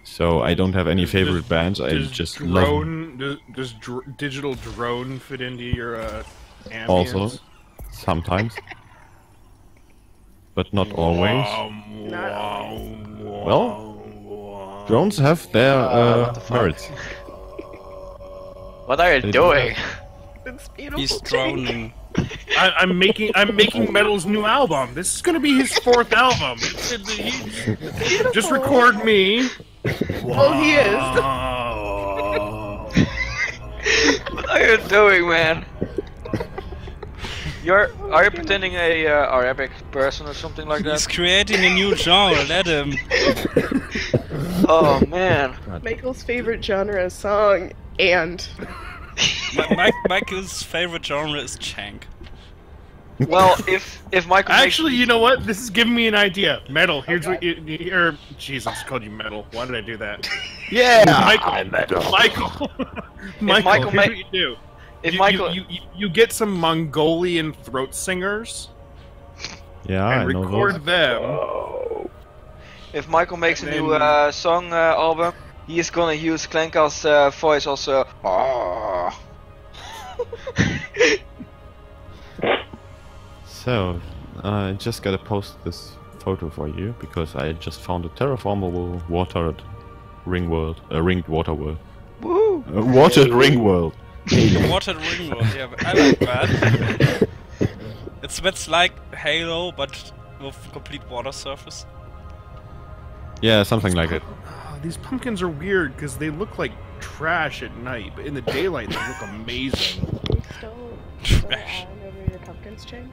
So I don't have any favorite bands. I just love them. Does digital drone fit into your ambience? Also, sometimes, but not always. Well, drones have their merits. What are you doing? It's beautiful. He's Jake. droning. I'm making Metal's new album. This is gonna be his 4th album. Just record me. Well, he is. What are you doing, man? Are you pretending a Arabic person or something like He's that? creating a new genre, let him. Oh man. Michael's favorite genre is song and. Michael's favorite genre is Chank. Well, if Michael Actually, you know what? This is giving me an idea. Metal. Here's what you. Jeez, I just called you Metal. Why did I do that? Yeah, Michael. Michael. Michael Here's ma- what you do. if you, Michael you get some Mongolian throat singers yeah, and I know record those. them. if Michael makes a And new then- song album, he is gonna use Klenka's voice also. Oh. So, I just gotta post this photo for you because I just found a terraformable watered ring world, a ringed water world. Woo! A watered ring world. Watered ring world, yeah, I like that. It's like Halo, but with complete water surface. Yeah, something like it. Oh, these pumpkins are weird because they look like trash at night, but in the daylight they look amazing. Trash. Over your pumpkins, Jake?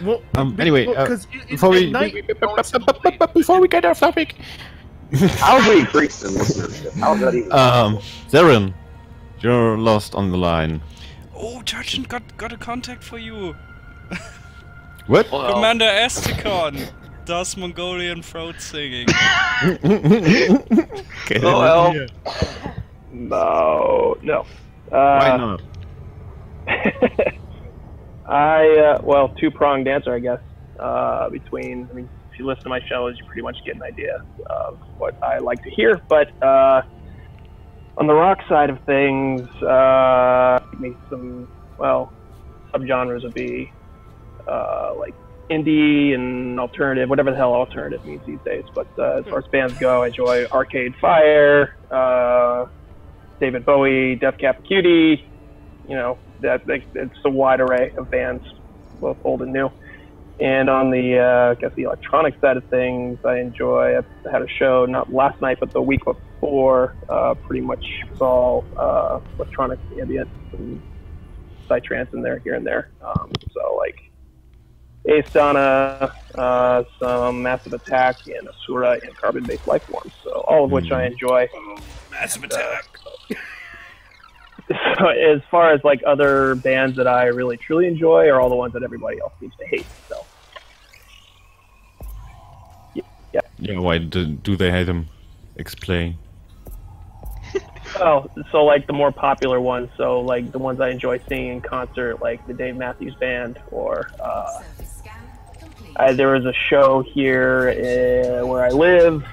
Well, Anyway, before we get off topic, How do we increase in listenership? How is that even? Zaren, you're lost on the line. Oh, Judgment got a contact for you. What? Commander Esticon does Mongolian throat singing. Okay. Oh well. No. Why not? Well, two-pronged answer, I guess. If you listen to my shows, you pretty much get an idea of what I like to hear. But on the rock side of things, maybe some, subgenres would be like indie and alternative, whatever the hell alternative means these days. But as far as bands go, I enjoy Arcade Fire, David Bowie, Death Cab for Cutie. It's a wide array of bands, both old and new. And on the, I guess the electronic side of things, I had a show not last night, but the week before. Pretty much was all electronic, ambient, and psytrance in there, here and there. So like Astana, some Massive Attack, and Asura, and Carbon-based life forms. So all of which I enjoy. Massive Attack. So as far as like other bands that I really truly enjoy, are all the ones that everybody else seems to hate. So yeah. Yeah. Why do they hate them? Explain. Oh, so like the more popular ones, so like the ones I enjoy seeing in concert, like the Dave Matthews Band, or there was a show here where I live,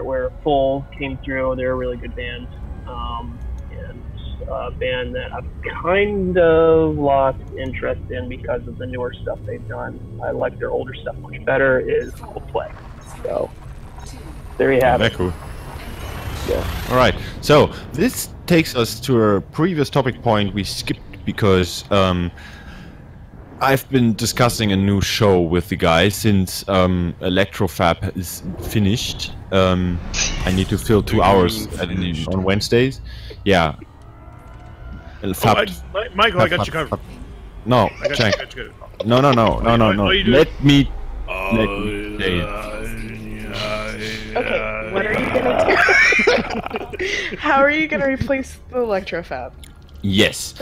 where Full came through. They're a really good band, and a band that I've kind of lost interest in because of the newer stuff they've done. I like their older stuff much better. Is Coldplay. So there you have it. Cool. Yeah. All right. So this takes us to a previous topic point we skipped because I've been discussing a new show with the guys since Electrofab is finished. I need to fill 2 hours on Wednesdays. Yeah. Michael, I got you covered. No, check. No. Let me. Okay, what are you gonna do? How are you gonna replace the Electrofab? Yes.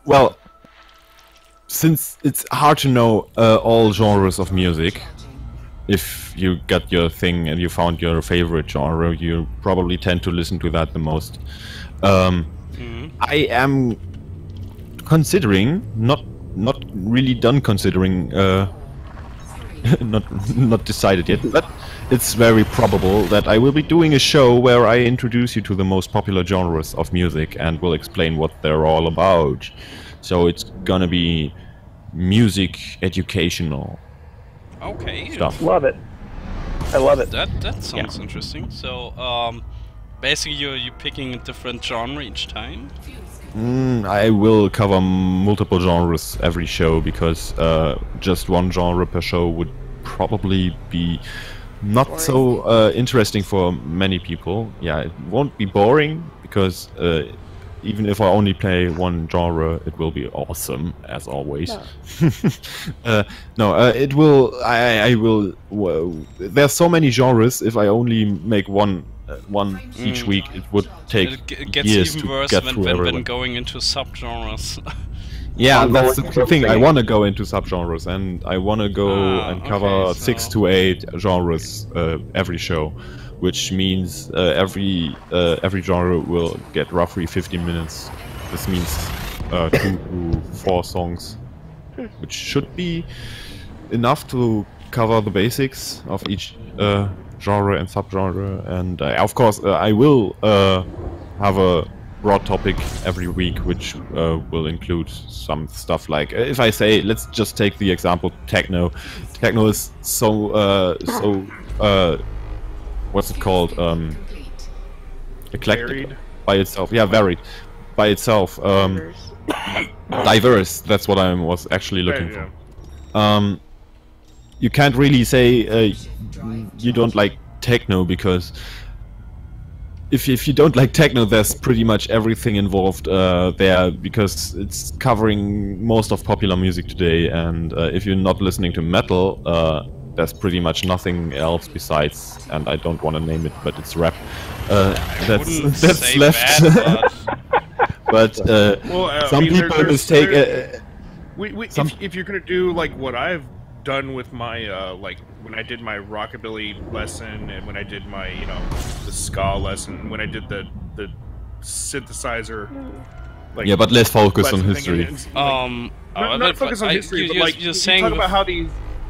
Well, since it's hard to know all genres of music, if you got your thing and you found your favorite genre, you probably tend to listen to that the most. I am considering, not really done considering, not decided yet, but it's very probable that I will be doing a show where I introduce you to the most popular genres of music and will explain what they're all about. So it's gonna be music educational. Okay. Stuff. Love it. I love it. That sounds interesting. So basically you're picking a different genre each time? I will cover multiple genres every show because just one genre per show would probably be not so interesting for many people. Yeah, it won't be boring because even if I only play one genre, it will be awesome as always. No, it will. I will. Well, there's so many genres. If I only make one each week, it would take it gets years even to worse get when through everyone. going into subgenres. Yeah, that's the thing. I want to go into subgenres, and I want to go and cover 6 to 8 genres every show, which means every genre will get roughly 15 minutes. This means 2 to 4 songs, which should be enough to cover the basics of each genre and subgenre. And of course, I will have a broad topic every week, which will include some stuff like, if I say, let's just take the example techno. Techno is so what's it called? Eclectic Varied. by itself. Yeah, varied by itself. Diverse. That's what I was actually looking for. You can't really say you don't like techno because if you don't like techno, there's pretty much everything involved there because it's covering most of popular music today. And if you're not listening to metal, there's pretty much nothing else besides, and I don't want to name it, but it's rap. That's left. But some people mistake. If you're gonna do like what I've done with my like when I did my rockabilly lesson and when I did my the ska lesson, when I did the synthesizer. Like, yeah, but let's focus on history. Not focus on history, but like you talk about how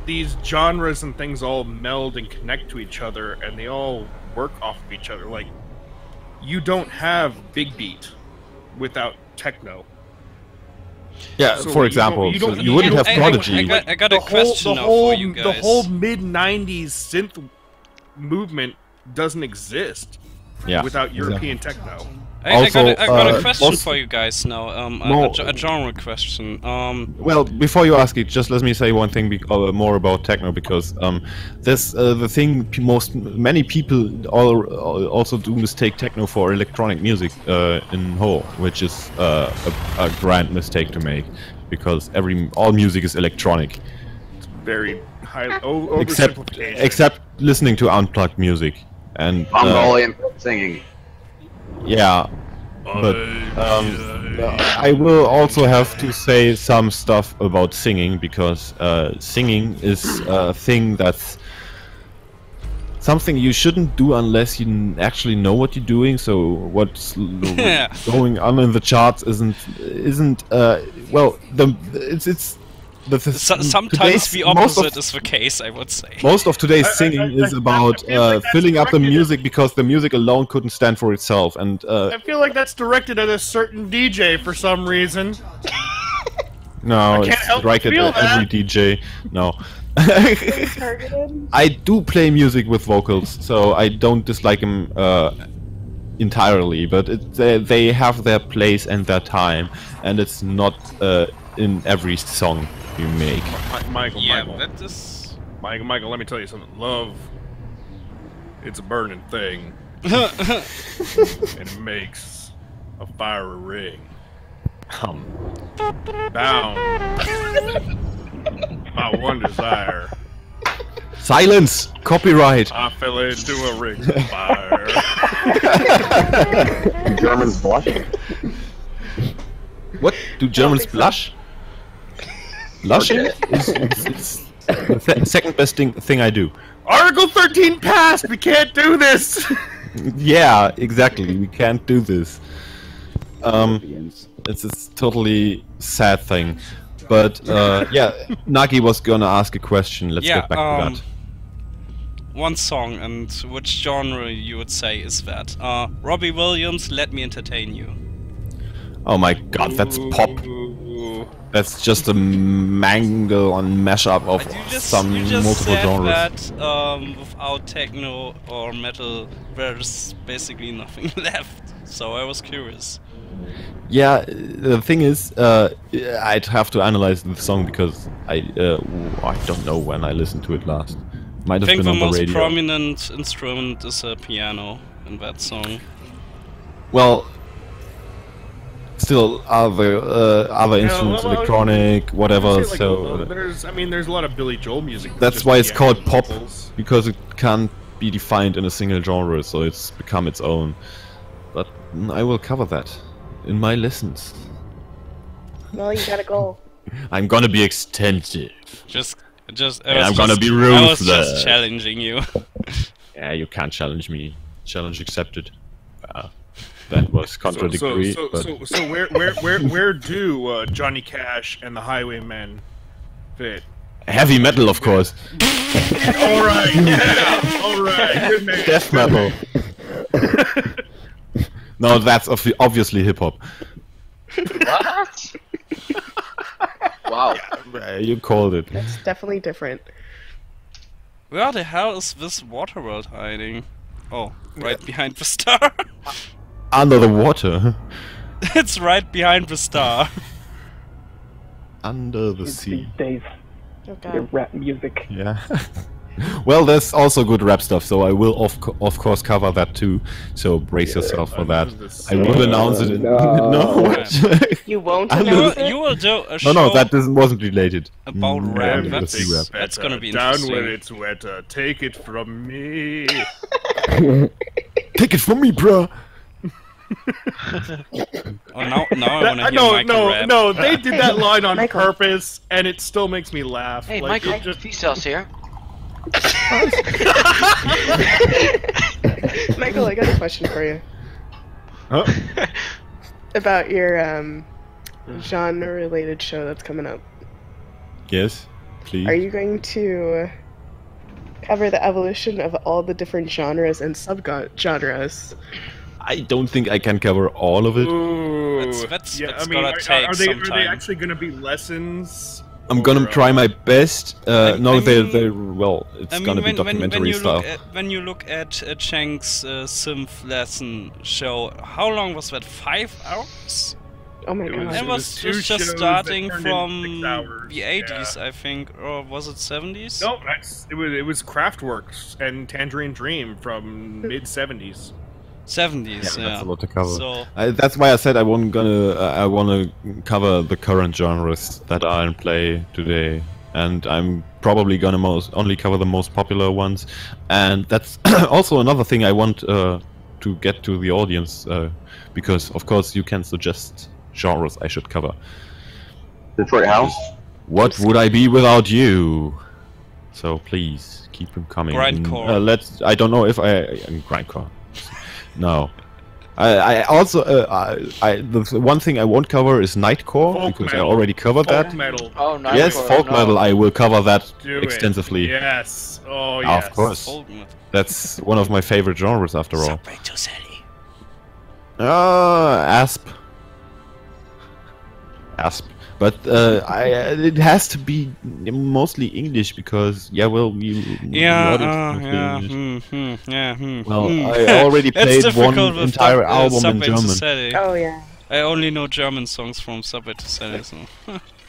these genres and things all meld and connect to each other, and they all work off of each other. Like, you don't have big beat without techno. Yeah, so for example, you wouldn't have Prodigy. I got a question for you guys. The whole mid-90s synth movement doesn't exist without European techno. I got a question for you guys now, a genre question. Well, before you ask it, just let me say one thing more about techno, because there's the thing many people also do mistake techno for electronic music in whole, which is a grand mistake to make. because all music is electronic. Very high except oversimplification. listening to unplugged music and Mongolian singing. yeah, but I will also have to say some stuff about singing, because singing is a thing that's something you shouldn't do unless you actually know what you're doing. So what's going on in the charts isn't well, sometimes the opposite is the case, I would say. Most of today's singing is about filling up the music, because the music alone couldn't stand for itself. And I feel like that's directed at a certain DJ for some reason. No, it's directed at every DJ. No. I do play music with vocals, so I don't dislike them entirely, but they have their place and their time, and it's not in every song you make. Michael, let me tell you something. Love, it's a burning thing. And it makes a fiery ring. Bound my one desire. Silence! Copyright! I fell into a ring of fire. Do Germans blush? What? Do Germans blush? Blushing is the second best thing I do. Article 13 passed! We can't do this! Yeah, exactly. We can't do this. It's a totally sad thing. But, yeah, Nagi was gonna ask a question. Let's get back to that. One song, and which genre you would say is that? Robbie Williams, Let Me Entertain You. Oh my god, that's pop. That's just a mangle and mashup of some multiple genres. That without techno or metal, there's basically nothing left. So I was curious. Yeah, the thing is, I'd have to analyze the song, because I don't know when I listened to it last. Might have been on the radio. I think the most prominent instrument is a piano in that song. Well, still other instruments, electronic, whatever. Like, so there's a lot of Billy Joel music. That's why it's called pop, because it can't be defined in a single genre, so it's become its own. But I will cover that in my lessons. Well, you gotta go. I'm gonna be extensive. And I'm gonna be ruthless. I was just challenging you. Yeah, you can't challenge me. Challenge accepted. That was contradictory. So where do Johnny Cash and the Highwaymen fit? Heavy metal, of course. Alright, yeah, alright, good man. Death metal. No, that's obviously hip hop. What? Wow. Yeah, you called it. That's definitely different. Where the hell is this water world hiding? Oh, right behind the star. Under the water. It's right behind the star. Under the sea. These days. Okay. Your rap music. Yeah. Well, there's also good rap stuff, so I will of course cover that too. So brace yourself for that. I will announce it. No. You won't announce it? You will do a show. No, that wasn't related. About rap. That's gonna be down interesting. where it's wetter. Take it from me. Take it from me, bro. Oh, now I want to hear Michael rap. No, they did that line on purpose, and it still makes me laugh. Hey, like, Michael, T-Cells here. Michael, I got a question for you. Huh? About your genre-related show that's coming up. Yes, please. Are you going to cover the evolution of all the different genres and sub-genres? I don't think I can cover all of it. Ooh. That's yeah, gonna take some are they time. actually going to be lessons? I'm gonna try my best. No, well, it's gonna be documentary style. When you look at Cheng's synth lesson show, how long was that? 5 hours? Oh my god. It was just starting from the 80s, I think, or was it 70s? No, it was Kraftwerk's and Tangerine Dream from mid 70s. 70s, yeah. That's a lot to cover. So that's why I said I want to cover the current genres that are in play today, and I'm probably gonna only cover the most popular ones. And that's also another thing I want to get to the audience, because of course you can suggest genres I should cover. Detroit House. What would I be without you? So please keep them coming. Grindcore. I don't know if grindcore. No. I also the one thing I won't cover is nightcore because I already covered that. Metal. Oh, nightcore. Yes, folk metal. I will cover that Do extensively. It. Yes. Oh yes. Of course. That's one of my favorite genres after all. Subway to City. Asp. But it has to be mostly English because well I already played one entire album in German. Oh yeah. I only know German songs from Subway to City. So.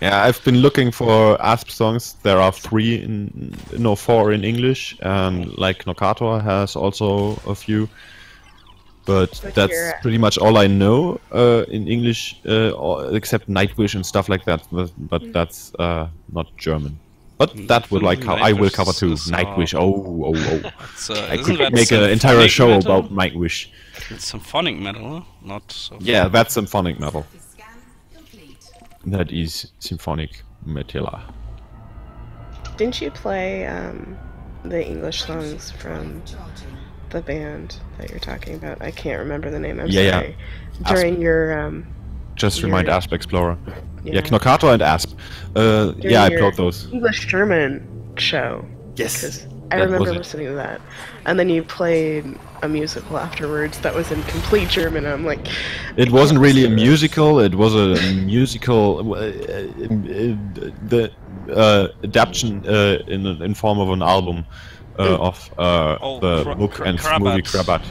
Yeah, I've been looking for Asp songs. There are 4 in English, and like Knockator has also a few. But that's pretty much all I know in English, except Nightwish and stuff like that. But that's not German. But that would I will cover too. Nightwish. Oh. I could make an entire show metal? about Nightwish. It's symphonic metal, not. So yeah, that's symphonic metal. That is symphonic metal. Didn't you play the English songs from the band that you're talking about? I can't remember the name. I'm sorry. During your just remind Asp Explorer. Yeah, Knockator and Asp. Yeah, I played those. English-German show. Yes. I remember listening to that. And then you played a musical afterwards that was in complete German. I'm like... It wasn't really a musical, it was a musical... the adaptation in form of an album of the book and movie Krabat.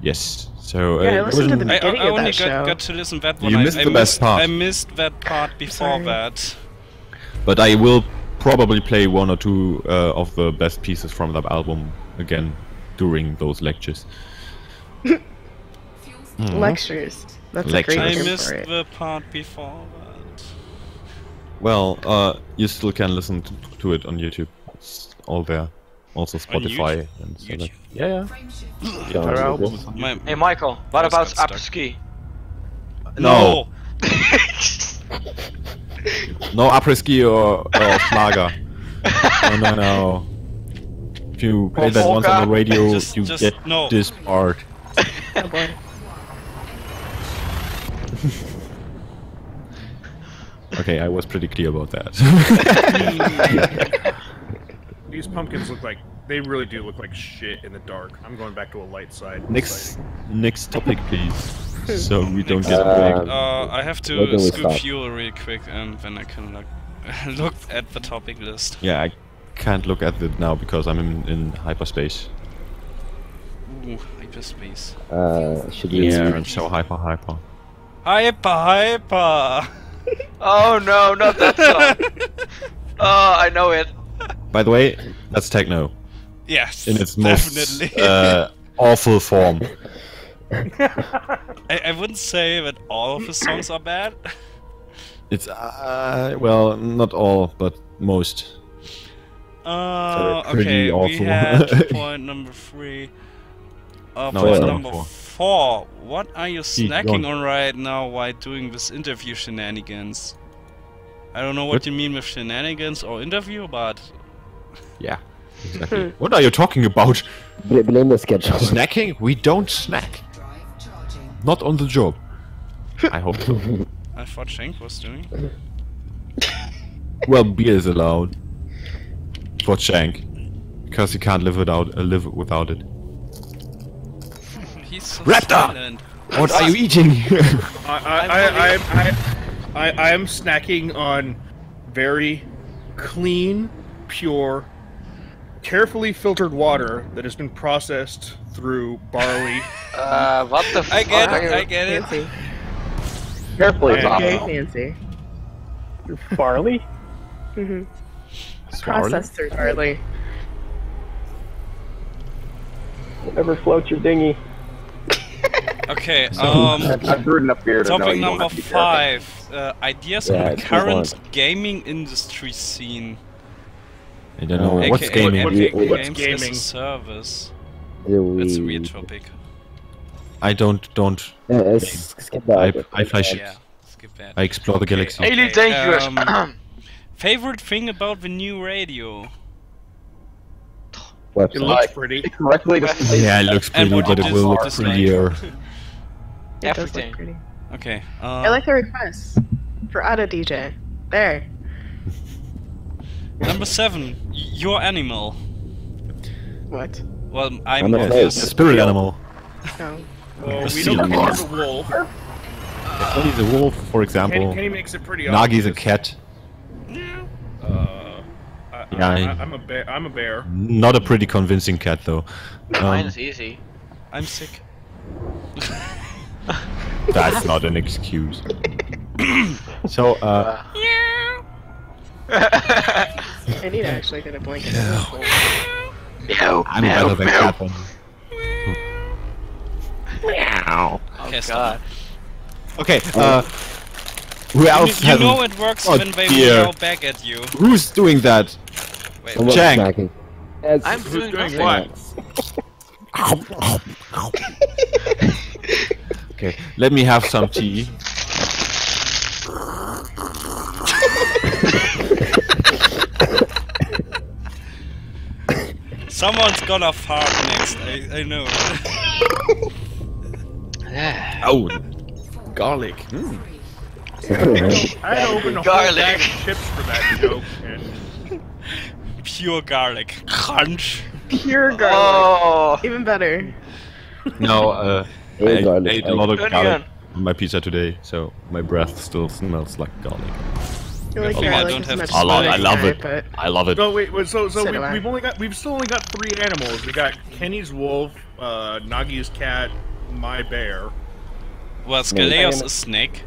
Yes. So yeah, I listened to the beginning I of only that show. got to listen that one. You missed the best part. I missed that part before that. But I will probably play 1 or 2 of the best pieces from that album again during those lectures. Lectures. That's a great term I for missed it. the part before that. Well, you still can listen to it on YouTube. It's all there. Also Spotify and so like. Yeah. Their albums. Hey Michael, what about Apres-Ski? No. No Apres-Ski or Schlager. No. If you play that once on the radio, you get this part. Oh boy. Okay, I was pretty clear about that. These pumpkins look like they really do look like shit in the dark. I'm going back to a light side. Next topic, please. So we don't get big. I have to scoop fuel real quick, and then I can look at the topic list. Yeah, I can't look at it now because I'm in hyperspace. Ooh, hyperspace. Should we? Yeah, I'm so hyper. Hyper. Oh no, not that song. Oh, I know it. By the way, that's techno. Yes, in its definitely. most awful form. I wouldn't say that all of his songs are bad. It's well, not all, but most. Okay, awful. we had point number 3. Point number 4. What are you snacking on right now while doing this interview shenanigans? I don't know what you mean with shenanigans or interview, but... Yeah, exactly. What are you talking about? Blame the schedule. Snacking? We don't snack. Not on the job. I hope so. I thought Shank was doing. Well, beer is allowed. For Shank. Because he can't live without it. He's so Raptor! silent. What are you eating? I am snacking on very clean, pure, carefully filtered water that has been processed through barley. What the fuck? I get it. Fancy. Carefully, Very fancy. Barley? Processed through barley. Whatever floats your dinghy. Okay, I've brewed enough beer to know topic you don't number have to be careful. 5. Ideas Yeah, on the it's current fun. gaming industry scene. I don't know what's AKA gaming. Epic What's Games gaming? as a service. Do That's a we- weird topic. I don't. skip that. I fly ships. Yeah, skip that. I explore the galaxy. Really dangerous. Favorite thing about the new radio? It Website. looks pretty. Correctly displayed. Yeah, it looks And pretty, what but it does will look display? prettier. It does Everything. look pretty. Okay. I like the requests for Auto DJ. There. Number 7. Your animal. What? Well, I'm a A obvious. spirit animal. No. Well, we seal. know Kenny's a wolf. Kenny's a wolf, for example. Kenny makes it pretty Nagi's a obvious. cat. Yeah, I'm a bear. I'm a bear. Not a pretty convincing cat, though. Mine is easy. I'm sick. That's not an excuse. So, I need to actually get a blanket. I'm better than cat then. Meow. Oh Okay, god. Okay, who else You hasn't- know it works Oh, when they dear. meow back at you. Who's doing that? Wait, Someone's Jank. snacking. Yes. I'm Who's doing doing nothing. what? Okay, let me have some tea. someone's gonna fart next. I know. Yeah. Oh, garlic. Mm. I had to open a whole Garlic. bag of chips for that joke, and Pure garlic. Crunch. Pure garlic. Oh. Even better. No, Hey, I garlic. ate a lot of Onion. garlic on my pizza today, so my breath still smells like garlic. You like Oh, your I garlic don't as have much to I love, as I love can, it. But I love it. no, wait. So So do I. we've still only got 3 animals. We got Kenny's wolf, Nagi's cat, my bear. Well, Scaleos is snake.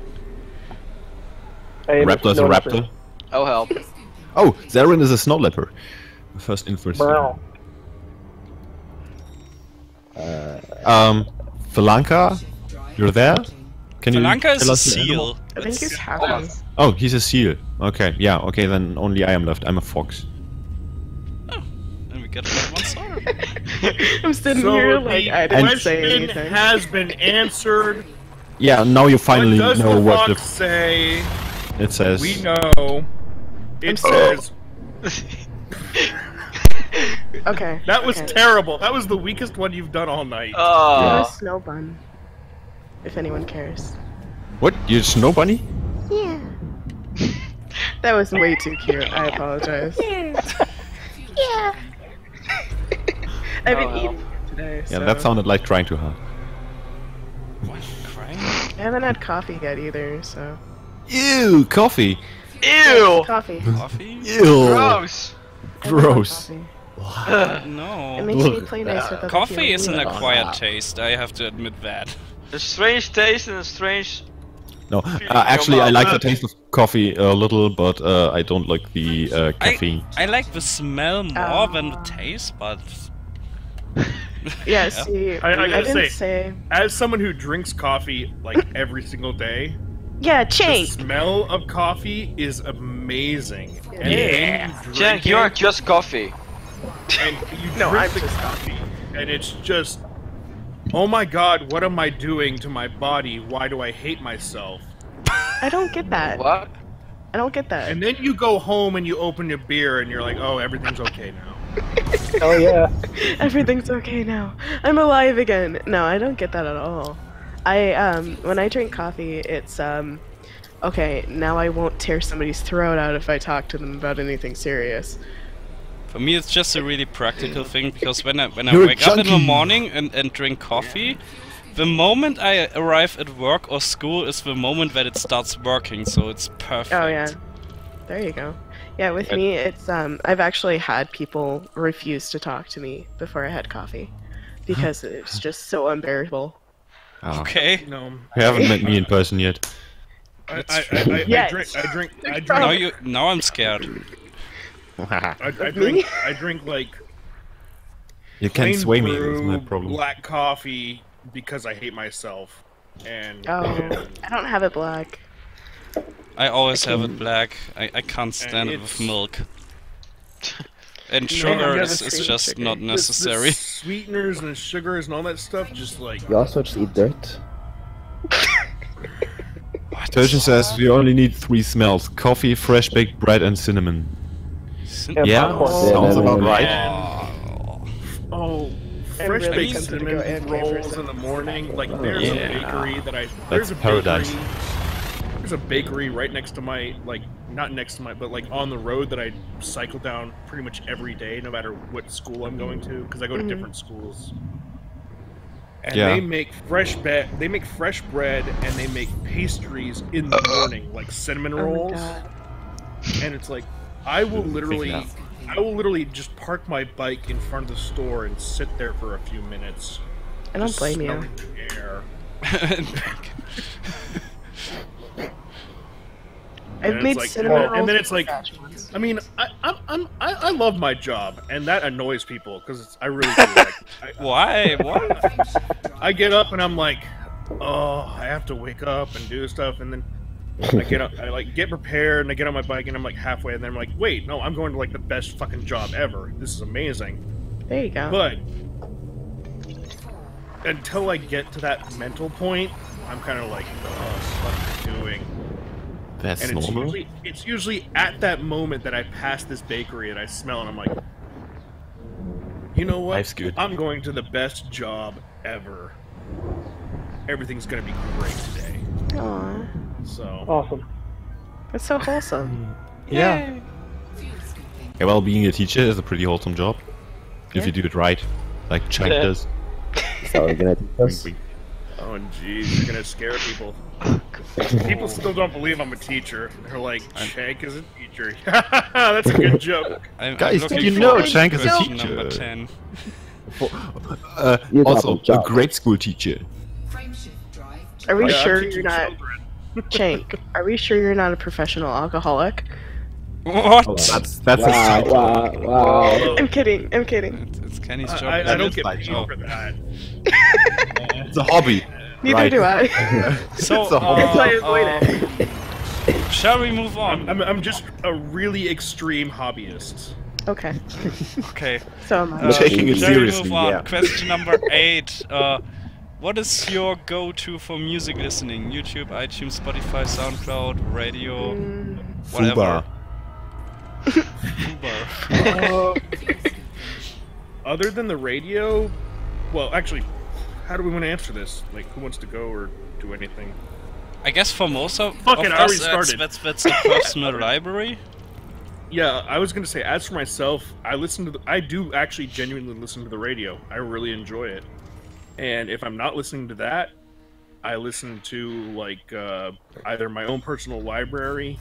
I am Raptor's a snow raptor. leopard. Oh help. Oh, Zarin is a snow leopard. First influence. Brown. Falanka, you're there? Can you Falanka is tell a us the animal? seal. I think he's happy. Oh, he's a seal. Okay, yeah, okay, then only I am left. I'm a fox. And we got another one star. I'm sitting So here the like I didn't say question anything. has been answered. Yeah, now you finally What does know the what fox say? it says. We know. It says Okay. that was okay. terrible. That was the weakest one you've done all night. You're Oh. a snow bun. If anyone cares. What? You're a snow bunny? Yeah. That was way too cute. I apologize. Yeah. I've been Oh, well. eating today, Yeah, so that sounded like trying too hard. What? Crying? I haven't had coffee yet either, so. Ew, coffee. Ew. Coffee. Coffee? Ew. Gross. I love Gross. coffee. Ugh. It No. makes me play nice with other Coffee human is an beings. acquired taste, I have to admit that. A strange taste and a strange. No, Feeling actually, your I like the mouth. taste of coffee a little, but I don't like the caffeine. I like the smell more than the taste, but Yeah, see, I gotta didn't say- say. As someone who drinks coffee like every single day, Yeah, the Chink. smell of coffee is amazing. And Yeah. then you Jack, drink you are it, just coffee. and you No, drink I'm the just coffee, and it's just, oh my god, what am I doing to my body? Why do I hate myself? I don't get that. What? I don't get that. And then you go home and you open your beer and you're like, oh, everything's okay now. Oh yeah. Everything's okay now. I'm alive again. No, I don't get that at all. When I drink coffee, it's okay, now I won't tear somebody's throat out if I talk to them about anything serious. for me it's just a really practical thing, because when I You're a wake up in the junkie. morning and drink coffee, the moment I arrive at work or school is the moment that it starts working, so it's perfect. Oh yeah. There you go. Yeah, with me it's I've actually had people refuse to talk to me before I had coffee because it's just so unbearable. Oh. Okay. No, You haven't met me in person yet. I Yes. drink Now I'm scared. I drink like You can't plain sway me. That's brew, my problem. black coffee because I hate myself. And Oh, I don't have it black. I always have it black. I can't stand it with milk. And sugar is just sugar. not necessary. The sweeteners and the sugars and all that stuff, just like. You also just eat dirt. Turgeon says you only need 3 smells: coffee, fresh baked bread, and cinnamon. Yeah, sounds about right. Oh, fresh really baked tempted to go cinnamon AFK rolls in the morning. Like there's a bakery that I. That's paradise. There's a bakery right next to my, like, not next to my, but like on the road that I cycle down pretty much every day, no matter what school I'm going to, because I go to different schools. And they make fresh bread. They make fresh bread, and they make pastries in the morning, like cinnamon rolls. And it's like, I will literally just park my bike in front of the store and sit there for a few minutes. I don't blame you. Smelling the air. I've made cinnamon rolls. And then it's like, I mean, I love my job, and that annoys people because I really do. Like, Why? What? I get up and I'm like, oh, I have to wake up and do stuff, and then I get up, I like get prepared, and I get on my bike, and I'm like halfway, and then I'm like, wait, no, I'm going to like the best fucking job ever. This is amazing. There you go. But until I get to that mental point, I'm kind of like, what am I doing? That's and normal. It's usually at that moment that I pass this bakery and I smell, and I'm like, you know what? Life's good. I'm going to the best job ever. Everything's gonna be great today. Aww. So Awesome. That's so wholesome. Yeah. Yeah, well, being a teacher is a pretty wholesome job. If you do it right. Like Chuck does. So we're gonna do this. Oh, jeez, you're gonna scare people. People still don't believe I'm a teacher. They're like, Shank is a teacher. That's a good joke. Guys, did you know Shank is a teacher? Number 10. Also, a great school teacher. Are we Yeah, sure I'm teaching you're not, Shank? Are we sure you're not a professional alcoholic? What? Oh, that's wow. I'm kidding. I'm kidding. It's Kenny's job. I don't get my paid job. for that. It's a hobby. Neither do I. So, It's a hobby. That's why I avoid it. shall we move on? I'm just a really extreme hobbyist. Okay. Okay. So am I. Taking it Shall we seriously, move on? yeah. Question number 8. What is your go-to for music listening? YouTube, iTunes, Spotify, SoundCloud, radio, whatever. Fubar. Other than the radio, well, actually, how do we want to answer this? Like, who wants to go or do anything? I guess for most of Fuck it, I already us, started. that's the personal library. Yeah, I was gonna say, as for myself, I do actually genuinely listen to the radio. I really enjoy it. And if I'm not listening to that, I listen to, like, either my own personal library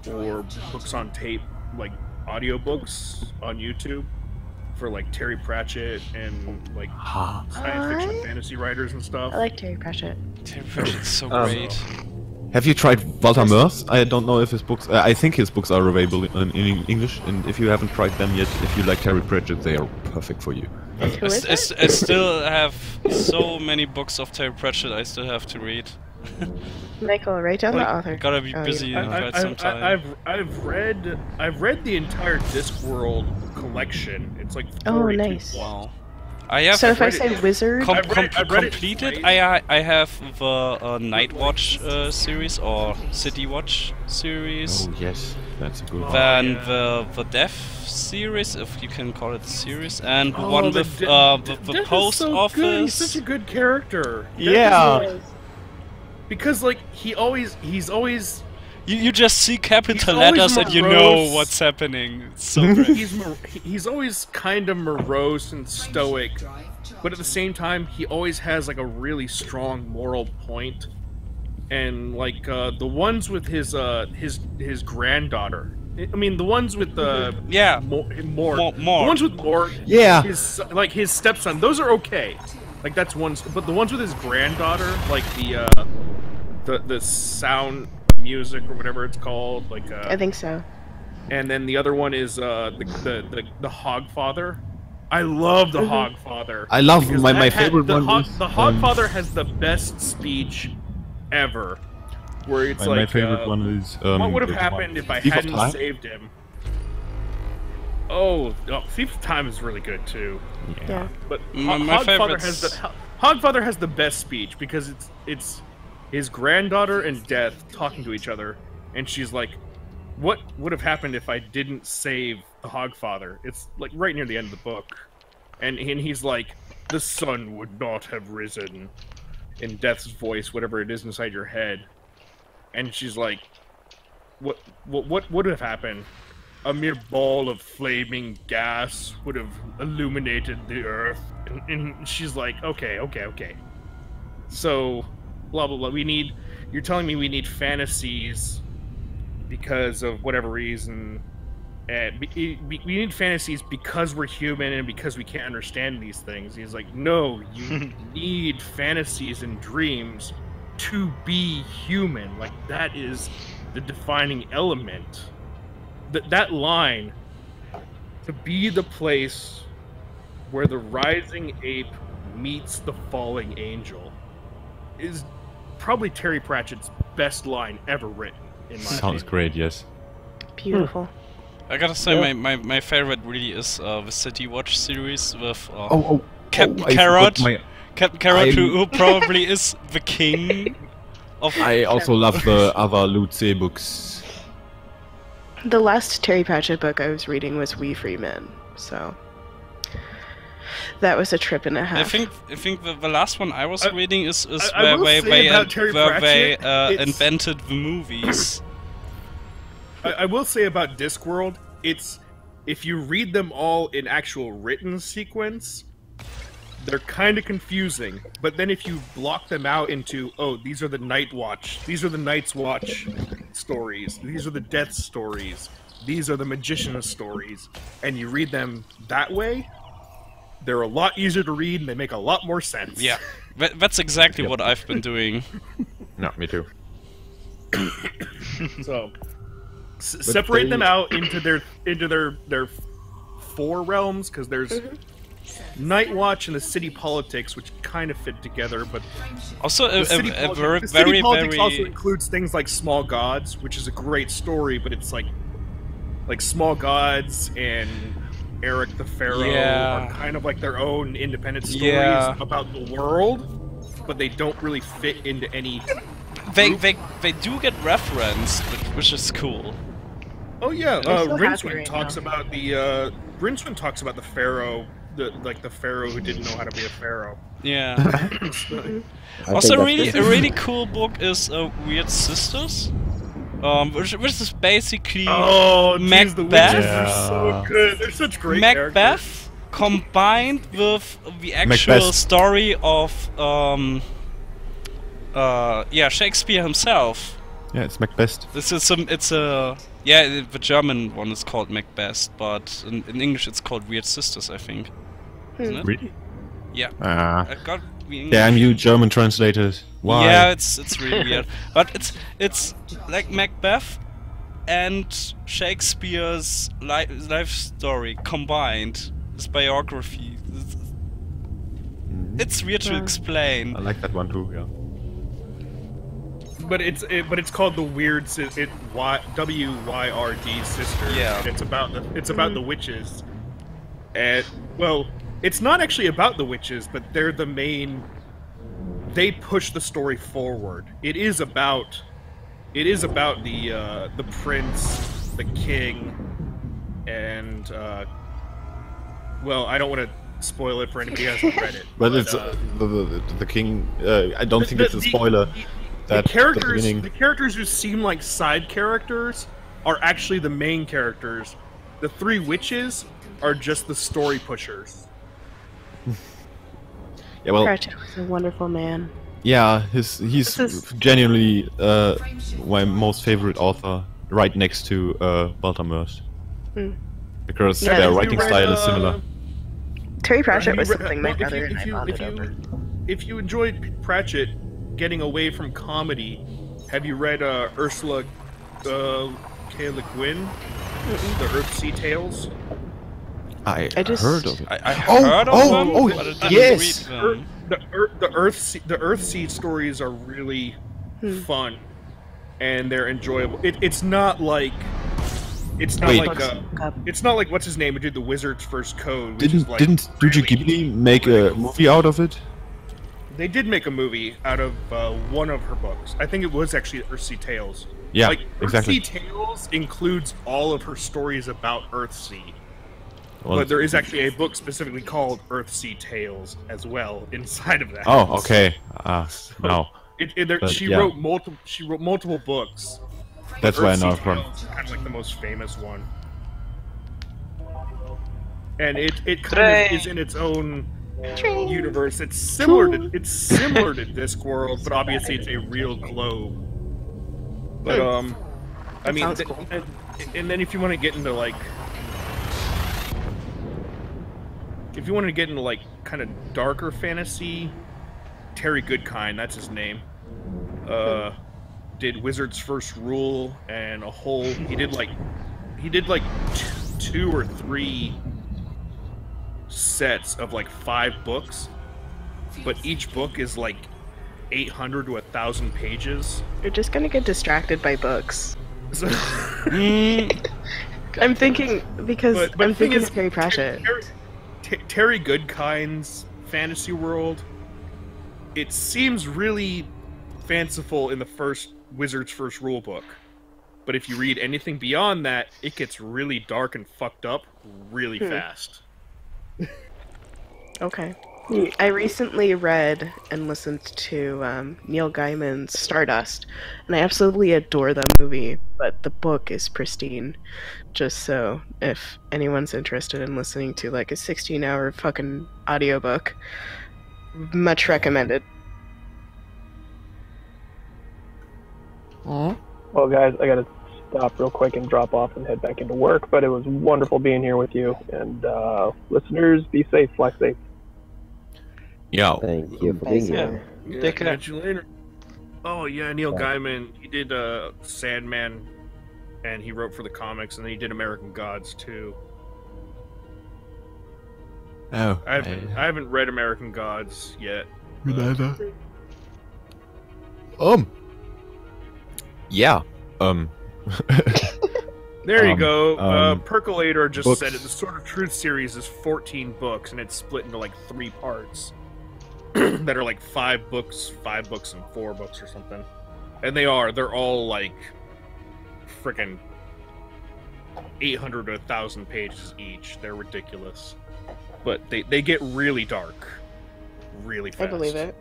or books on tape, like audiobooks on YouTube for, like, Terry Pratchett and, like, science fiction and fantasy writers and stuff. I like Terry Pratchett. Terry Pratchett's so great. Have you tried Walter Mörs? I don't know if his books... I think his books are available in English, and if you haven't tried them yet, if you like Terry Pratchett, they are perfect for you. Who is it? I still have so many books of Terry Pratchett I still have to read. Michael, write down the author. Gotta be Oh, busy yeah. in quite some time. I've read the entire Discworld collection. It's like 42 Oh, nice. Wow. I have So if I say wizard, I've read it completed. twice. I have the Night Watch series or City Watch series. Oh, yes. That's a good one. Then the Death series, if you can call it series, and the Oh, one the with Death the is post so office. Good. He's such a good character. Yeah. Because like he's always You just see capital He's always letters and you know morose. what's happening. It's so great. he's always kind of morose and stoic, but at the same time he always has like a really strong moral point. And like the ones with his granddaughter. I mean the ones with yeah, more. The more. ones with more. Yeah. His stepson. Those are okay. Like that's one. But the ones with his granddaughter, like the sound music or whatever it's called, like I think so. And then the other one is the Hogfather. I love the Hogfather. I love because my favorite one. The Hogfather has the best speech ever. Where it's my favorite one is. What would have happened if I hadn't saved him? Oh, Thief of Time is really good too. Yeah. But My Hogfather has the best speech because it's his granddaughter and Death talking to each other, and she's like, "What would have happened if I didn't save the Hogfather?" It's like right near the end of the book, and he's like, "The sun would not have risen," in Death's voice, whatever it is inside your head, and she's like, "What would have happened? A mere ball of flaming gas would have illuminated the earth." And she's like, okay. So, blah, blah, blah. You're telling me we need fantasies because of whatever reason. And we need fantasies because we're human and because we can't understand these things. He's like, no, you need fantasies and dreams to be human. Like, that is the defining element. That line, to be the place where the rising ape meets the falling angel, is probably Terry Pratchett's best line ever written, in my Sounds opinion. great, yes. Beautiful. I gotta say, my favorite really is the City Watch series with Captain I Carrot. forgot my- Captain Carrot, who probably is the king of... I also love the other Lutze books. The last Terry Pratchett book I was reading was We Free Men, so that was a trip and a half. I think the last one I was reading is I where will say about Terry they Pratchett, invented the movies. I will say about Discworld, it's if you read them all in actual written sequence, they're kind of confusing. But then if you block them out into, oh, these are the Night Watch, these are the Night's Watch stories, these are the Death stories, these are the Magician's stories, and you read them that way, they're a lot easier to read and they make a lot more sense. Yeah, that's exactly what I've been doing. No, me too. So separate them out into their four realms, because there's Night Watch and the city politics, which kind of fit together, but also the city politics also includes things like Small Gods, which is a great story, but it's like Small Gods and Eric the Pharaoh are kind of like their own independent stories about the world, but they don't really fit into any. They do get referenced, which is cool. Oh yeah, Rincewind talks about the Rincewind talks about the Pharaoh. The Pharaoh who didn't know how to be a Pharaoh. Yeah. So, also, a really cool book is Weird Sisters, which is basically Macbeth. The witches are so good. They're such great Macbeth characters. Combined with the actual story of Shakespeare himself. Yeah, it's Macbeth. The German one is called Macbeth, but in English it's called Weird Sisters, I think. Isn't it? Really? Yeah. I got the English. damn you, German translators. Why? Yeah, it's really weird. But it's like Macbeth and Shakespeare's life story combined. His biography. It's weird to explain. I like that one too. Yeah. But it's called the Weird WYRD Sisters. Yeah. And it's about the witches. And well, it's not actually about the witches, but they're the main. They push the story forward. It is about the prince, the king, and well, I don't want to spoil it for anybody who hasn't read it. But it's the king. I don't think it's a spoiler. The characters who seem like side characters are actually the main characters. The three witches are just the story pushers. Yeah, well, Pratchett was a wonderful man. Yeah, he's genuinely my most favorite author, right next to Baltamers. Because their writing style is similar. Terry Pratchett was something my brother and I bonded over. If you enjoyed Pratchett getting away from comedy, have you read Ursula K. Le Guin, The Earthsea Tales? I just heard of it. I heard of them, but I didn't yes. read them. The Earthseed stories are really fun, and they're enjoyable. It's not like it's not Wait. like what's his name who did the Wizard's First Code. Which Didn't is like didn't Studio Ghibli make a movie out of it? They did make a movie out of one of her books. I think it was actually Earthsea Tales. Yeah, like, exactly. Earthsea Tales includes all of her stories about Earthsea. Well, But there is actually a book specifically called Earthsea Tales as well inside of that. Oh, okay. No. She wrote multiple books. That's where I know Earthsea from. Tales is kind of like the most famous one. And it kind of is in its own universe. It's similar to Discworld, but obviously it's a real globe. But I mean, cool. and then if you want to get into like, kind of darker fantasy, Terry Goodkind, that's his name, did Wizard's First Rule and a whole. He did like 2 or 3 sets of like 5 books, but each book is like 800 to 1,000 pages. You're just gonna get distracted by books. So, I'm thinking because but I'm thinking is, of Terry Pratchett. Terry Goodkind's fantasy world, it seems really fanciful in the first Wizard's First Rule book. But if you read anything beyond that, it gets really dark and fucked up really fast. Okay. I recently read and listened to Neil Gaiman's Stardust, and I absolutely adore that movie, but the book is pristine. Just so, if anyone's interested in listening to like a 16-hour fucking audiobook, much recommended. Well, guys, I gotta stop real quick and drop off and head back into work, but it was wonderful being here with you, and listeners, be safe, fly safe. Yeah. Thank you for being here. Yeah, Take care. catch you later. Oh yeah, Neil Gaiman. He did Sandman, and he wrote for the comics, and then he did American Gods too. Oh. I haven't read American Gods yet. Me neither. Yeah. There you go. Percolator just books. said it. The Sword of Truth series is 14 books, and it's split into like 3 parts that are like 5 books, and 4 books or something. And they're all like freaking 800 to 1,000 pages each. They're ridiculous, but they get really dark, really fast. I believe it.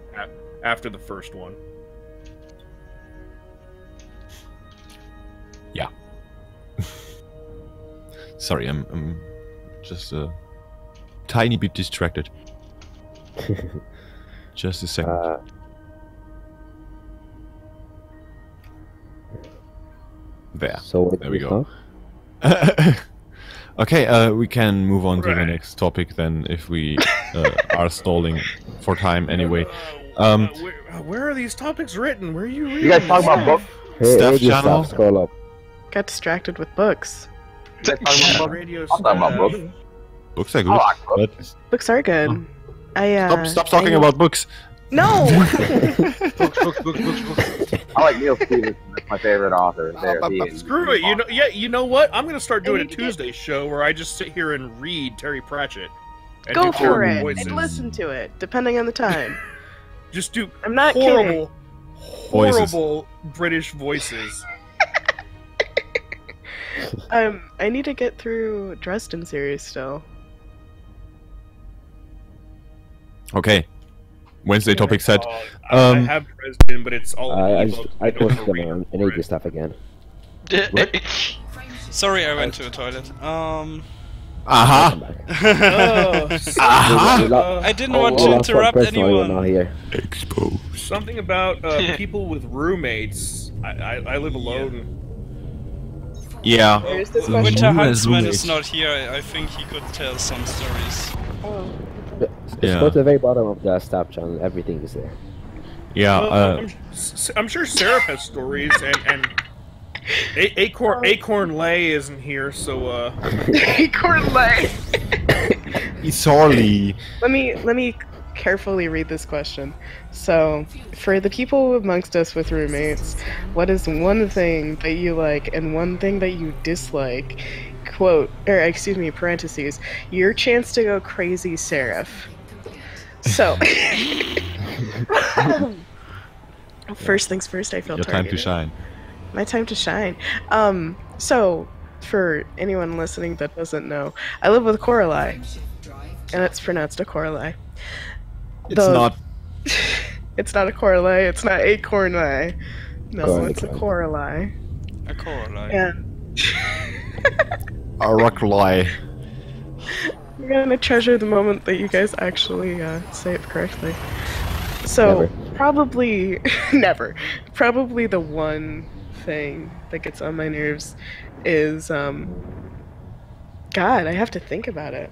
After the first one. Yeah. Sorry, I'm just a tiny bit distracted. Just a second. There. So there we go. Okay, we can move on to the next topic then, if we are stalling for time anyway. Where are these topics written? Where are you reading? You guys talk about books? Staff channel. Scroll up. Got distracted with books. You guys talk about books? Radio I'll talk about books. Books are good. I like books. But Books are good. stop talking about books. No. Books. I like Neil Stephenson. That's my favorite author. Screw it. You know what? I'm gonna start doing a Tuesday show where I just sit here and read Terry Pratchett. And Go do for horrible it voices. and listen to it, depending on the time. Just do I'm not horrible Voices. British voices. I need to get through Dresden series still. Okay. Wednesday topic set. I have Dresden, but it's all. I posted them on and they stuff again. Sorry, I went to the toilet. Aha. I didn't want to interrupt anyone. Not here. Exposed. Something about people with roommates. I live alone. Yeah. There's this question. Winter Huntsman is not here. I think he could tell some stories. Oh. Just go to the very bottom of the staff channel. Everything is there. Yeah. I'm sure Seraph has stories, and Acorn Lay isn't here, so Acorn Lay. Sorry. Let me carefully read this question. So, for the people amongst us with roommates, what is one thing that you like and one thing that you dislike? Quote, or excuse me, parentheses, your chance to go crazy, Seraph. So, first things first, I feel Your targeted. time to shine. My time to shine. So, for anyone listening that doesn't know, I live with Coralie, and it's pronounced a Coralie. It's not. It's not a Coralie. It's not a Coralie. No, Coralie. it's a Coralie. A Coralie. And A rock lie. we're gonna treasure the moment that you guys actually say it correctly. So Never. probably never. Probably the one thing that gets on my nerves is God, I have to think about it.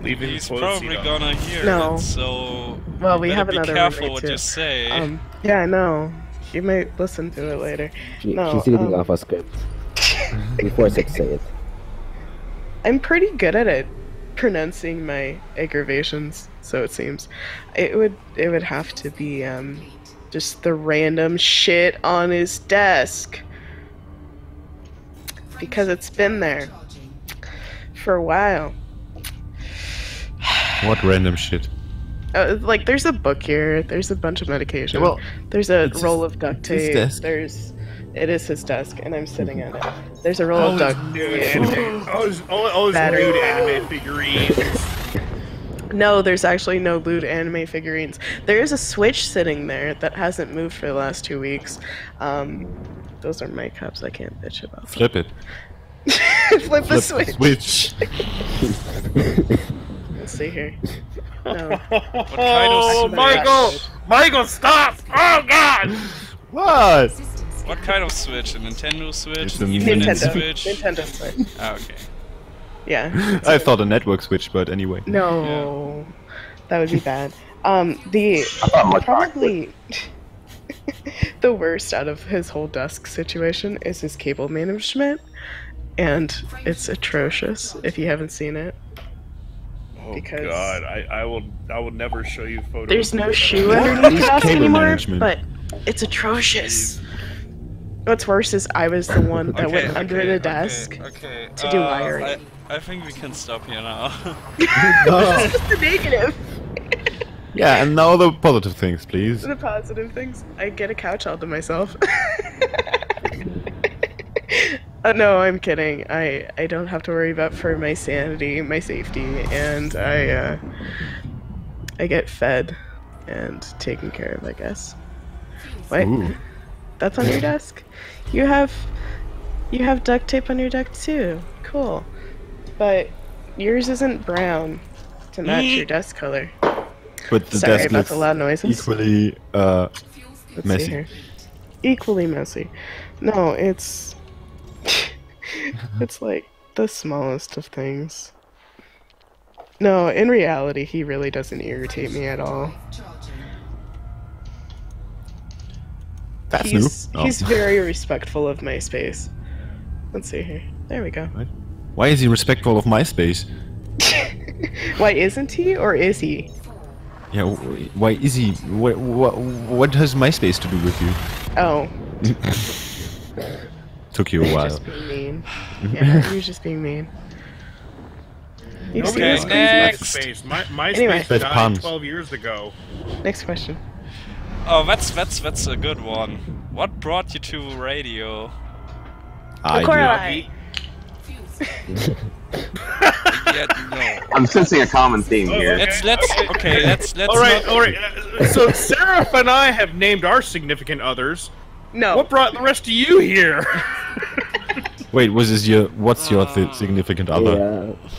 Leaving He's the probably seat on. gonna hear No. it, so Well, we better have be another careful roommate what too. you say. Yeah, I know. You might listen to it later. She's No, reading off a script. Before I said say it. I'm pretty good at it, pronouncing my aggravations. So it seems, it would have to be just the random shit on his desk, because it's been there for a while. What random shit? Like, there's a book here. There's a bunch of medication. Well, there's a it's roll of duct his tape. desk. It is his desk, and I'm sitting at it. There's a roll of duct tape. All his Battery nude pack. anime figurines. No, there's actually no lewd anime figurines. There is a Switch sitting there that hasn't moved for the last 2 weeks. Those are my cups. I can't bitch about them. Flip it. Flip the Switch. Switch. Let's see here. No. What kind of Michael! Michael, stop! Oh God! What? What kind of Switch? A Nintendo Switch? It's a An Infinite Nintendo. Switch? Nintendo Switch. Ah, okay. Yeah. I thought a network switch, but anyway. No, that would be bad. The thought probably the worst out of his whole desk situation is his cable management, and it's atrocious if you haven't seen it. Oh Because- God, I will never show you photos. There's no of shoe that. underneath the He's desk cable anymore, management. but it's atrocious. What's worse is I was the one that went under the desk Okay. to do wiring. I think we can stop here now. This is the negative. Yeah, and now the positive things, please. The positive things, I get a couch all to myself. No, I'm kidding. I don't have to worry about for my sanity, my safety, and I get fed and taken care of, I guess. What? Ooh. That's on your desk? You have duct tape on your desk too. Cool. But yours isn't brown to match your desk color. But the Sorry desk about looks the loud noises. equally Let's see messy. here. Equally messy. No, it's it's like the smallest of things. No, in reality, he really doesn't irritate me at all. That's he's new. Oh. he's very respectful of my space. Let's see here. There we go. Why is he respectful of my space? Why isn't he, or is he? Yeah, why is he? What has my space to do with you? Oh, Took you a you're while. just being mean. Yeah, you're just being mean. You see Okay, this crazy? next. MySpace. My Anyway. MySpace That's died puns. 12 years ago. Next question. Oh, that's a good one. What brought you to radio? Coralie. Yeah, no. I'm sensing a common theme here. Let's All right, not- all right. So Seraph and I have named our significant others. No. What brought the rest of you here? Wait, what's your significant other? Yeah.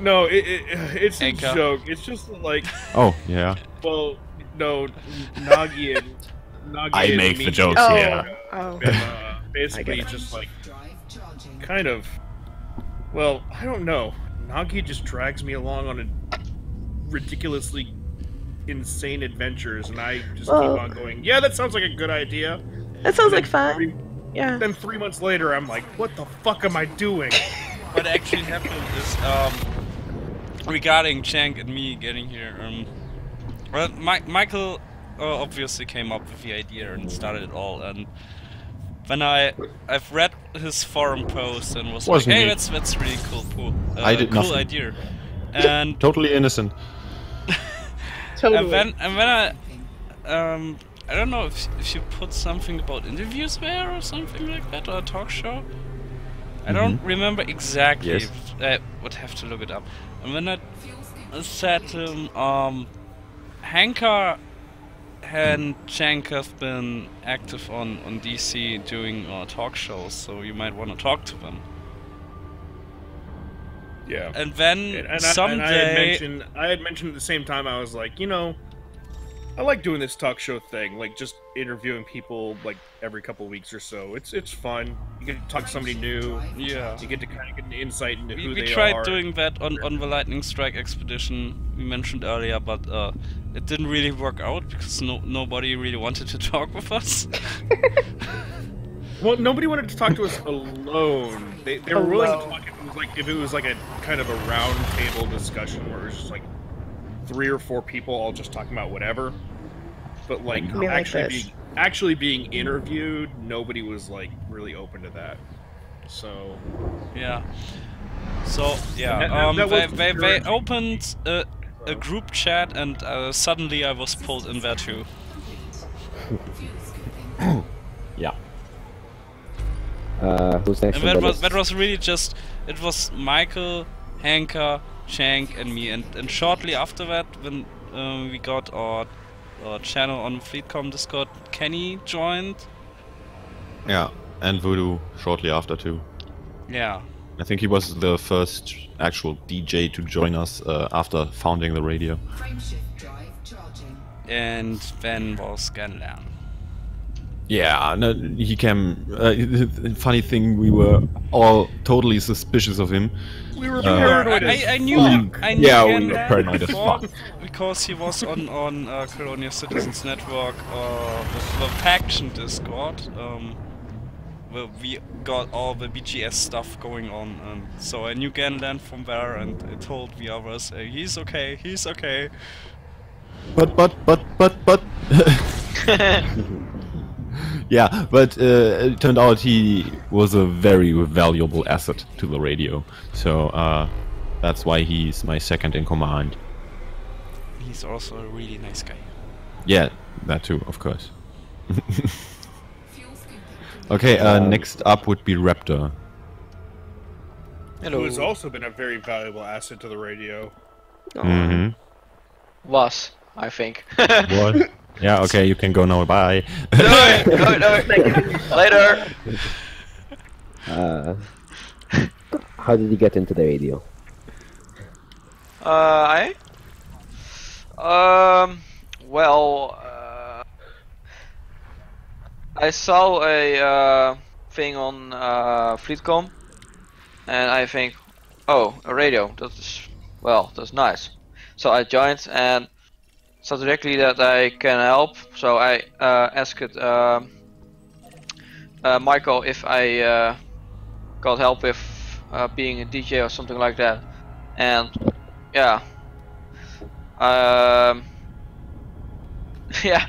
No, it's a Anka. joke. It's just like, Oh, yeah. well, no, Nagi and I and make the me jokes, Oh. yeah. Oh. Basically, I get it. just like kind of. Well, I don't know. Nagi just drags me along on a ridiculously insane adventures, and I just Well- keep on going. Yeah, that sounds like a good idea. That sounds And like then fun. Yeah. Then 3 months later, I'm like, what the fuck am I doing? What actually happened is regarding Cenk and me getting here, well, Michael obviously came up with the idea and started it all, and when I've read his forum post and was like, hey, that's really cool, I did cool nothing. idea, and totally innocent. Totally. and when I don't know if you put something about interviews there or something like that, or a talk show. I don't remember exactly. Yes. I would have to look it up. And when I said to him, Hanka and Cenk have been active on DC doing talk shows, so you might want to talk to them. Yeah. And then someday... I had mentioned at the same time, I was like, you know, I like doing this talk show thing, like just interviewing people like every couple of weeks or so. It's fun. You get to talk to somebody new. Yeah. You get to kind of get an insight into who they are. We tried doing that on the Lightning Strike expedition we mentioned earlier, but it didn't really work out because nobody really wanted to talk with us. Well, nobody wanted to talk to us alone. They were willing to talk if it was like a kind of a round table discussion where it was just like 3 or 4 people all just talking about whatever. But like actually being interviewed, nobody was like really open to that. So yeah. So yeah, they opened a group chat, and suddenly I was pulled in there too. Yeah. Who's next? And that was really just, it was Michael, Hanka, Cenk, and me, and shortly after that, when we got our channel on FleetCom Discord, Kenny joined. Yeah, and Voodoo shortly after too. Yeah. I think he was the first actual DJ to join us after founding the radio. And then was Ganlan. Yeah, no, he came. Funny thing, we were all totally suspicious of him. We were paranoid. I knew yeah, we were paranoid as fuck. Because he was on Colonial Citizens Network, the faction Discord, where we got all the BGS stuff going on, and so I knew Ganlan from there, and I told the others, he's okay, he's okay. But. Yeah, but it turned out he was a very valuable asset to the radio, so that's why he's my second in command. He's also a really nice guy. Yeah, that too, of course. Okay, next up would be Raptor. Hello. Who has also been a very valuable asset to the radio. Was, I think. What? Yeah, okay, you can go now, bye. No, later. How did you get into the radio? I saw a thing on FleetCom, and I think, oh, a radio, that's nice. So I joined and saw directly that I can help, so I asked Michael if I got help with being a DJ or something like that, and yeah, yeah.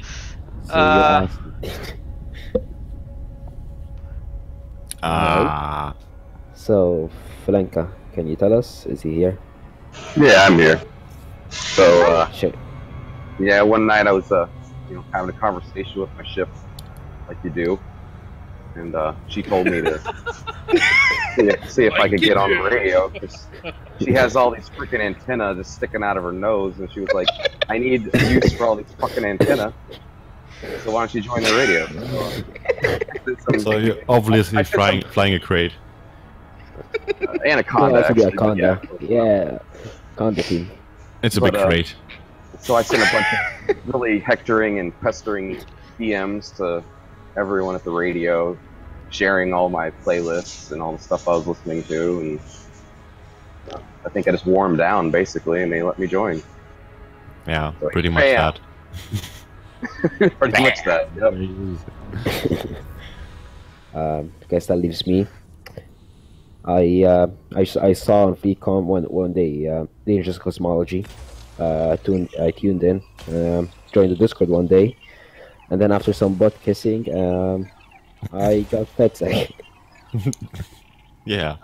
So, Flenka, can you tell us? Is he here? Yeah, I'm here. So, sure. Yeah, one night I was, having a conversation with my ship, like you do, and she told me to see if I could get on the radio, because she has all these freaking antenna just sticking out of her nose, and she was like, I need a use for all these fucking antenna, so why don't you join the radio? So you're obviously flying a crate. Anaconda, actually. Yeah, Conda team. It's a big crate. So I sent a bunch of really hectoring and pestering DMs to everyone at the radio, sharing all my playlists and all the stuff I was listening to, and I think I just wore them down, basically, and they let me join. Yeah, so, pretty much that. Pretty much that, yep. I guess that leaves me. I saw on FleetCom one day Dangerous Cosmology. I tuned in, joined the Discord one day, and then after some butt kissing, I got fed sick. Yeah,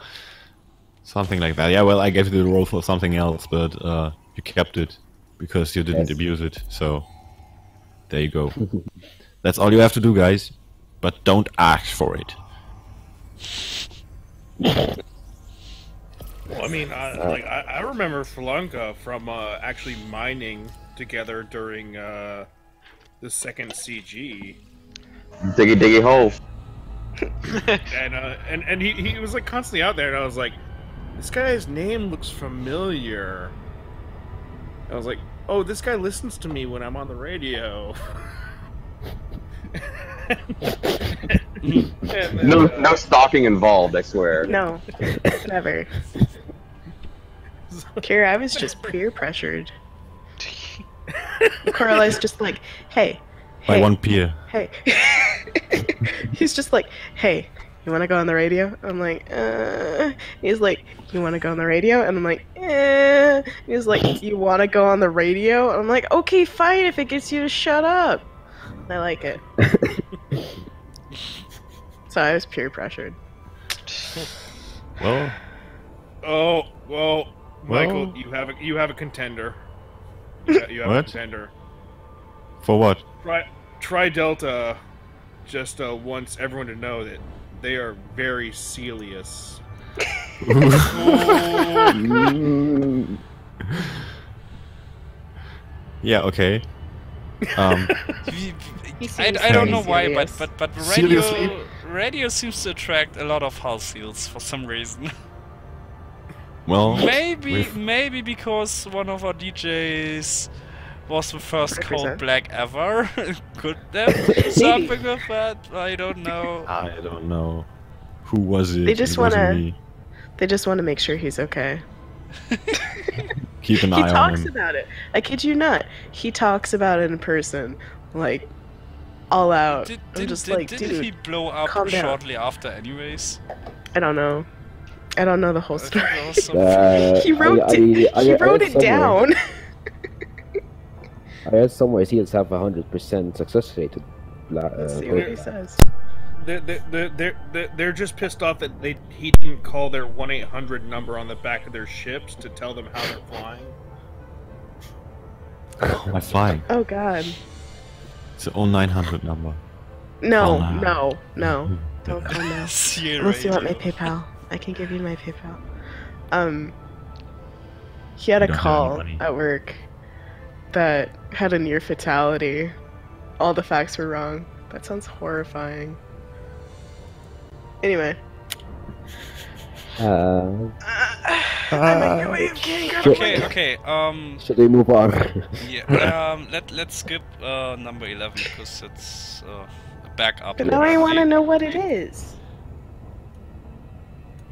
something like that. Yeah, well, I gave you the role for something else, but you kept it because you didn't abuse it. So there you go. That's all you have to do, guys. But don't ask for it. Well, I mean, I remember Falanka from actually mining together during the second CG. Diggy hole. and he was like constantly out there, and I was like, this guy's name looks familiar. I was like, oh, this guy listens to me when I'm on the radio. No stalking involved, I swear. No, never. Kira, I was just peer pressured. Corali's just like, hey. By one peer. Hey. He's just like, hey, you want to go on the radio? I'm like, He's like, you want to go on the radio? And I'm like, He's like, you want to go on the radio? And I'm like, okay, fine, if it gets you to shut up. I like it. So I was peer pressured. Well. Oh well, Michael, you have a contender. You have a contender. For what? Try Delta. Just wants everyone to know that they are very serious. Yeah. Okay. I don't know why, but radio seems to attract a lot of house seals for some reason. Well, maybe because one of our DJs was the first cold black ever. Could there be something with that? I don't know. I don't know. Who was it? They just want to make sure he's okay. Keep an eye on him. He talks about it. I kid you not. He talks about it in person, like all out. Didn't he blow up shortly after, anyways? I don't know. I don't know the whole story. He wrote it down. I read somewhere he has have 100% success rate. Let's see what he says. They're just pissed off that he didn't call their 1-800 number on the back of their ships to tell them how they're flying. How am I flying? Oh God. It's the 0900 number. No. Don't call now. Unless you want my PayPal. I can give you my PayPal. He had a call at work that had a near fatality. All the facts were wrong. That sounds horrifying. Anyway. I'm in your way of getting Okay. Should we move on? Yeah. Let's skip number 11 because it's a backup. But now I want to know what it is.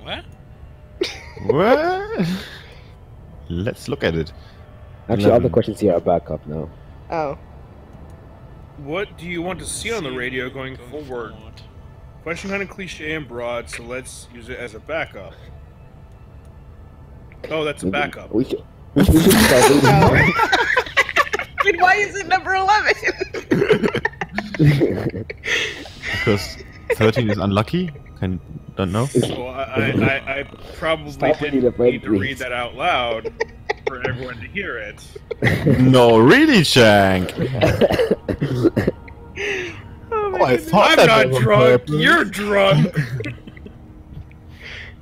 What? What? Let's look at it. Actually, all the questions here are backup now. Oh. What do you want to see on the radio going forward? Question kind of cliche and broad, so let's use it as a backup. Oh, that's a backup. We should start. Then why is it number 11? Because 13 is unlucky? Don't know? Well, I probably didn't need to read that out loud for everyone to hear it. No, really, Shank? I'm not drunk. You're drunk.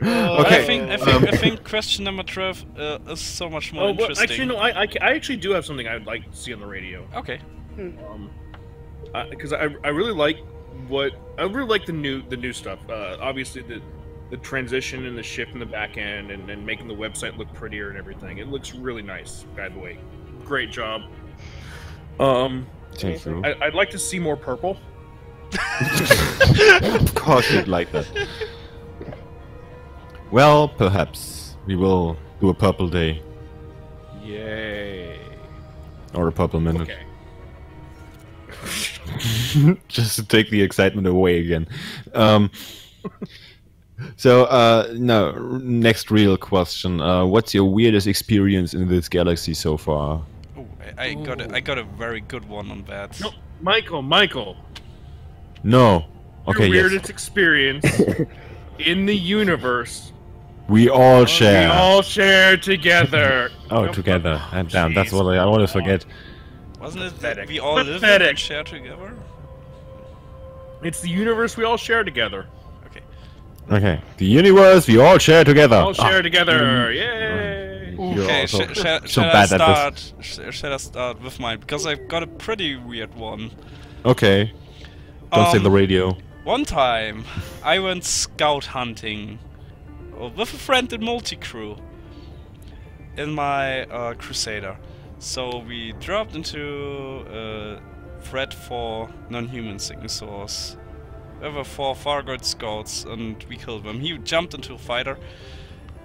Okay. I think question number 12 is so much more interesting. Actually, no. I actually do have something I'd like to see on the radio. Okay. Because I really like the new stuff. Obviously the transition and the shift in the back end and making the website look prettier and everything. It looks really nice. By the way, great job. Thank you. I'd like to see more purple. Of course you'd like that. Well, perhaps we will do a purple day. Yay. Or a purple minute. Okay. Just to take the excitement away again. So, no, next real question. What's your weirdest experience in this galaxy so far? Oh, I got a very good one on that. No, Michael. No. Okay, Your yes. weirdest experience in the universe. We all share. We all share together. Oh, together. And damn, that's what I always forget. Wasn't it Pathetic. that we all live Pathetic. and share together? It's the universe we all share together. Okay. Okay. The universe we all share together. All share together. Yay! You're Okay, also shall so I bad at start? Shall I start with mine? Because I've got a pretty weird one. Okay. Don't say the radio. One time, I went scout hunting with a friend in multi-crew in my Crusader. So we dropped into a threat for non-human signatories. There were 4 Fargoid scouts and we killed them. He jumped into a fighter.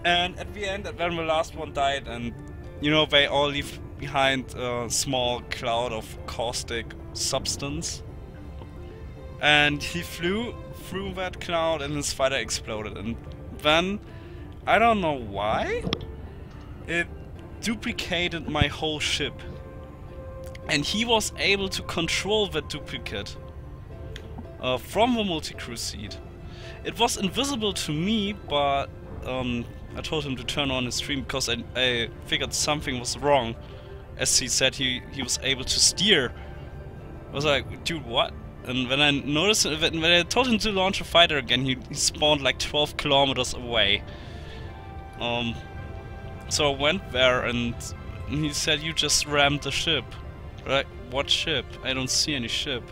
And at the end, when the last one died, and you know, they all leave behind a small cloud of caustic substance. And he flew through that cloud and his fighter exploded. And then, I don't know why, it duplicated my whole ship. And he was able to control that duplicate from the multi-crew seat. It was invisible to me, but I told him to turn on his stream because I figured something was wrong. As he said, he was able to steer. I was like, dude, what? And when I noticed, when I told him to launch a fighter again, he spawned like 12 kilometers away. So I went there and he said, you just rammed the ship. Like, what ship? I don't see any ship.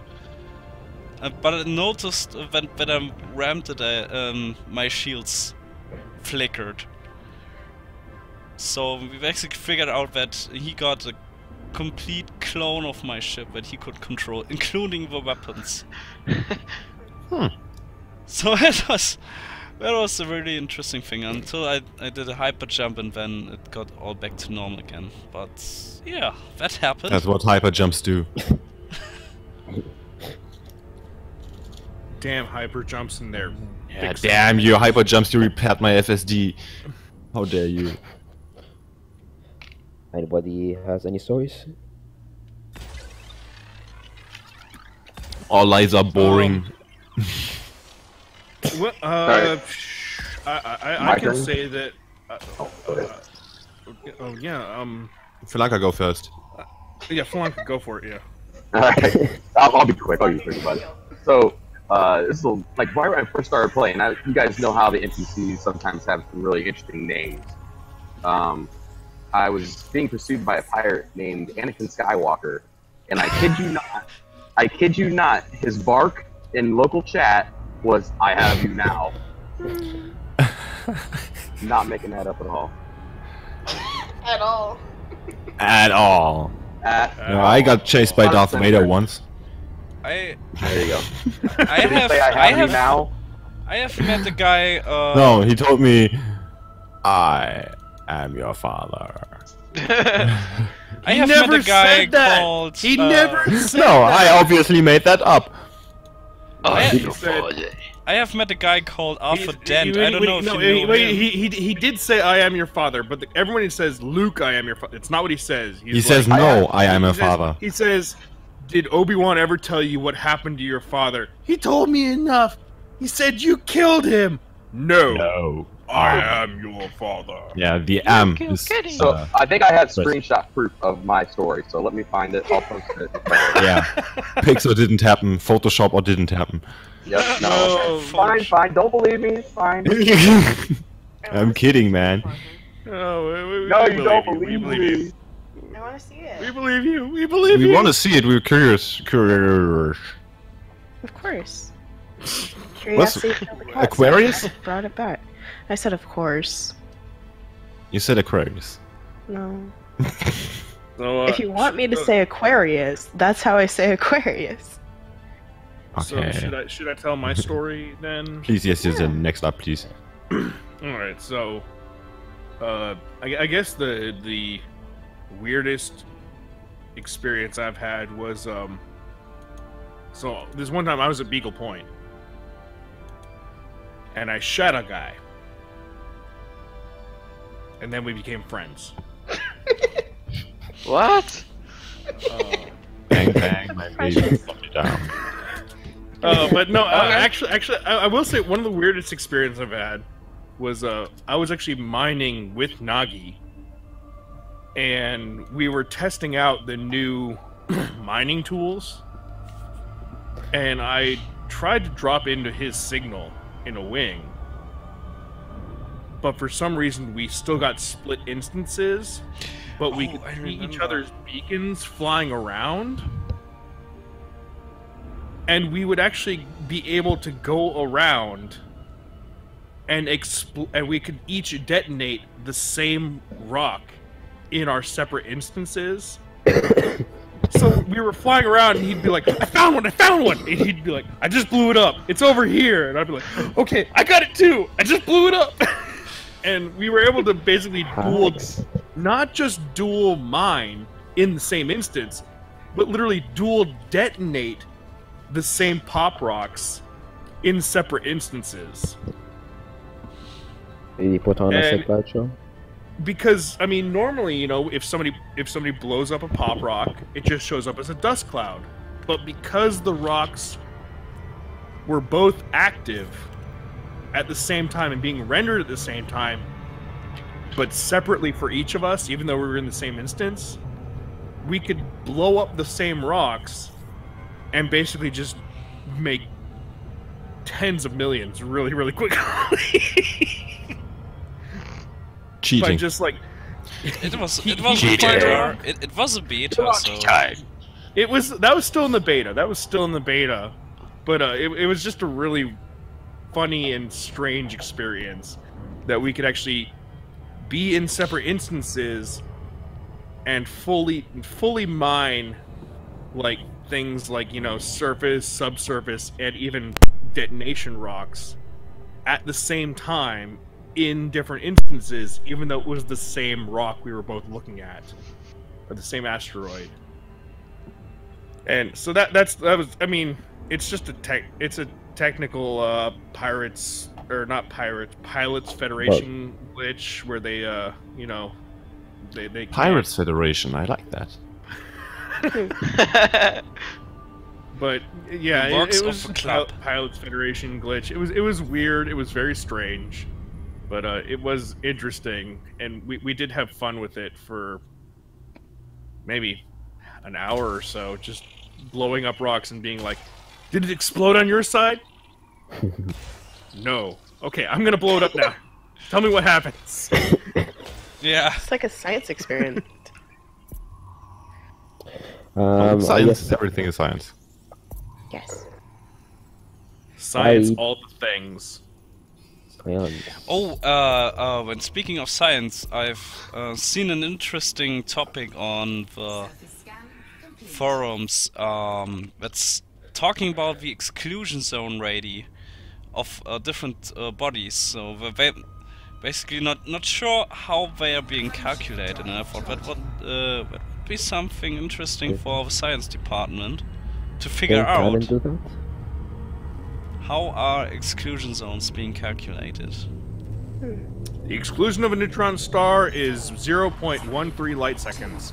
But I noticed when I rammed it, my shields flickered. So we basically figured out that he got a complete clone of my ship that he could control, including the weapons. So that was a really interesting thing until I did a hyper jump and then it got all back to normal again. But yeah, that happened. That's what hyper jumps do. Damn hyper jumps in there. Yeah, damn you, hyper jumps, you repaired my FSD. How dare you? Anybody has any stories? All lies are boring. Well, I can say that. Oh yeah. Falanka, go first. Yeah, Falanka, go for it. Yeah. Alright, I'll be quick. Bud. So, this is like right when I first started playing. You guys know how the NPCs sometimes have some really interesting names. I was being pursued by a pirate named Anakin Skywalker, and I kid you not, his bark in local chat was "I have you now." Not making that up at all. At all. At all. No, I got chased by Darth Vader once. There you go. I have met the guy. No, he told me, "I am your father." I have met a guy called. He never said No, that. I obviously made that up. I have met a guy called Arthur Dent. I don't know if you know him. He did say I am your father, but everyone says Luke, I am your father. It's not what he says. He says, "No, I am a father." He says, "Did Obi-Wan ever tell you what happened to your father?" He told me enough. He said you killed him. No. I am your father. Yeah, the am is. So I think I have screenshot proof of my story. So let me find it. I'll post it. Yeah, Pixar didn't happen. Photoshop or didn't happen. Yep. No. Fine. Don't believe me. It's fine. I'm kidding, man. No, you don't believe me. I want to see it. We believe you. We believe you. We want to see it. We're curious. Of course. Curiosity killed the cat, Aquarius? so I brought it back. I said, of course. You said Aquarius. No. So, If you want me to say Aquarius, that's how I say Aquarius. Okay. So should I tell my story then? Please, yes. Next up, please. All right. So, I guess the weirdest experience I've had was so this one time I was at Beagle Point, and I shot a guy. And then we became friends. What? Bang bang, my baby, slow me down. But no, actually, I will say one of the weirdest experiences I've had was I was actually mining with Nagi, and we were testing out the new mining tools, and I tried to drop into his signal in a wing, but for some reason we still got split instances, but we could see each other's beacons flying around. And we would actually be able to go around and we could each detonate the same rock in our separate instances. So we were flying around and he'd be like, I found one! And he'd be like, I just blew it up. It's over here. And I'd be like, okay, I got it too. I just blew it up. And we were able to basically not just dual mine in the same instance, but literally dual detonate the same pop rocks in separate instances. Did he put on a sick bad show? Because I mean, normally, you know, if somebody blows up a pop rock, it just shows up as a dust cloud. But because the rocks were both active at the same time and being rendered at the same time, but separately for each of us, even though we were in the same instance, we could blow up the same rocks and basically just make tens of millions really, really quickly. Cheating. By just like it was a beta. It was a beta. So that was still in the beta. But it was just a really funny and strange experience that we could actually be in separate instances and fully mine like things like, you know, surface, subsurface, and even detonation rocks at the same time in different instances, even though it was the same rock we were both looking at, or the same asteroid. And so that was, I mean, it's just a technical pilots Federation glitch where they you know, they Pirates Federation, I like that. But yeah, it was a Pilots Federation glitch. It was weird. It was very strange, but it was interesting, and we did have fun with it for maybe an hour or so, just blowing up rocks and being like, "Did it explode on your side?" No. Okay, I'm gonna blow it up now. Tell me what happens. Yeah. It's like a science experiment. Science, everything is science. Yes. Science, all the things. Oh, when speaking of science, I've seen an interesting topic on the forums that's talking about the exclusion zone radius of different bodies. So they basically not sure how they are being calculated, and I thought that would be something interesting for the science department to figure out. How are exclusion zones being calculated? The exclusion of a neutron star is 0.13 light seconds.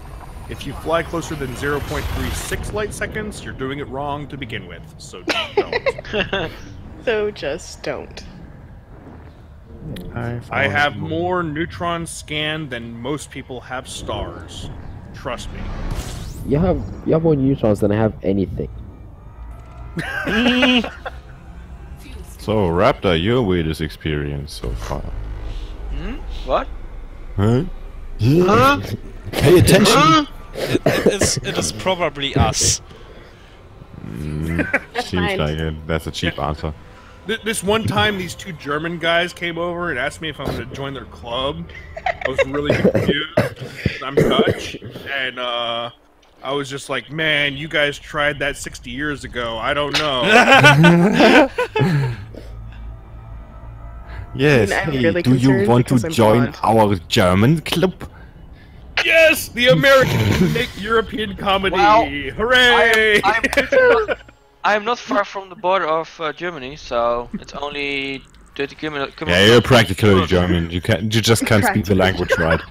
If you fly closer than 0.36 light seconds, you're doing it wrong to begin with, so just don't. So just don't. I have more neutrons scanned than most people have stars. Trust me. You have more neutrons than I have anything. So, Raptor, your weirdest experience so far? What? Huh? Huh? Pay attention! It is probably us. Seems like it. That's a cheap answer. This one time, these two German guys came over and asked me if I wanted to join their club. I was really confused. I'm Dutch, and I was just like, man, you guys tried that 60 years ago. I don't know. Yes, I mean, hey, really do you want to join blonde. our German club? Yes, the American make European comedy. Well, Hooray! I am not far from the border of Germany, so it's only Did you give me? Yeah, you're practically German. You just can't speak the language right.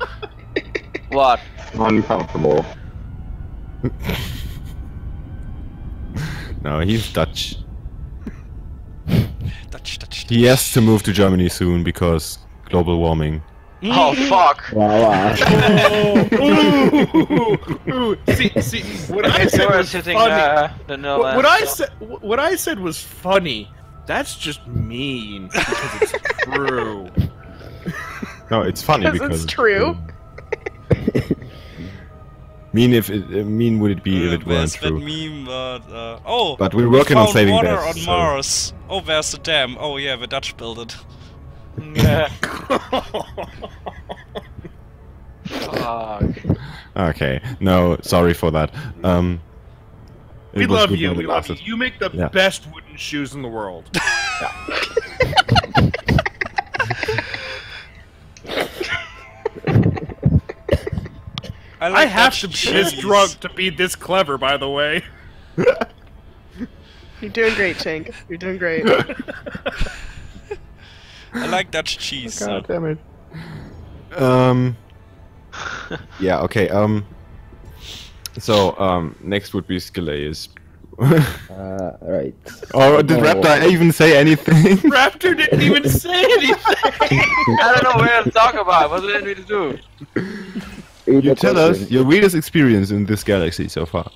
What? Uncomfortable. No, he's Dutch. Dutch. He has to move to Germany soon because global warming. Oh fuck! Wow. See, what I said was funny. What I said was funny. That's just mean because it's true. No, it's funny because it's true. Mean would it be if it weren't That true? meme, but but we're working on saving water that. on Mars. Oh, there's the dam. Oh yeah, the Dutch built it. Fuck. Okay, no, sorry for that. We love you. We love you. You make the best wooden shoes in the world. I have to be this drunk to be this clever, by the way. You're doing great, Chink. You're doing great. I like Dutch cheese. God damn it. Yeah, okay, so, next would be Scalais. Right. Or did Raptor even say anything? Raptor didn't even say anything! I don't know where to talk about. What do they need to do? You tell us your weirdest experience in this galaxy so far.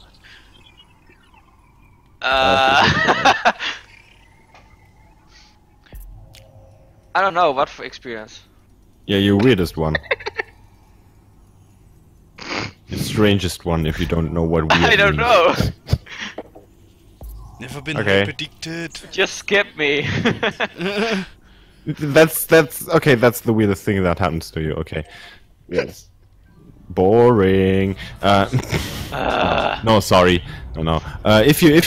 I don't know, what for experience? Yeah, your weirdest one. The strangest one, if you don't know what weird I don't know. Never been addicted. Just skip me. That's okay. That's the weirdest thing that happens to you. Okay. Yes. Boring. No, sorry. No. If you,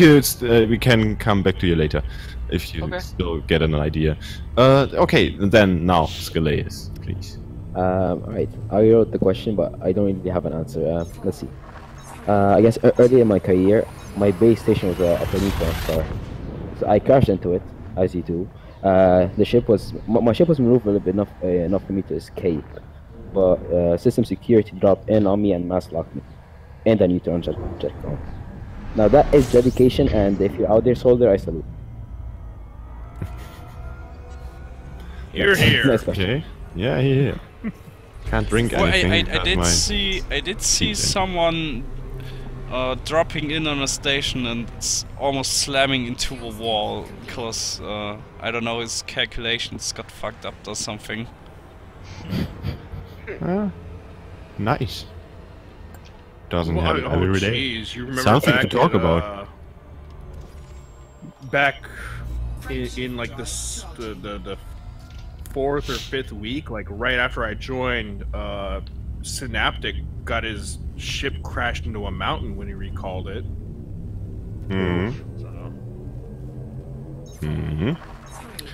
we can come back to you later. If you still get an idea. Okay. Then now, Scalais, please. Alright. I wrote the question, but I don't really have an answer. Let's see. I guess early in my career, my base station was a neutron star. So I crashed into it, as you do. The ship was my ship was maneuverable enough for me to escape, but system security dropped in on me and mass locked me, and a neutron jet gone. Now that is dedication, and if you're out there, soldier, I salute. You're here. Nice Okay. Yeah, here. Can't drink anything. I did see someone dropping in on a station and it's almost slamming into a wall because I don't know, his calculations got fucked up or something. Nice. Doesn't happen Oh, every day. jeez, you remember Something back to talk in, about. Back in like this the 4th or 5th week, like right after I joined, Synaptic got his ship crashed into a mountain when he recalled it.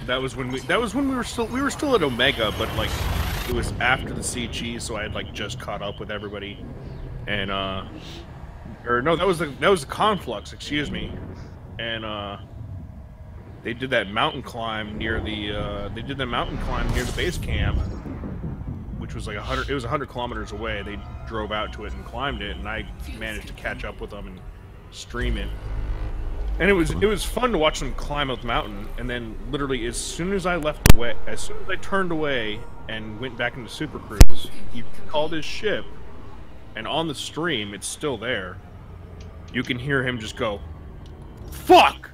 That was when we were still at Omega, but like it was after the CG, so I had like just caught up with everybody, and or no, that was the Conflux, excuse me, and they did that mountain climb near the base camp, which was like 100 kilometers away. They drove out to it and climbed it, and I managed to catch up with them and stream it. And it was fun to watch them climb up the mountain, and then literally as soon as I turned away and went back into Super Cruise, he called his ship, and on the stream, it's still there. You can hear him just go, "Fuck!"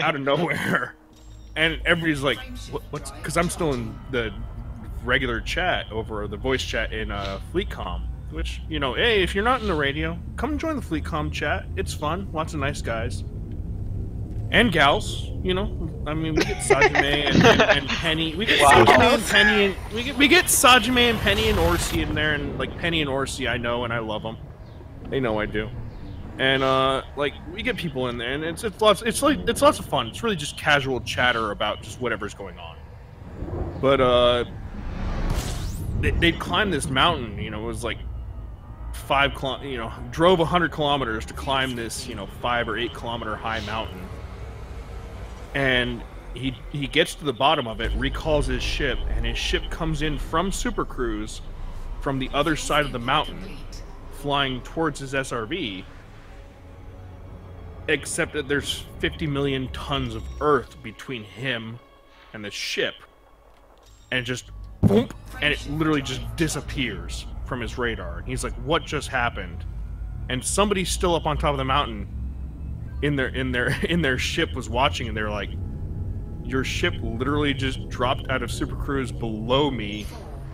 out of nowhere. And everybody's like, what's... Because I'm still in the regular chat over the voice chat in FleetCom, which, you know, hey, if you're not in the radio, come join the FleetCom chat. It's fun. Lots of nice guys. And gals, you know. I mean, we get Sajime and Penny. We get Sajime and Penny, and we get Sajime and Penny and Orsi in there, and like Penny and Orsi, I know and I love them. They know I do. And like we get people in there, and it's lots of fun. It's really just casual chatter about just whatever's going on. But they'd climb this mountain. You know, it was like drove 100 kilometers to climb this 5 or 8 kilometer high mountain. And he gets to the bottom of it, recalls his ship, and his ship comes in from Super Cruise from the other side of the mountain, flying towards his SRV. Except that there's 50 million tons of Earth between him and the ship, and just boom, and it literally just disappears from his radar. And he's like, "What just happened?" And somebody's still up on top of the mountain in their ship was watching, and they're like, "Your ship literally just dropped out of Super Cruise below me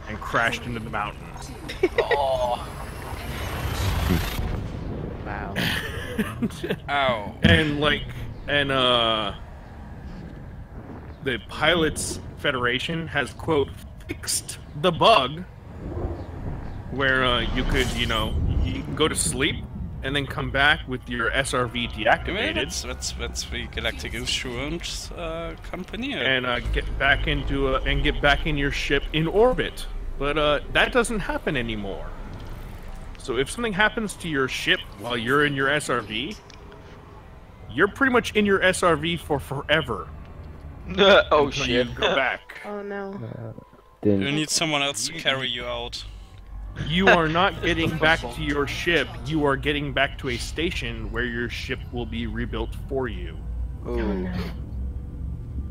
and crashed into the mountain." Oh. Wow. Ow. And the Pilots Federation has, quote, fixed the bug where you could, you can go to sleep and then come back with your SRV deactivated. That's the Galactic Insurance company. And get back in your ship in orbit. But that doesn't happen anymore. So if something happens to your ship while you're in your SRV, you're pretty much in your SRV for forever. Oh until shit. You go back. Oh no. You need someone else to carry you out. You are not getting back to your ship. You are getting back to a station where your ship will be rebuilt for you. Ooh.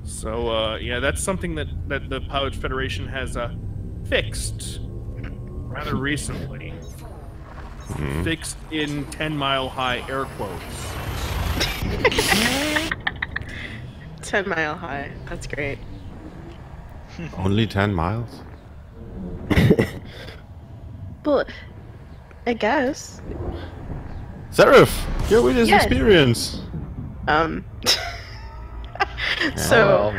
So yeah, that's something that the Pilots Federation has fixed rather recently. Fixed in 10-mile-high air quotes. 10 mile high. That's great. Only 10 miles? But I guess. Seraph, your witness Yes. experience. So,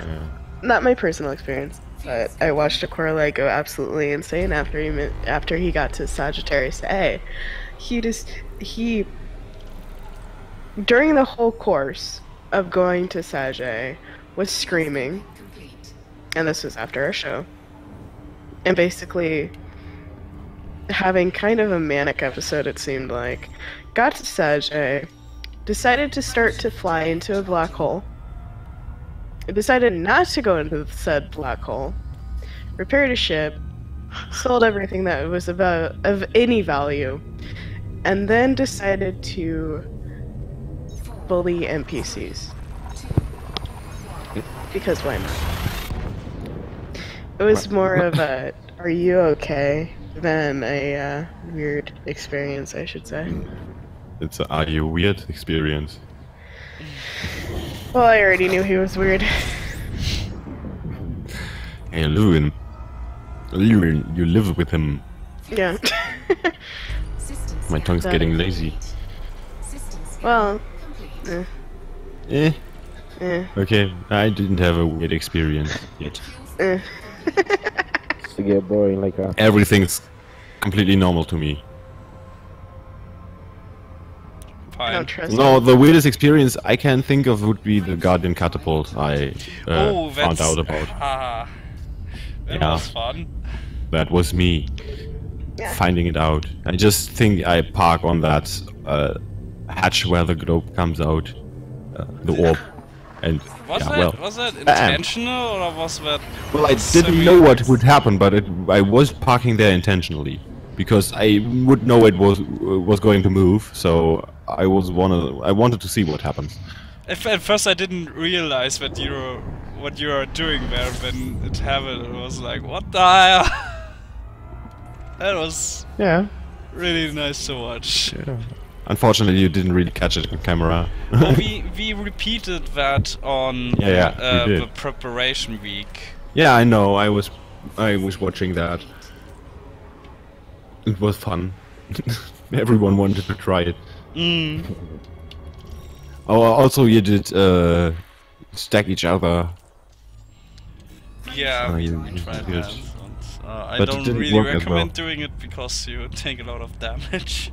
not my personal experience, but I watched a Corley go absolutely insane after he got to Sagittarius A. He during the whole course of going to Sag A was screaming, and this was after our show, and basically having kind of a manic episode, it seemed like. Got to Sag A, decided to start to fly into a black hole. Decided not to go into said black hole. Repaired a ship, sold everything that was of any value, and then decided to bully NPCs. Because why not? It was more of a "Are you okay?" than a weird experience, I should say. It's a "Are you weird" experience. Well, I already knew he was weird. Hey, Lewin. You live with him. Yeah. My tongue's getting lazy. Well, Eh. Okay, I didn't have a weird experience yet. To get boring like that. Everything's completely normal to me. I don't trust No, him. the weirdest experience I can think of would be the Guardian catapult I found out about. That Yeah. was fun. That was me finding it out. I just think I park on that hatch where the globe comes out, the orb, and Was that intentional or was that? Well, I didn't know what would happen, but I was parking there intentionally because I would know it was going to move. So I wanted to see what happens. At first, I didn't realize what you are doing there when it happened. It was like, what the hell? That was really nice to watch. Yeah. Unfortunately, you didn't really catch it on camera. Well, we repeated that on we did. the preparation week. Yeah, I know. I was watching that. It was fun. Everyone wanted to try it. Oh, also you did stack each other. Yeah, you I tried did. that. And, I But it don't didn't really work as recommend well. doing it because you take a lot of damage.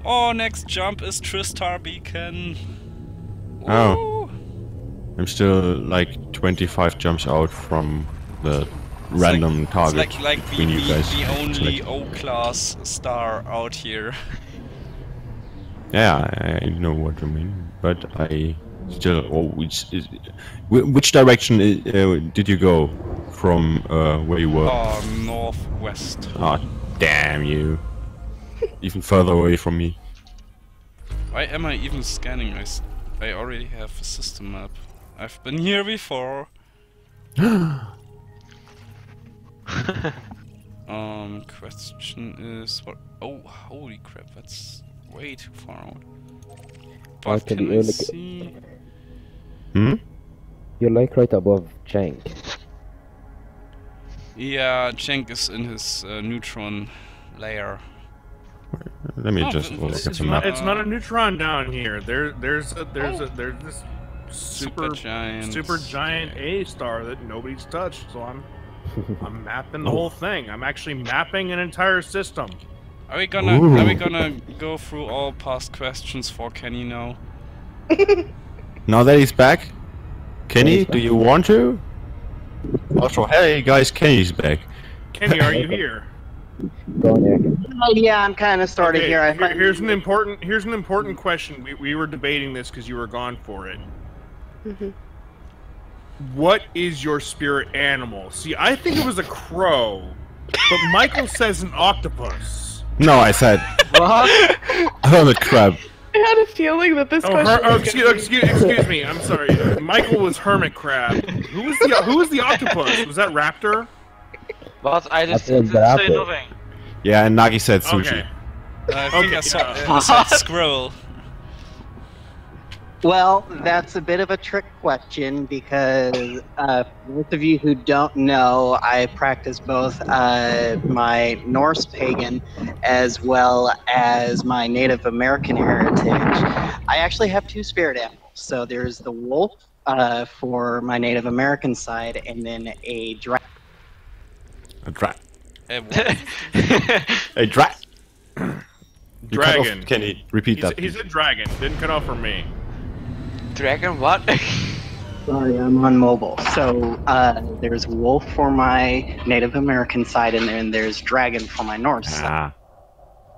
Oh, next jump is Tristar Beacon. Oh. Woo! I'm still like 25 jumps out from the random target It's like between you guys. the only Select. O-class star out here. Yeah, I know what you mean, but I Still, which direction did you go from where you were? Northwest. Oh, damn you! Even further away from me. Why am I even scanning? I already have a system map. I've been here before. Question is what? Oh, holy crap! That's way too far out. But can I see? Hmm? You're like right above Chang. Yeah, Cenk is in his neutron layer. Let me just look at the map. It's not a neutron down here. There's this super giant A star that nobody's touched. So I'm mapping the whole thing. I'm actually mapping an entire system. Are we gonna go through all past questions for Kenny now? Now that he's back, Kenny, do you want to? Also, hey guys, Kenny's back. Kenny, are you here? Go on there. Oh yeah, I'm kind of started here. Here's an important question. We were debating this because you were gone for it. What is your spirit animal? See, I think it was a crow, but Michael says an octopus. No, I said hermit crab. I had a feeling that this question. Excuse me. I'm sorry. Michael was hermit crab. Who was the octopus? Was that raptor? But I just didn't say nothing. Yeah, and Nagi said sushi. Okay. I think I said squirrel. Well, that's a bit of a trick question because for those of you who don't know, I practice both my Norse pagan as well as my Native American heritage. I actually have two spirit animals. So there's the wolf for my Native American side, and then a dragon. A dragon. A A dragon. Dragon. Can you repeat that? He's a dragon. Didn't cut off for me. Dragon what? Sorry, I'm on mobile. So there's wolf for my Native American side, and then there's dragon for my Norse side.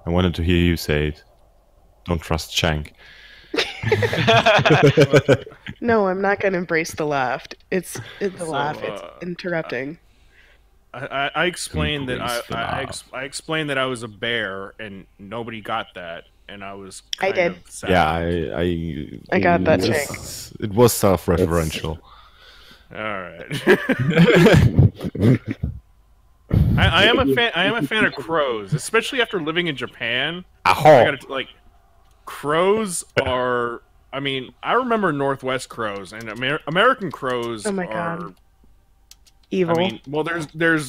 I wanted to hear you say it. Don't trust Chang. No, I'm not gonna embrace the laugh. It's the laugh. It's interrupting. I explained that I explained that I was a bear, and nobody got that, and I was. I did. Sad. Yeah, I got that. It was self-referential. All right. I am a fan. I am a fan of crows, especially after living in Japan. Crows are. I mean, I remember Northwest crows and American crows. Oh my God. Evil. I mean, well, there's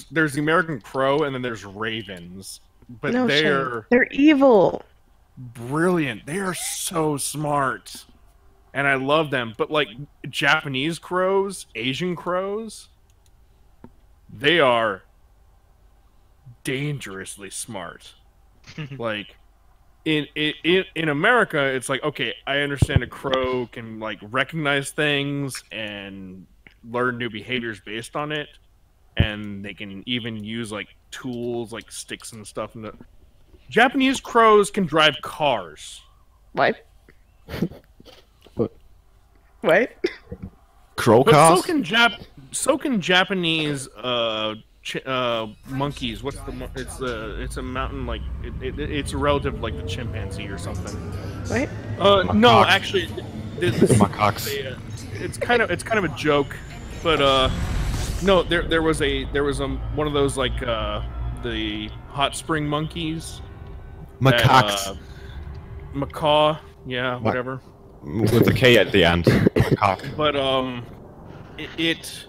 the American crow, and then there's ravens, but no, they're evil. Brilliant. They are so smart, and I love them. But like Japanese crows, Asian crows, they are dangerously smart. Like in America, it's like, okay, I understand a crow can like recognize things and learn new behaviors based on it, and they can even use like tools like sticks and stuff. And Japanese crows can drive cars. What? What? Crow cars? So can Japanese monkeys. What's the? It's a mountain like it's a relative like the chimpanzee or something. What? No, actually, macaques. It's kind of a joke, but no, there was one of those like the hot spring monkeys. Macaques. Macaw, yeah, whatever. With a K at the end. But it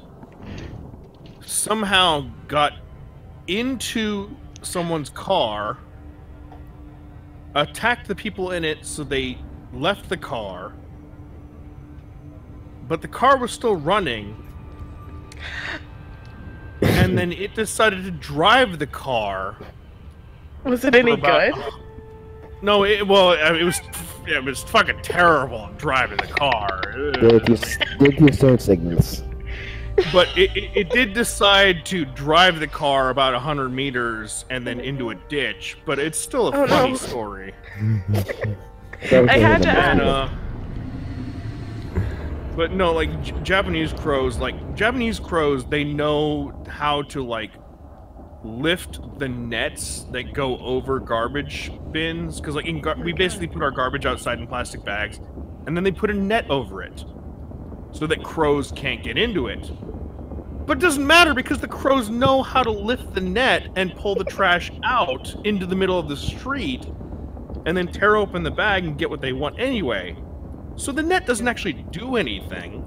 somehow got into someone's car, attacked the people in it, so they left the car. But the car was still running, and then it decided to drive the car. Was it any good? No, it was fucking terrible driving the car. Did give certain signals. But it did decide to drive the car about 100 meters and then into a ditch. But it's still a funny story. I had to ask. But no, like Japanese crows, they know how to like lift the nets that go over garbage bins, because like we basically put our garbage outside in plastic bags, and then they put a net over it, so that crows can't get into it. But it doesn't matter because the crows know how to lift the net and pull the trash out into the middle of the street, and then tear open the bag and get what they want anyway. So the net doesn't actually do anything,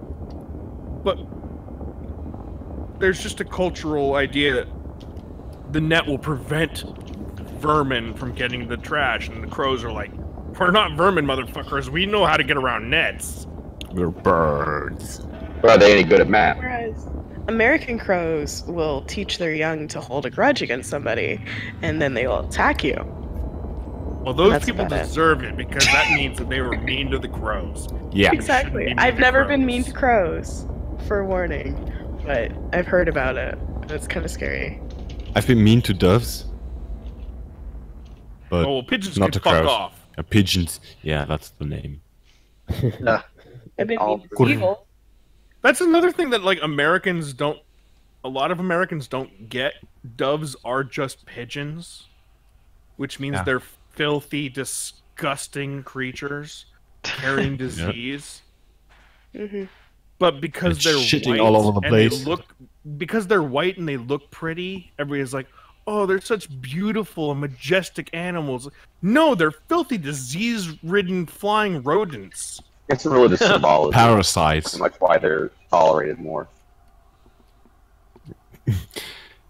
but there's just a cultural idea that the net will prevent vermin from getting the trash, and the crows are like, we're not vermin, motherfuckers, we know how to get around nets. We're birds. But are they any good at math? Whereas American crows will teach their young to hold a grudge against somebody, and then they will attack you. Well, those people deserve it, because that means that they were mean to the crows. Yeah. Exactly. I've never been mean to crows, for warning, but I've heard about it. It's kind of scary. I've been mean to doves. But well, pigeons not can to fuck crows. off. Pigeons. Yeah, that's the name. I've been mean to eagles. That's another thing that like a lot of Americans don't get. Doves are just pigeons, which means they're filthy, disgusting creatures carrying disease. But because they're shitting white all over the place. Because they're white and they look pretty, everybody's like, oh, they're such beautiful and majestic animals. No, they're filthy, disease-ridden flying rodents. It's a religious symbolism. Parasites. That's much why they're tolerated more.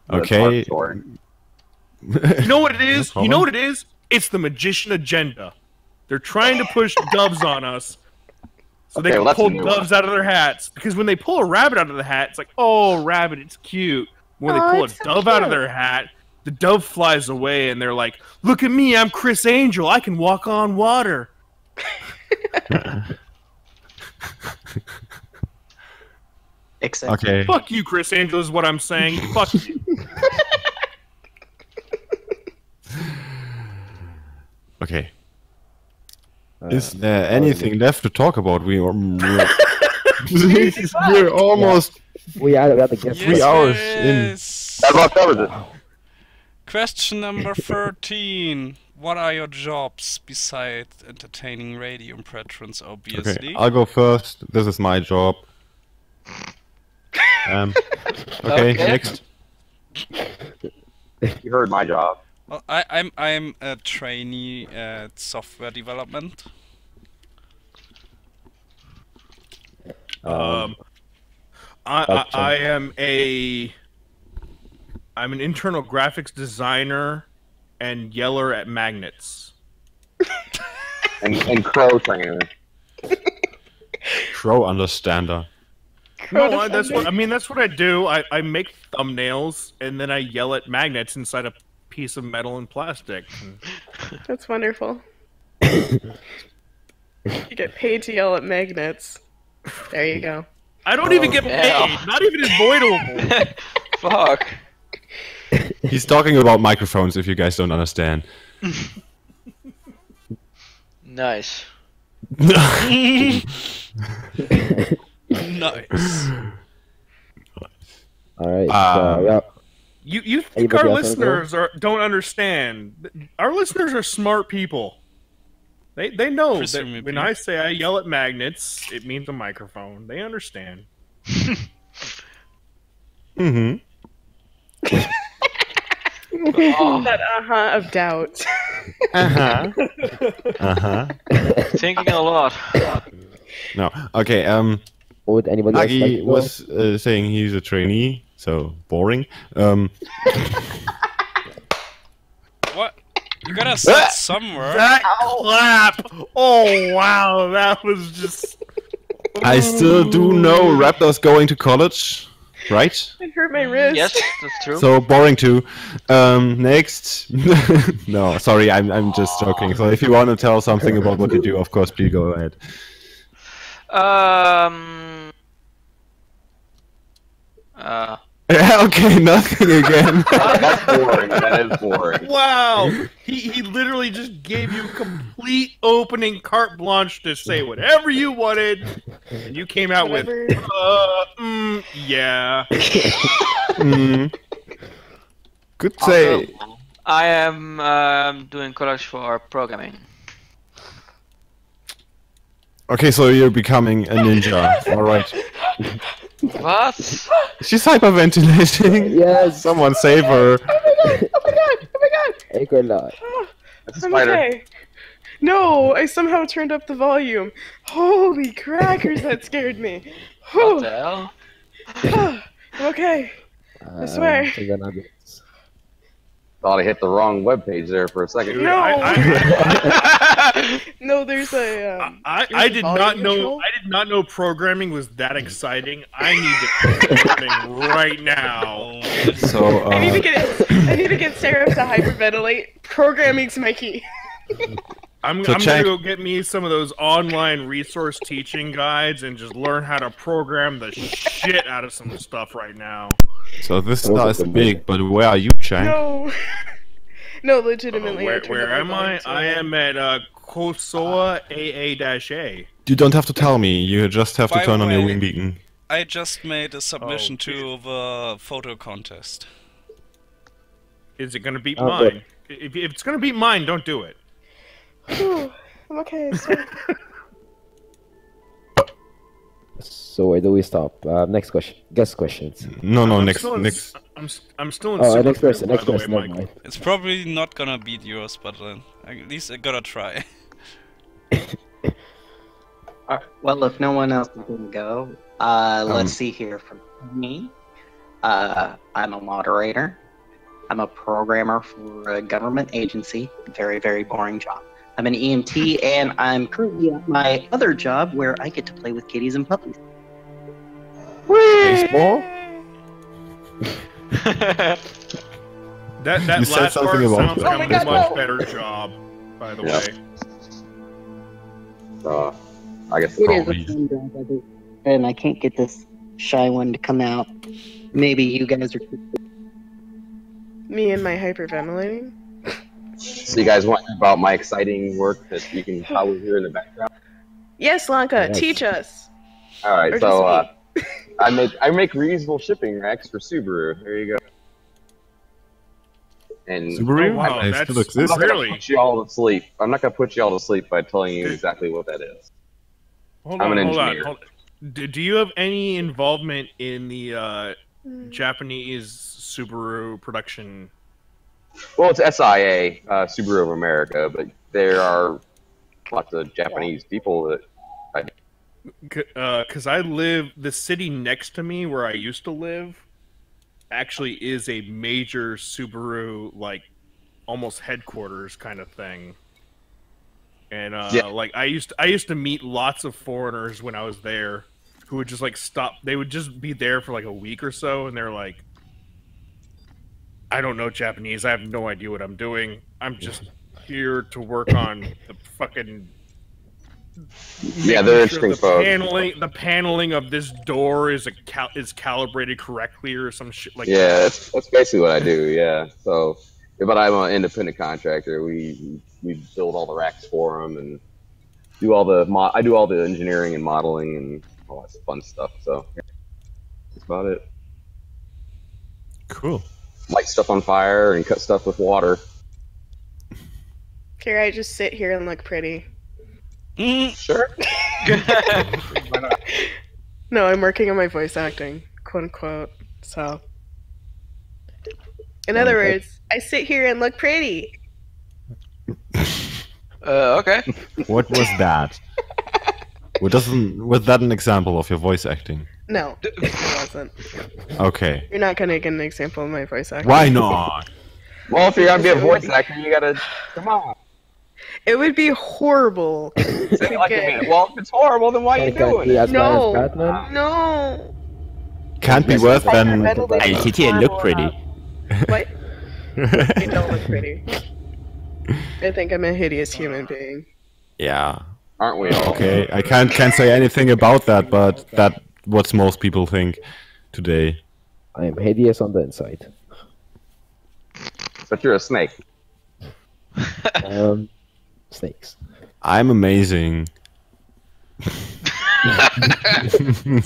Okay. You know what it is? You know what it is? It's the magician agenda. They're trying to push doves on us so they can pull doves out of their hats. Because when they pull a rabbit out of the hat, it's like, oh, rabbit, it's cute. When they pull a dove out of their hat, the dove flies away and they're like, look at me, I'm Chris Angel, I can walk on water. Okay. Fuck you, Chris Angel, is what I'm saying. Fuck you. Okay. Is there anything left to talk about? We're almost. We had to get 3 hours in. That about covers it. Question number 13. What are your jobs besides entertaining radio impressions, obviously? Okay, I'll go first. This is my job. Okay, next. You heard my job. Well, I'm a trainee at software development. I'm an internal graphics designer and yeller at magnets. and crow trainer. Crow understander. No, that's what I do. I make thumbnails and then I yell at magnets inside a piece of metal and plastic. That's wonderful. You get paid to yell at magnets. There you go. I don't even get paid. Not even in Voidable. Fuck. He's talking about microphones, if you guys don't understand. Nice. Nice. All right. Yeah. You think our listeners don't understand? Our listeners are smart people. They know that when I say I yell at magnets, it means a microphone. They understand. Mm-hmm. That of doubt. Thinking a lot. No. Okay. Would anybody Agi was saying he's a trainee, so boring. What? You gotta sit somewhere. That clap! Oh wow, that was just. I still do know Raptors going to college, right? It hurt my wrist. Yes, that's true. So boring too. Next. No, sorry, I'm just joking. So if you want to tell something about what you do, of course, please go ahead. Okay, nothing again. That's boring. That is boring. Wow! He literally just gave you complete opening carte blanche to say whatever you wanted, and you came out with, yeah. Good say. Also, I am doing college for programming. Okay, so you're becoming a ninja. Alright. What? She's hyperventilating. Yes. Someone save her. Oh my god! Ecolot. That's a I'm spider. okay. No, I somehow turned up the volume. Holy crackers, that scared me. What the hell? I'm okay. I swear. Thought I hit the wrong webpage there for a second. No. No, there's a. I did not know. control. I did not know programming was that exciting. I need to programming right now. So I need to get Sarah to hyperventilate. Programming's my key. I'm So gonna check- go get me some of those online resource teaching guides and just learn how to program the shit out of some stuff right now. So this star is big, but where are you, Chang? No. No, legitimately. Where am I? I am at Kosoa AA-A. You don't have to tell me. You just have to By turn the on your way, wing beacon. I just made a submission to the photo contest. Is it gonna beat Oh, mine? If it's gonna beat mine, don't do it. Whew, I'm okay. Sorry. So where do we stop? Next question. Guest questions. No, I'm next. still in- I'm still in. Oh, super next person. by Next the way, person. Never Michael. mind. It's probably not gonna beat yours, but at least I gotta try. Well, if no one else is going to go, let's see here from me. I'm a moderator. I'm a programmer for a government agency. Very, very boring job. I'm an EMT, and I'm currently at my other job where I get to play with kitties and puppies. Baseball? That You said last something part about sounds that. like Oh my a God, much no. better job, by the Yep. way. I guess It is probably. a fun job, I think. And I can't get this shy one to come out. Maybe you guys are. Me and my hyperventilating. So you guys want to hear about my exciting work that you can probably hear in the background? Yes, Lanka, Yes. teach us. All right, Or so just I make reusable shipping racks for Subaru. There you go. And Subaru? Oh, wow, They that's still exist? I'm not really. gonna put you all to sleep. I'm not gonna put you all to sleep by telling you exactly what that is. Hold I'm on, an hold on. engineer. Hold on. Do you have any involvement in the Japanese Subaru production? Well, it's SIA, Subaru of America, but there are lots of Japanese people that. Because I live, the city next to me where I used to live actually is a major Subaru, like, almost headquarters kind of thing. And Yeah. like I used to meet lots of foreigners when I was there, who would just like stop. They would just be there for like a week or so, and they're like, "I don't know Japanese. I have no idea what I'm doing. I'm just here to work on the fucking." Yeah, they're making interesting folks. The paneling of this door is is calibrated correctly or some shit like Yeah, that. that's basically what I do. Yeah, so but I'm an independent contractor. We build all the racks for them and do all the I do all the engineering and modeling and all that fun stuff. So yeah, that's about it. Cool. Light stuff on fire and cut stuff with water. Can I just sit here and look pretty? Sure. No, I'm working on my voice acting, quote unquote. So, in other Okay. words, I sit here and look pretty. Okay. What was that? Was that an example of your voice acting? No, it wasn't. Okay. You're not gonna get an example of my voice acting. Why not? Well, if you're gonna be a voice actor, you gotta come on. It would be horrible. Say it like it is. Well, if it's horrible, then why are you doing it? No, Batman? no. Can't be worse than I sit here and look pretty. What? I don't look pretty. I think I'm a hideous human being. Yeah. Aren't we all? Okay, I can't say anything about that, but that's what most people think today. I am hideous on the inside. But you're a snake. Snakes. I'm amazing. That's an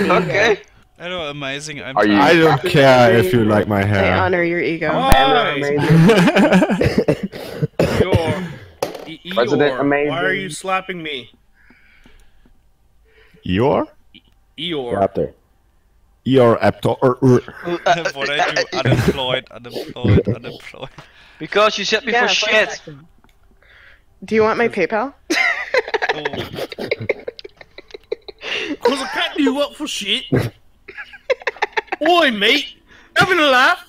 ego. Okay. Hello, amazing. I'm Are you- I don't care if you like my I hair. honor your ego. President Amazing. Why are you slapping me? Eeyore? Eeyore. Raptor. Eeyore Aptor. what I do? Unemployed. Because you set me for shit. Do you want my PayPal? Cause I can't do what for shit. Oi, mate. Having a laugh?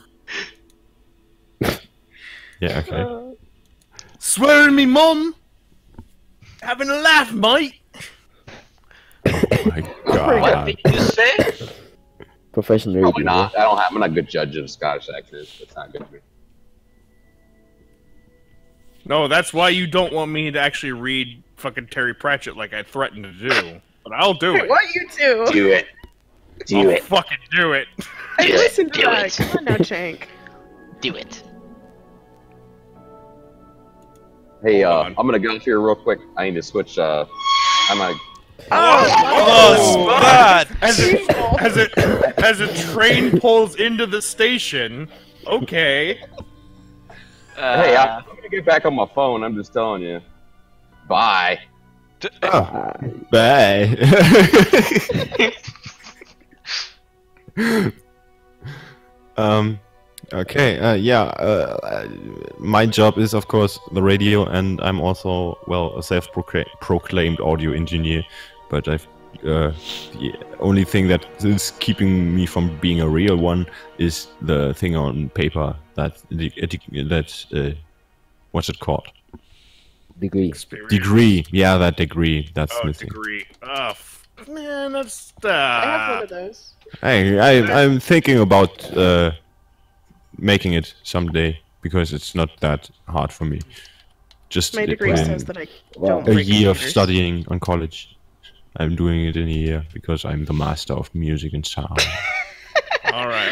Yeah, okay. Swearing me mum. Having a laugh, mate. My God. What did you say? Professional Probably radio. not. I'm not a good judge of Scottish accents. That's not good for me. No, that's why you don't want me to actually read fucking Terry Pratchett like I threatened to do. But I'll do it. What you do? Do it. I'll fucking do it. Hey, listen to that. Come on now, Chank. Do it. Hey, Hold on. I'm gonna go here real quick. I need to switch. I'm gonna. Oh, bad. As a train pulls into the station. Okay. Hey, I'm gonna get back on my phone. I'm just telling you. Bye. Bye. Okay, my job is of course the radio, and I'm also, well, a self-proclaimed audio engineer, but the only thing that is keeping me from being a real one is the thing on paper that what's it called? Degree. Degree, yeah, that degree, that's missing. Degree. Oh, man, that's. I have one of those. Hey, I'm thinking about making it someday because it's not that hard for me. Just My degree put in says that I don't a break year of computers. studying on college. I'm doing it in a year because I'm the master of music and sound. All right.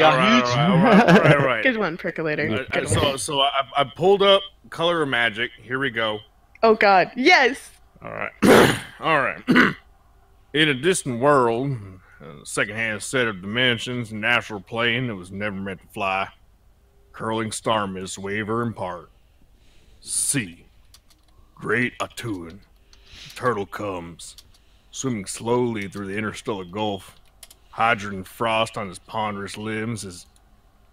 Good one, Percolator. Good one. So I pulled up Color of Magic. Here we go. Oh God, yes. All right. All right. In a distant world, a second-hand set of dimensions and astral plane that was never meant to fly, curling star mists waver and part. Sea. Great Atuan. Turtle comes, swimming slowly through the interstellar gulf. Hydrogen frost on his ponderous limbs, his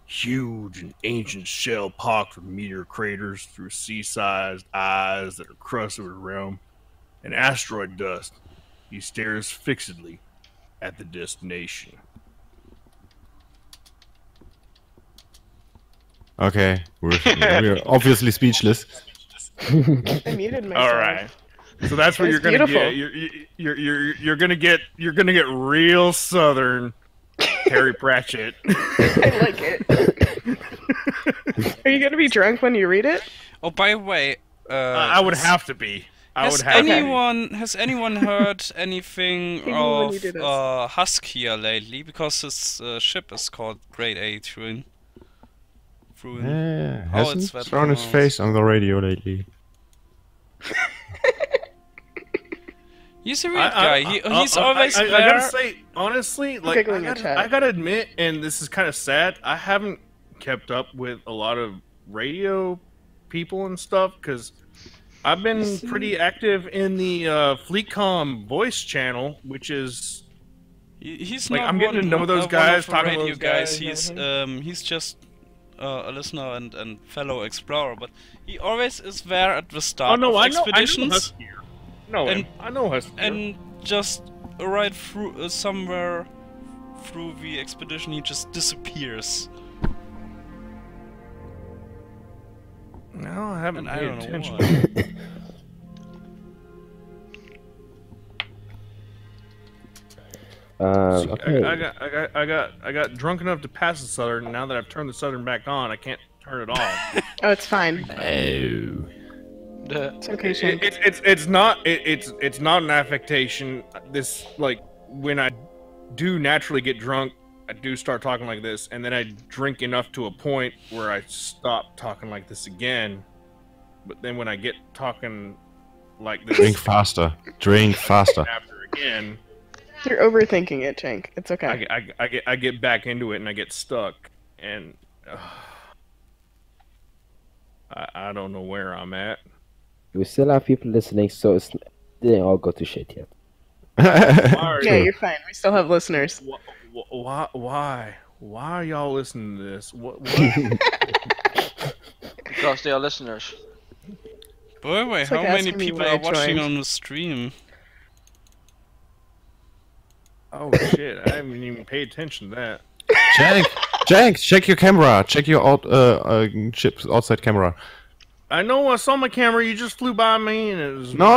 huge and ancient shell pocked with meteor craters through sea-sized eyes that are crusted with realm and asteroid dust. He stares fixedly at the destination. Okay, we're obviously speechless. I muted myself. All right, so that's what That you're was gonna beautiful. get. You're gonna get real southern, Terry Pratchett. I like it. Are you gonna be drunk when you read it? Oh, by the way, I would have to be. Has anyone heard anything Hey, when you of do this. Huskier lately? Because his ship is called Great A Truin. Yeah, How it's hasn't that thrown his pronounced. face on the radio lately. He's a weird guy. He's always I there. gotta say, honestly, like Giggling in chat. I gotta admit, and this is kind of sad. I haven't kept up with a lot of radio people and stuff because I've been pretty active in the FleetCom voice channel, which is He's like not I'm getting to know those one guys, of the talking to radio those guys. He's just a listener and fellow explorer, but he always is there at the start Oh no, of I know expeditions. Huskier. No, And- I know Huskier. And just right through somewhere through the expedition, he just disappears. No, I haven't And I paid don't know attention. why. Okay. I got drunk enough to pass the southern. And now that I've turned the southern back on, I can't turn it off. Oh, it's fine. Oh. It's okay, Shane. It's not an affectation. This, like, when I do naturally get drunk, I do start talking like this, and then I drink enough to a point where I stop talking like this again. But then when I get talking like this, Drink faster. Drink faster. after again, You're overthinking it, Jank. It's okay. I get back into it and I get stuck, and I don't know where I'm at. We still have people listening, so it didn't all go to shit yet. Yeah, you're fine. We still have listeners. Why are y'all listening to this? What? Because they are listeners. Wait, It's how like many asking me people why I are watching joined. on the stream? Oh shit! I haven't even paid attention to that. Jank, check your camera. Check your ship's outside camera. I know I saw my camera. You just flew by me, and it was. No.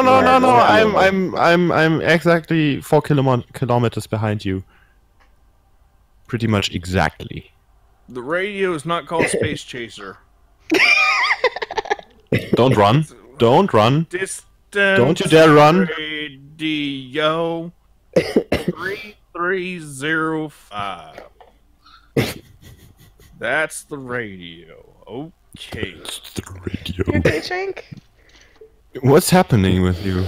I'm exactly 4 kilometers behind you. Pretty much exactly. The radio is not called Space Chaser. Don't run. Don't run. Distance. Don't you dare run. Radio 3305. That's the radio. Okay. The radio. You okay, Jank? What's happening with you?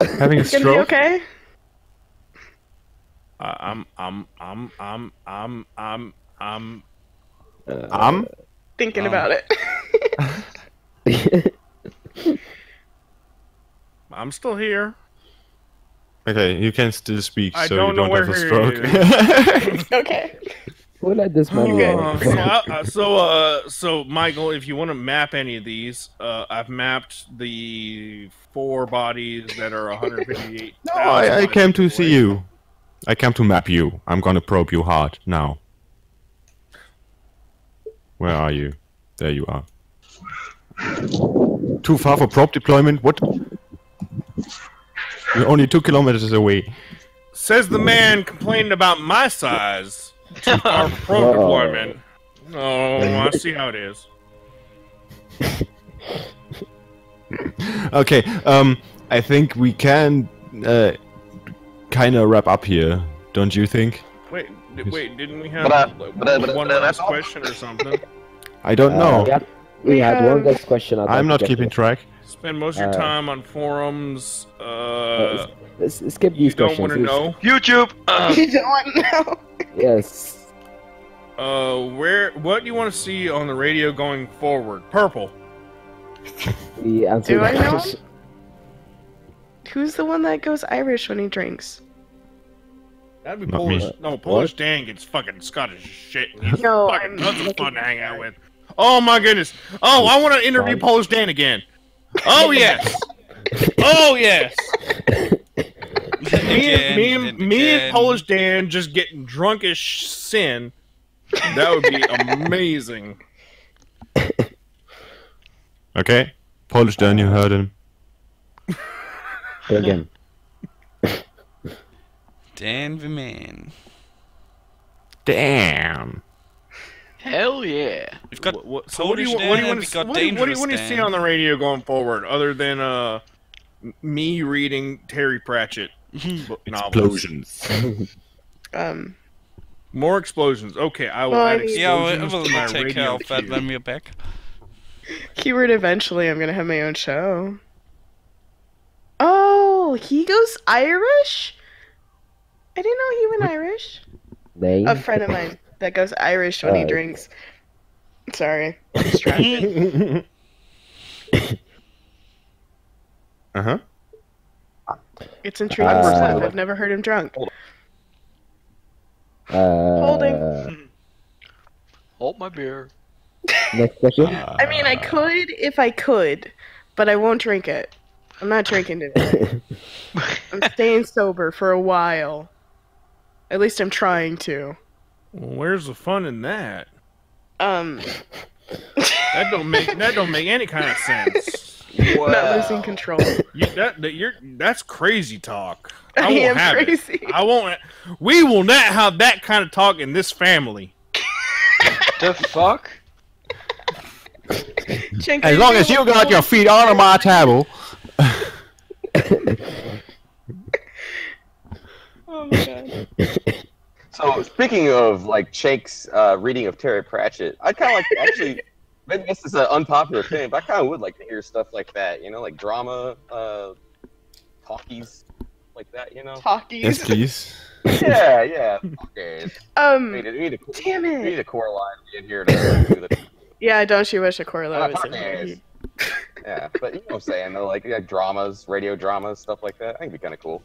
Having a Gonna be stroke? okay? I'm Thinking about it. I'm still here. Okay, you can still speak, I so don't you know don't where have a he stroke. It's okay. Who let this man go? So Michael, if you want to map any of these, I've mapped the 4 bodies that are 158. No, I came to see you. I came to map you. I'm gonna probe you hard now. Where are you? There you are. Too far for probe deployment? What? You're only 2 kilometers away. Says the man complaining about my size. Too far for probe deployment. Oh, I see how it is. Okay, I think we can kind of wrap up here, don't you think? Wait, didn't we have one last question or something? I don't know. We had one last question. I'm not keeping track. Spend most of your time on forums. Let's skip these you don't questions. want to know? YouTube! You don't want to know? Yes. What do you want to see on the radio going forward? Purple. We answered Do I that know? question. Who's the one that goes Irish when he drinks? That'd be Not Polish. me. No, Polish Dan gets fucking Scottish shit. He's No, fucking tons of fun to hang out with. Oh my goodness. Oh, I want to interview Polish Dan again. Oh yes. Oh yes. Me and Polish Dan just getting drunk as sin. That would be amazing. Okay, Polish Dan, you heard him. Again. Dan the man. Damn. Hell yeah. We've got So what do you want to see on the radio going forward, other than me reading Terry Pratchett novels? Explosions. More explosions. Okay, I will Well, add I mean- explosions we'll to my take care radio of that queue. when we're back. Keyword eventually, I'm gonna have my own show. Oh, he goes Irish? I didn't know he went Irish. Name? A friend of mine that goes Irish when he drinks. Sorry, distracted. Uh-huh. It's intriguing stuff. I've never heard him drunk. Holding. Hold my beer. Next question. I mean, I could if I could, but I won't drink it. I'm not drinking today. I'm staying sober for a while. At least I'm trying to. Well, where's the fun in that? That don't make any kind of sense. Not losing control. That's crazy talk. I won't am have crazy. It. I won't. We will not have that kind of talk in this family. The fuck? As long as you got your feet on my table. Oh my god. So So speaking of like Shake's reading of Terry Pratchett, I kind of like to actually. Maybe this is an unpopular opinion, but I kind of would like to hear stuff like that. You know, like drama, talkies, like that. You know. Talkies. Yes, please. Yeah. Okay. We need Damn it. We need a core line in here to do the. Yeah, don't you wish a Corlo was in here? Yeah, but you know what I'm saying though, like dramas, radio dramas, stuff like that. I think it'd be kind of cool.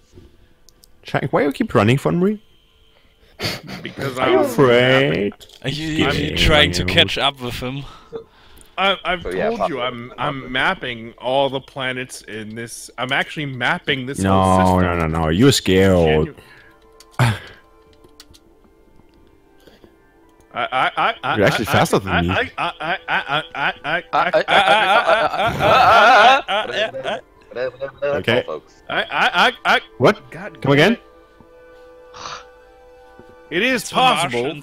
Shank, why you keep running from me? Because I'm afraid. Are you trying to catch up with him? I've told you I'm mapping all the planets in this. I'm actually mapping this whole system. No. You're scared. You're actually faster than me. Okay. What? Come again? It is possible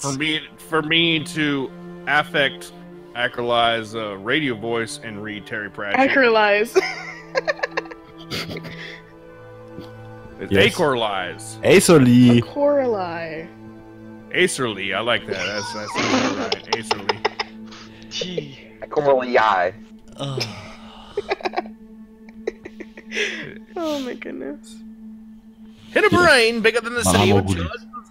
for me to affect acrolize radio voice and read Terry Pratchett. Acrolize. It's Yes. Acorlize. Acerly. Corali. Acerly, I like that. That's right. Acerly. Gee. Corally. Oh my goodness. Hit a brain bigger than the city of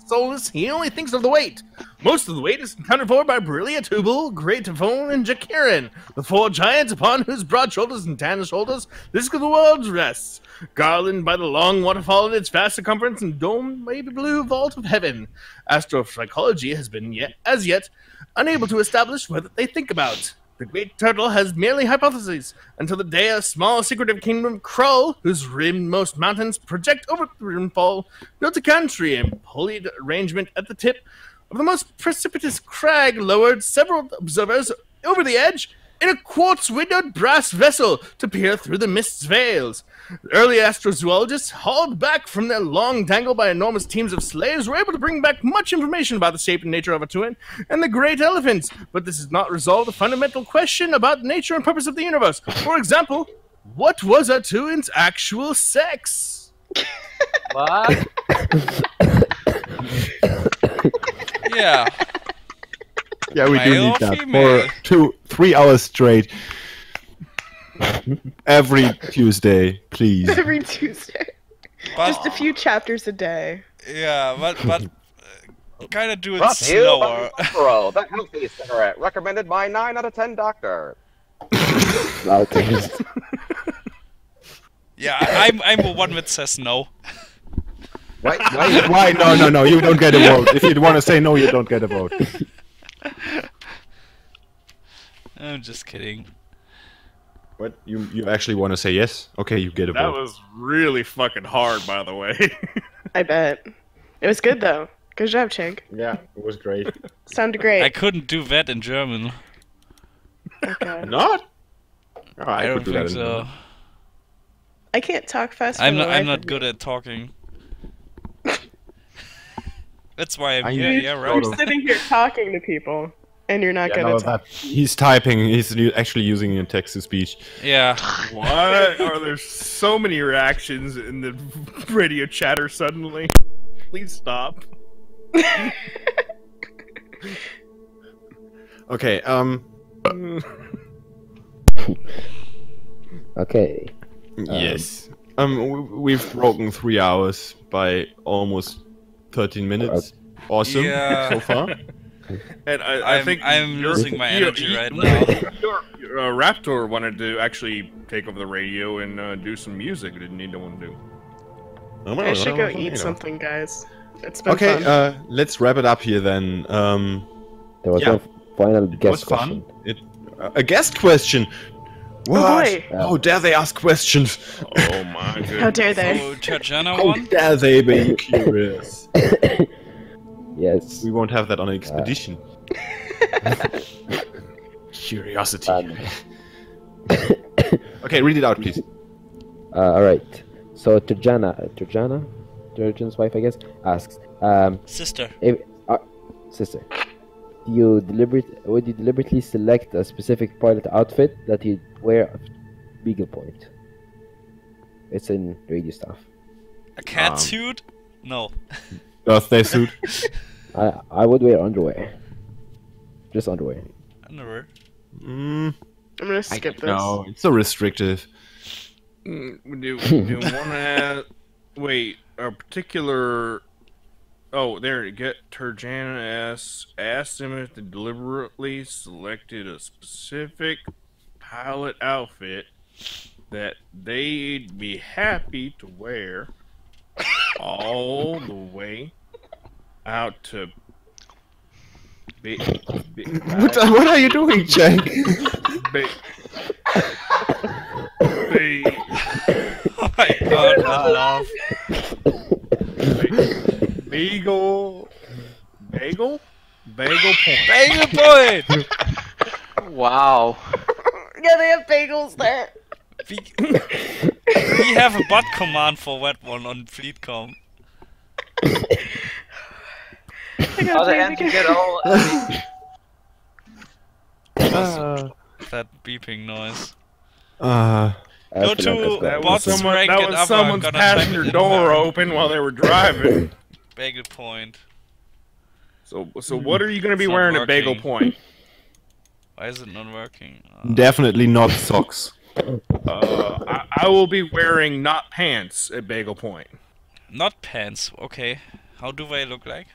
Solus, he only thinks of the weight. Most of the weight is accounted for by Brillia, Tubal, Greatifone, and Jakirin, the four giants upon whose broad shoulders and tan shoulders this of the world rests, garlanded by the long waterfall in its vast circumference and domed by the blue vault of heaven. Astropsychology has been as yet unable to establish what they think about. The great turtle has merely hypotheses, until the day a small secretive kingdom Krull, whose rimmost mountains project over the rimfall, built a country and pulleyed arrangement at the tip of the most precipitous crag, lowered several observers over the edge in a quartz-windowed brass vessel to peer through the mist's veils. The early astrozoologists, hauled back from their long dangle by enormous teams of slaves, were able to bring back much information about the shape and nature of a twin and the great elephants, but this does not resolve the fundamental question about the nature and purpose of the universe. For example, what was a twin's actual sex? What? Yeah. Yeah, we do Male need or that female? for 3 hours straight. Every Tuesday, please. Every Tuesday. But, Just a few chapters a day. yeah, but kind of do it Brought to you slower. by Marlboro, the healthy cigarette, recommended by 9 out of 10 doctor. Yeah, I'm the one that says no. Why? No, you don't get a vote. If you want to say no, you don't get a vote. I'm just kidding. What? You actually want to say yes? Okay, you get a That vote. was really fucking hard, by the way. I bet. It was good though. Good job, Chink. Yeah, it was great. Sounded great. I couldn't do that in German. Okay. Not? Oh, I could don't do think that in so. I can't talk fast. I'm not good at talking. That's why I'm here. Yeah, right. You're sitting here talking to people, and you're not Yeah, good no, at talking. he's typing. He's actually using a text-to-speech. Yeah. What? Are there so many reactions in the radio chatter suddenly? Please stop. Okay. Okay. Yes. We've broken 3 hours by almost 13 minutes. Awesome. Yeah. So far. And I think I'm losing my energy right now. Raptor wanted to actually take over the radio and do some music. Didn't he? Don't want to do. I should go eat something, guys. It's been Okay, fun. let's wrap it up here then. There was one final guest question. A guest question. What? boy. How dare they ask questions? Oh my goodness. How dare they? So, Georgiana How won? dare they be curious? Yes. We won't have that on an expedition. Curiosity. Okay, read it out, please. Alright. So Turjan's wife, I guess, asks, Sister. sister, would you deliberately select a specific pilot outfit that you'd wear at Beagle Point? It's in radio stuff. A cat suit? No. Birthday suit. I would wear underwear. Just underwear. Underwear. I'm gonna skip this. No, it's so restrictive. Do you want to add... Wait, a particular... Oh, there you get Turjana asked him if they deliberately selected a specific pilot outfit that they'd be happy to wear all the way out to... What are you doing, Jack? Oh my god, I laugh. Bagel point. Bagel point! Wow. Yeah, they have bagels there. We have a bot command for that one on FleetCom. How the end to get all that beeping noise. Go to bots rank that and was other, someone's gonna passenger type it in door there. open while they were driving. Bagel point. So what are you going to be It's not wearing at Bagel working. Point? Why is it not working? Definitely not socks. I will be wearing not pants at Bagel Point. Not pants, okay. How do they look like?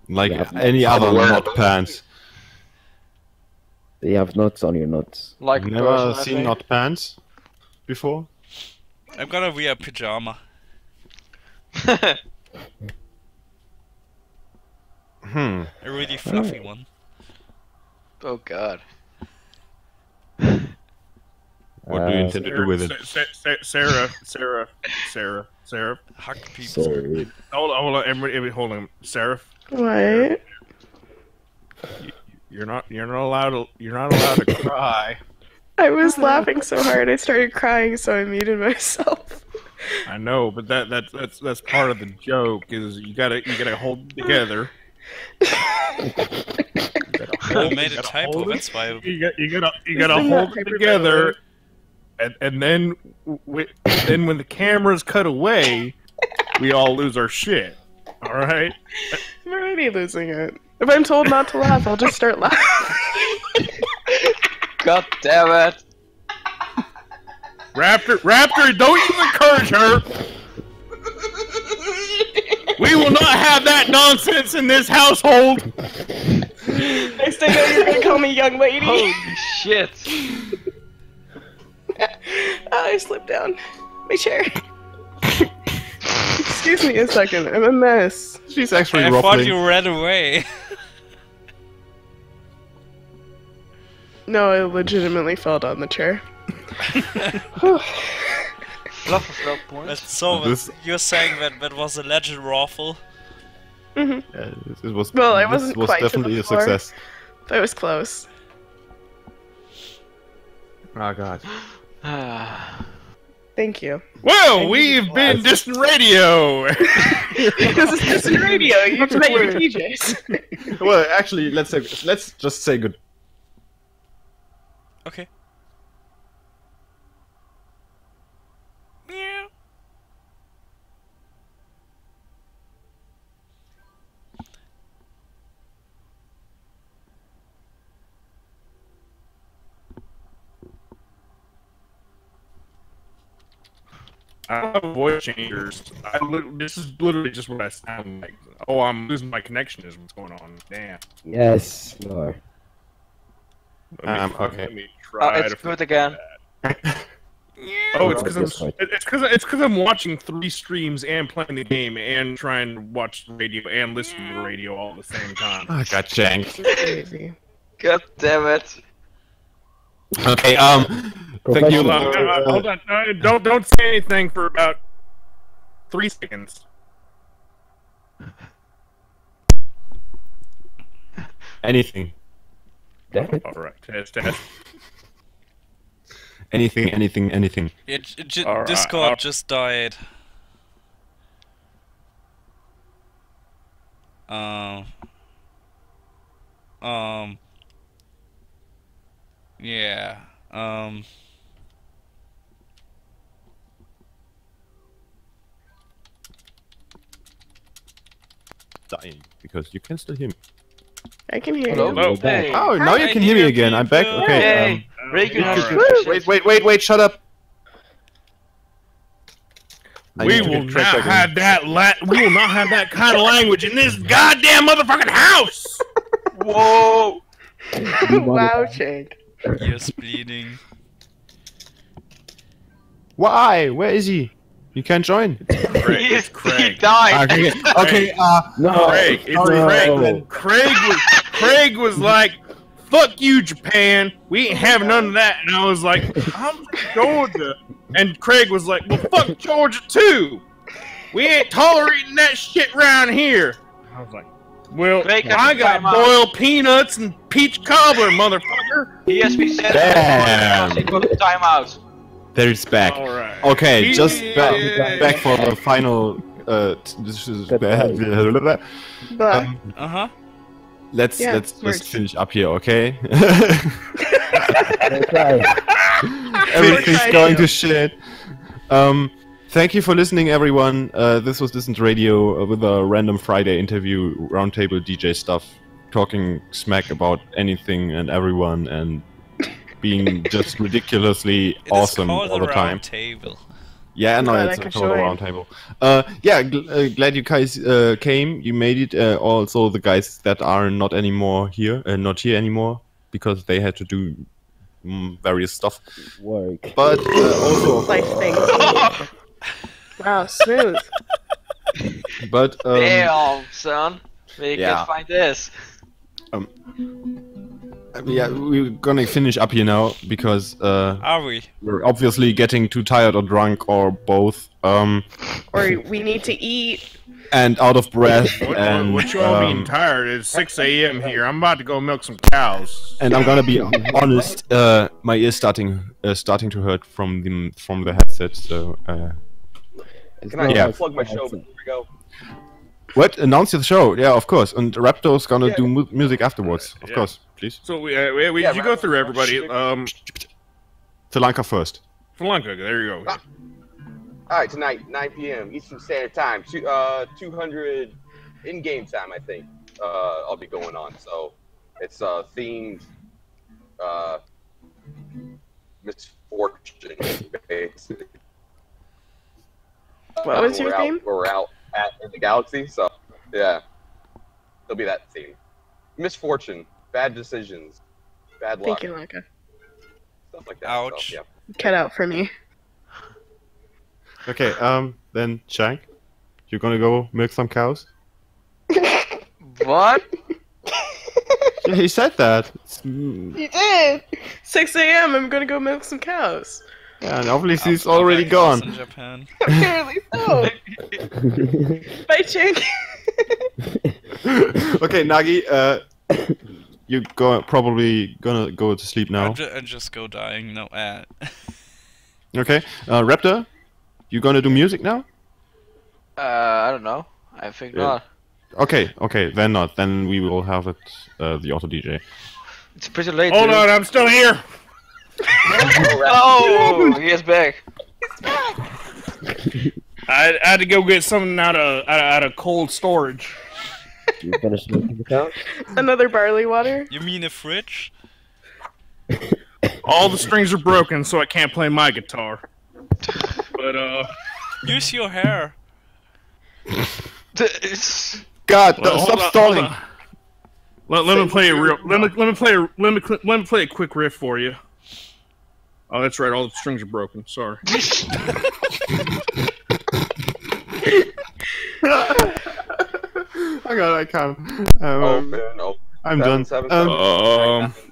Like Yeah. any other not pants. You have nuts on your nuts. like Never person, I seen think. not pants before? I'm gonna wear a pajama. Hmm. A really fluffy one. Oh god. What do you intend to do with it? Sarah. Hug people. So, Hold on, everybody, hold on, Sarah. What? You're not allowed to cry. I was laughing so hard I started crying, so I muted myself. I know, but that's part of the joke. Is you gotta hold it together. I made a typo, that's why. You gotta hold it together, and then when the cameras cut away, we all lose our shit. All right. I'm already losing it. If I'm told not to laugh, I'll just start laughing. God damn it. Raptor, don't you encourage her. We will not have that nonsense in this household. Next thing I know, you're gonna call me young lady. Holy shit. I slipped down my chair. Excuse me a second, I'm a mess. She's actually I thought ruffling. you ran away. No, I legitimately fell down the chair. Fluff of no point. So, This- you're saying that was a legend raffle? Mhm. This was, Well, I this wasn't was quite to the definitely a floor. success. That was close. Oh god. Thank you. Well, we've been Distant Radio. Because it's just radio, you play your DJs. Well, actually, let's just say good. Okay. Meow. I don't have voice changers. This is literally just what I sound like. Oh, I'm losing my connection. Is what's going on. Damn. yes, you are. Okay. Let me try It's to good again. Oh, it's That's right. because I'm watching 3 streams and playing the game and trying to watch the radio and listen to the radio all at the same time. I got shanked. Crazy. God damn it. Okay, thank you. Hold on, hold on. Don't say anything for about 3 seconds. Anything. All right, test. Anything. Alright, Discord just died. Yeah. dying because you can still hear me. I can hear Hello? you. Hello. Hey. Oh, now you can hear me again. I'm back. Okay. Hey. Reagan has Alright. Wait! Shut up. I We need to will get track not back in. have that. We will not have that kind of language in this goddamn motherfucking house. Whoa! Wow, Shank. Ears bleeding. Why? Where is he? You can't join. He Craig. died. Okay. No. Craig. It's No. Craig. Craig was like, "Fuck you, Japan. We ain't having none of that." And I was like, "I'm from Georgia." And Craig was like, "Well, fuck Georgia too. We ain't tolerating that shit around here." I was like, "Well, Craig has I to got time out. boiled peanuts and peach cobbler, motherfucker." He has been said Damn. time out. There it's back. All right. Okay, just Yeah. back for the final. This is But let's Yeah, let's merge. finish up here, okay? Okay. Everything's Merge. going to shit. Thank you for listening, everyone. This was Distant Radio with a random Friday interview, roundtable DJ stuff, talking smack about anything and everyone, and being just ridiculously awesome all the time. Table. Yeah, no, Glad it's I a could total join. roundtable. Glad you guys came. You made it. Also, the guys that are not anymore here, not here anymore, because they had to do various stuff. Work. But also, Life things. Wow, smooth. but Damn, son. We yeah. can find this. Yeah, we're gonna finish up here now because Are we? we're obviously getting too tired or drunk or both, Or we need to eat. and out of breath, and What you all being tired? It's 6 a.m. here. I'm about to go milk some cows. and I'm gonna be honest, my ears starting to hurt from the headset. So, It's Can I not plug my like- show before we go? what? Announce your show? Yeah, of course. And Raptor's gonna do music afterwards, of Yeah. course. Please. So we you go through everybody. Sri Lanka first. Sri Lanka. There you go. All right, tonight, 9 p.m. Eastern Standard Time, 200 in-game time, I think. I'll be going on. So it's themed misfortune, basically. What was your theme? We're out in the galaxy, so yeah, it'll be that theme. Misfortune, bad decisions, bad luck, Thank you, Lanka. stuff like that. Ouch. So, yeah. Cut out for me. Okay. Then Shank, you're gonna go milk some cows. What? Yeah, he said that. You did! 6 a.m. I'm gonna go milk some cows. Yeah, and obviously he's Are already there cows in gone. Japan? Apparently so. Bye, Chink. Okay, Nagi, you're probably gonna go to sleep now. I just go dying. No, Okay, Raptor, you gonna do music now? I don't know. I think Yeah. not. Okay, then not. Then we will have it, the auto DJ. It's pretty late. Hold dude. on, I'm still here. Oh, he is back. I had to go get something out of cold storage. You finished milking the cows? Another barley water? you mean a fridge? All the strings are broken, so I can't play my guitar. But Use your hair. God, well, hold stop on, stalling. hold on. Let me play a real. Let me play a quick riff for you. Oh, that's right. All the strings are broken. Sorry. Oh God, I can't. I'm done.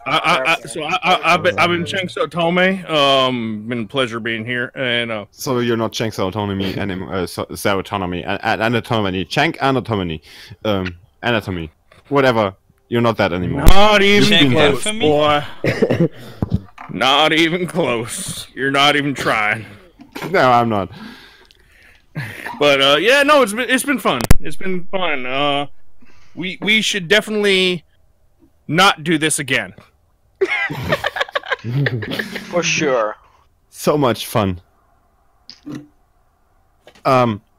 I've been Chengso Tome. Been a pleasure being here, and So you're not Chang's autonomy and serotonomy and anatomy, Chang anatomy, anatomy, whatever. You're not that anymore. not even Chang close, infamy? boy. Not even close. You're not even trying. No, I'm not. But yeah, no, it's been fun. It's been fun. We should definitely not do this again. For sure. So much fun.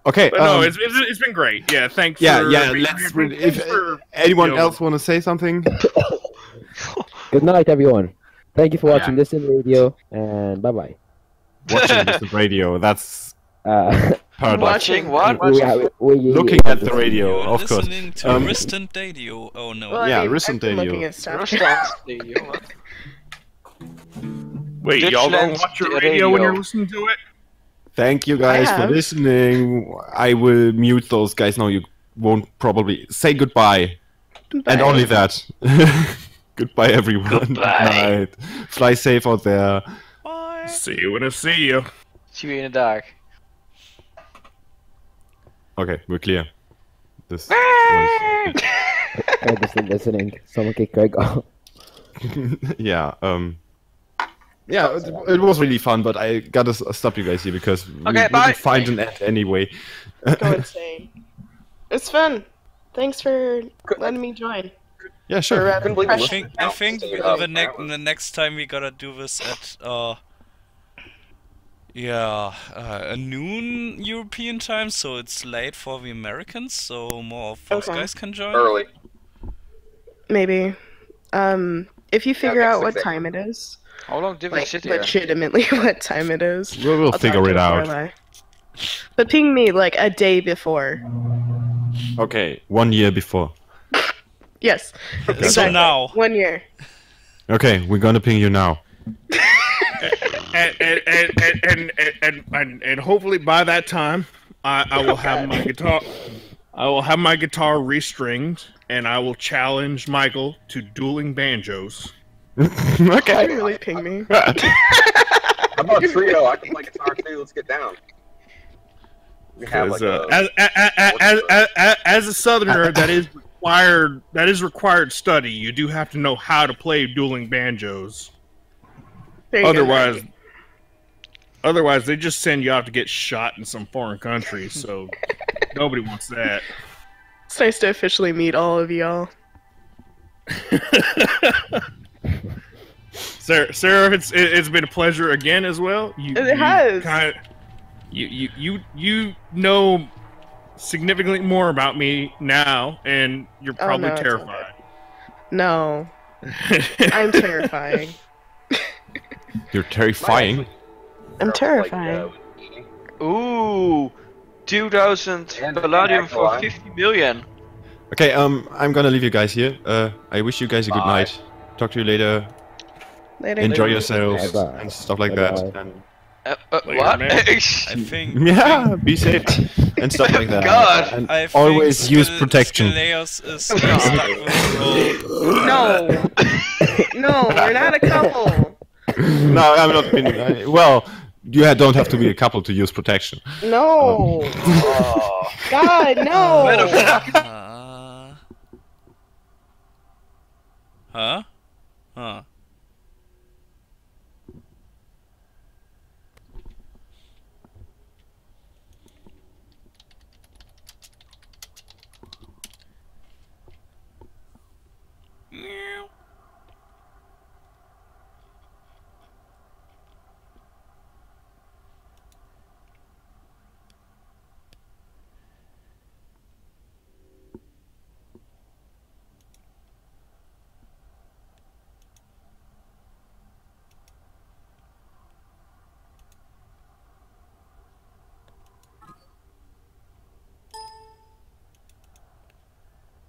Okay. But no, it's been great. Yeah, thanks. Yeah, for yeah. being Let's. here. If Thanks for, anyone else want to say something, Good night, everyone. Thank you for watching this in radio, and bye bye. watching this radio. That's paradox. Watching what? Looking at the radio, You're of course. listening to Ristant Radio. Oh no. Well, Yeah, I mean, Ristant I've been Radio. looking at stuff. Radio. What? Wait, y'all don't Dutchland watch your radio when you're listening to it? Thank you guys for have. listening. I will mute those guys now. You won't probably say goodbye. Bye. And only that. Goodbye, everyone. Good night. Fly safe out there. Bye. See you when I see you. See you in the dark. Okay, we're clear. This was... I wasn't listening. Someone kick Greg off. yeah, yeah, it was really fun, but I gotta stop you guys here because we didn't find an end anyway. Go insane. It's fun. Thanks for letting me join. Yeah, sure. I think the next time we gotta do this at a noon European time, so it's late for the Americans, so more of those guys can join. Early. Maybe. If you figure out what time it is. How long did we Like, sit here? legitimately what time it is. We'll I'll figure talk it to out. Lorelai. But ping me like a day before. Okay, 1 year before. Yes. Okay. Exactly. So now. 1 year. Okay, we're gonna ping you now. And hopefully by that time, I will have my guitar. I will have my guitar restringed, and I will challenge Michael to dueling banjos. Okay. You really ping me. How about trio? I can play guitar too. Let's get down. We have like as a Southerner, that is required. That is required study. You do have to know how to play dueling banjos. Otherwise, they just send you out to get shot in some foreign country. So nobody wants that. It's nice to officially meet all of y'all. Sarah, it's been a pleasure again as well. It has. You know significantly more about me now, and you're probably no, terrified. No. I'm terrifying. You're terrifying. I'm terrifying. Ooh, 2,000 palladium for 50 million. Okay, I'm gonna leave you guys here. I wish you guys a good night. Talk to you later. Later. Enjoy yourselves Bye-bye. and stuff like that. And What? man. I think. yeah, be safe and stuff like that. God. And I think always use protection. Skeleos is stuck with the No. No, we're not a couple. No, I'm not being. Well, you don't have to be a couple to use protection. No. God, no. Huh? Huh?